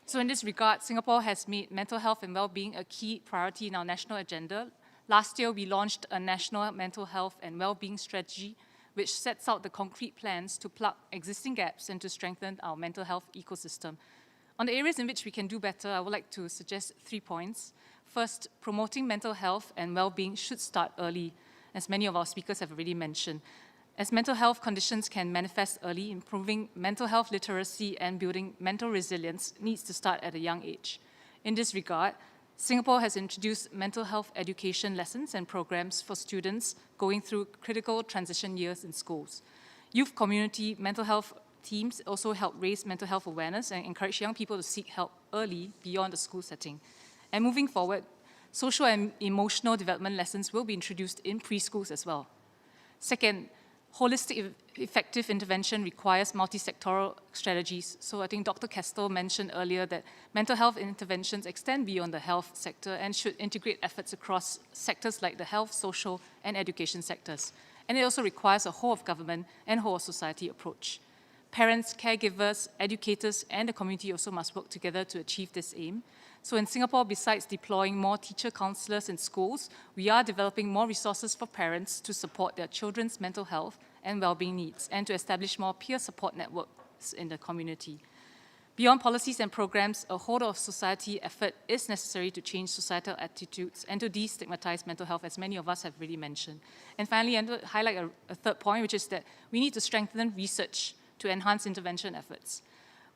So in this regard, Singapore has made mental health and well-being a key priority in our national agenda. Last year, we launched a national mental health and well-being strategy, which sets out the concrete plans to plug existing gaps and to strengthen our mental health ecosystem. On the areas in which we can do better, I would like to suggest 3 points. First, promoting mental health and well-being should start early, as many of our speakers have already mentioned. As mental health conditions can manifest early, improving mental health literacy and building mental resilience needs to start at a young age. In this regard, Singapore has introduced mental health education lessons and programs for students going through critical transition years in schools. Youth community mental health teams also help raise mental health awareness and encourage young people to seek help early beyond the school setting. And moving forward, social and emotional development lessons will be introduced in preschools as well. Second, holistic, effective intervention requires multi-sectoral strategies. So I think Dr. Kestel mentioned earlier that mental health interventions extend beyond the health sector and should integrate efforts across sectors like the health, social, and education sectors. and it also requires a whole of government and whole of society approach. Parents, caregivers, educators, and the community also must work together to achieve this aim. So in Singapore, besides deploying more teacher counselors in schools, we are developing more resources for parents to support their children's mental health and well-being needs, and to establish more peer support networks in the community. Beyond policies and programs, a whole of society effort is necessary to change societal attitudes and to destigmatize mental health, as many of us have already mentioned. And finally, I want to highlight a third point, which is that we need to strengthen research to enhance intervention efforts.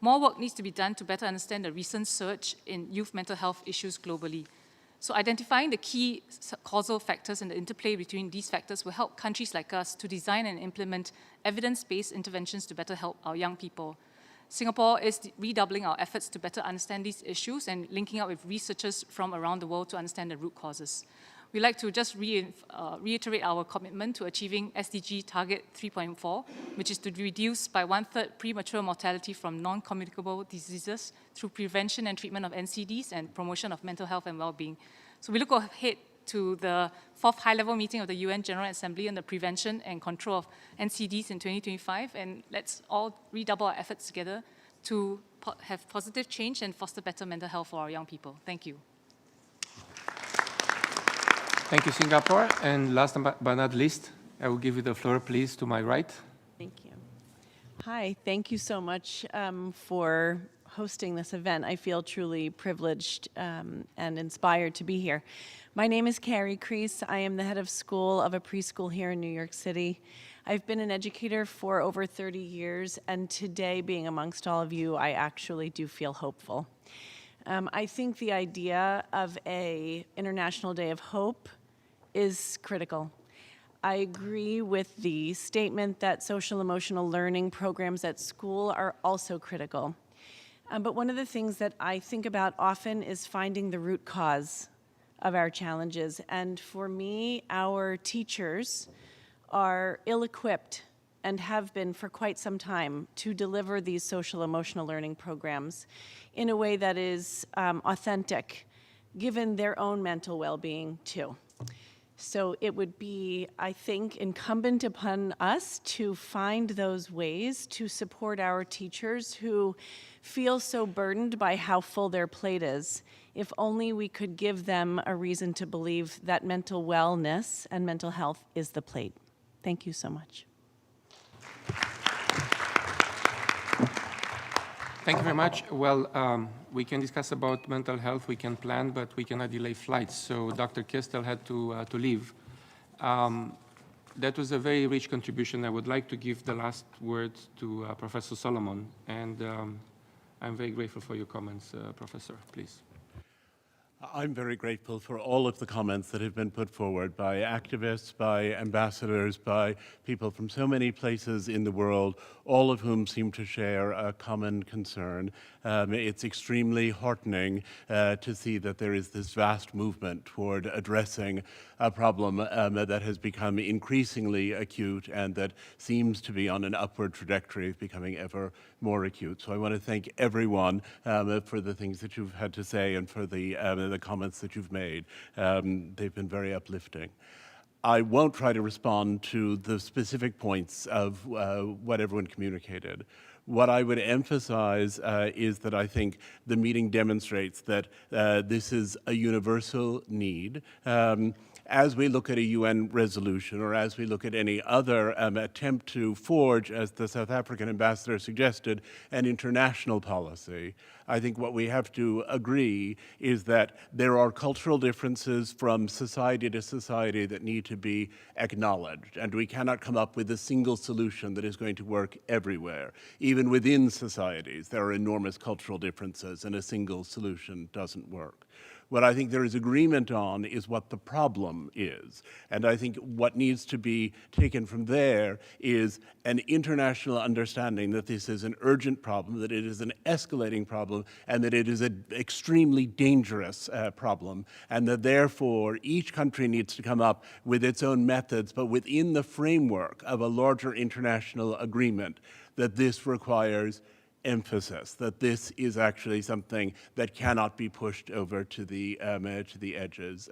More work needs to be done to better understand the recent surge in youth mental health issues globally. So identifying the key causal factors and the interplay between these factors will help countries like us to design and implement evidence-based interventions to better help our young people. Singapore is redoubling our efforts to better understand these issues and linking up with researchers from around the world to understand the root causes. We'd like to just reiterate our commitment to achieving SDG Target 3.4, which is to reduce by 1/3 premature mortality from non-communicable diseases through prevention and treatment of NCDs and promotion of mental health and well-being. So we look ahead to the 4th high-level meeting of the UN General Assembly on the prevention and control of NCDs in 2025, and let's all redouble our efforts together to have positive change and foster better mental health for our young people. Thank you. Thank you, Singapore. And last but not least, I will give you the floor, please, to my right. Thank you. Hi, thank you so much for hosting this event. I feel truly privileged and inspired to be here. My name is Carrie Crease. I am the head of school of a preschool here in New York City. I've been an educator for over 30 years, and today, being amongst all of you, I actually do feel hopeful. I think the idea of an International Day of Hope is critical. I agree with the statement that social emotional learning programs at school are also critical. But one of the things that I think about often is finding the root cause of our challenges. And for me, our teachers are ill-equipped and have been for quite some time to deliver these social emotional learning programs in a way that is authentic, given their own mental well-being too. So it would be, I think, incumbent upon us to find those ways to support our teachers who feel so burdened by how full their plate is. If only we could give them a reason to believe that mental wellness and mental health is the plate. Thank you so much. Thank you very much. Well, we can discuss about mental health, we can plan, but we cannot delay flights. So Dr. Kestel had to leave. That was a very rich contribution. I would like to give the last word to Professor Solomon. And I'm very grateful for your comments, Professor, please. I'm very grateful for all of the comments that have been put forward by activists, by ambassadors, by people from so many places in the world, all of whom seem to share a common concern. It's extremely heartening to see that there is this vast movement toward addressing a problem that has become increasingly acute and that seems to be on an upward trajectory of becoming ever more acute. So I want to thank everyone for the things that you've had to say and for the comments that you've made. They've been very uplifting. I won't try to respond to the specific points of what everyone communicated. What I would emphasize is that I think the meeting demonstrates that this is a universal need. As we look at a UN resolution or as we look at any other attempt to forge, as the South African ambassador suggested, an international policy, I think what we have to agree is that there are cultural differences from society to society that need to be acknowledged, and we cannot come up with a single solution that is going to work everywhere. Even within societies, there are enormous cultural differences, and a single solution doesn't work. What I think there is agreement on is what the problem is. And I think what needs to be taken from there is an international understanding that this is an urgent problem, that it is an escalating problem, and that it is an extremely dangerous problem, and that therefore each country needs to come up with its own methods, but within the framework of a larger international agreement, that this requires emphasis that this is actually something that cannot be pushed over to the edges.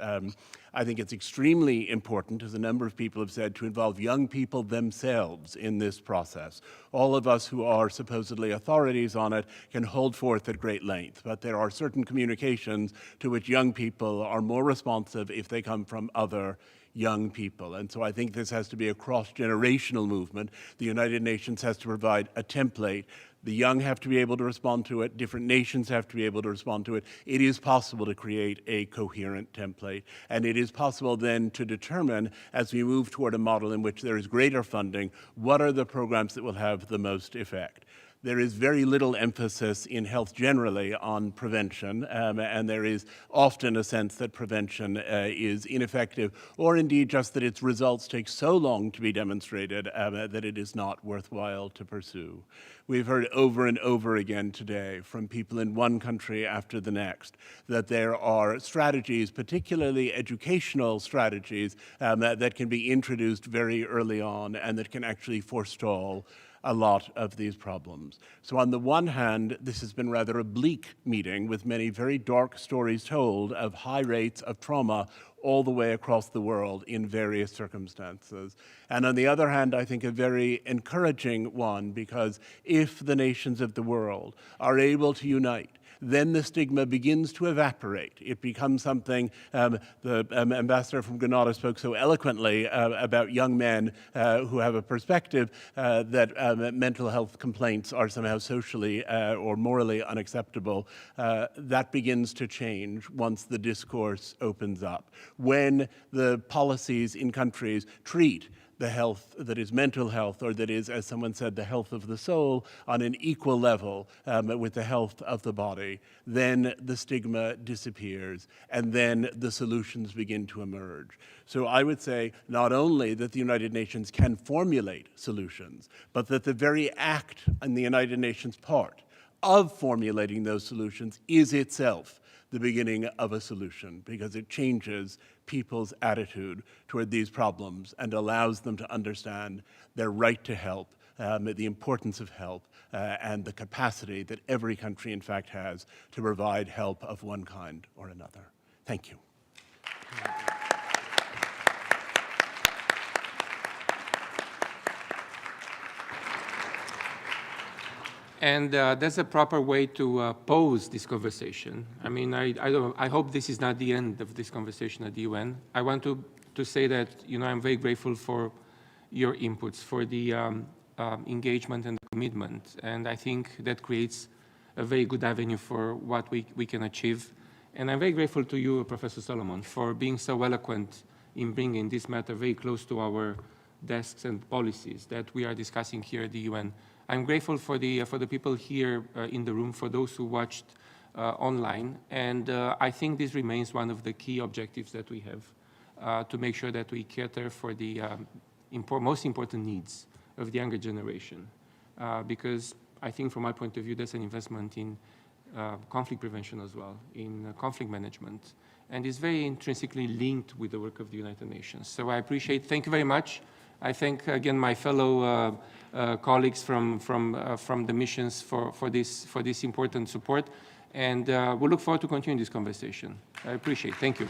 I think it's extremely important, as a number of people have said, to involve young people themselves in this process. All of us who are supposedly authorities on it can hold forth at great length, but there are certain communications to which young people are more responsive if they come from other young people. And so I think this has to be a cross-generational movement. The United Nations has to provide a template. The young have to be able to respond to it. Different nations have to be able to respond to it. It is possible to create a coherent template. And it is possible then to determine, as we move toward a model in which there is greater funding, what are the programs that will have the most effect. There is very little emphasis in health generally on prevention, and there is often a sense that prevention is ineffective, or indeed just that its results take so long to be demonstrated that it is not worthwhile to pursue. We've heard over and over again today from people in one country after the next that there are strategies, particularly educational strategies, that can be introduced very early on and that can actually forestall a lot of these problems. So on the one hand, this has been rather a bleak meeting with many very dark stories told of high rates of trauma all the way across the world in various circumstances. And on the other hand, I think a very encouraging one, because if the nations of the world are able to unite, then the stigma begins to evaporate. It becomes something, the ambassador from Grenada spoke so eloquently about young men who have a perspective that mental health complaints are somehow socially or morally unacceptable. That begins to change once the discourse opens up. When the policies in countries treat the health that is mental health, or that is, as someone said, the health of the soul, on an equal level with the health of the body, then the stigma disappears, and then the solutions begin to emerge. So I would say not only that the United Nations can formulate solutions, but that the very act on the United Nations part of formulating those solutions is itself the beginning of a solution, because it changes people's attitude toward these problems and allows them to understand their right to help, the importance of help, and the capacity that every country, in fact, has to provide help of one kind or another. Thank you. And that's a proper way to pose this conversation. I mean, I hope this is not the end of this conversation at the UN. I want to say that, you know, I'm very grateful for your inputs, for the engagement and the commitment. And I think that creates a very good avenue for what we can achieve. And I'm very grateful to you, Professor Solomon, for being so eloquent in bringing this matter very close to our desks and policies that we are discussing here at the UN. I'm grateful for the people here in the room, for those who watched online, and I think this remains one of the key objectives that we have to make sure that we cater for the most important needs of the younger generation, because I think from my point of view, that's an investment in conflict prevention as well, in conflict management, and is very intrinsically linked with the work of the United Nations. So I appreciate, thank you very much. I thank again my fellow colleagues from the missions for this important support, and we look forward to continuing this conversation. I appreciate it. Thank you.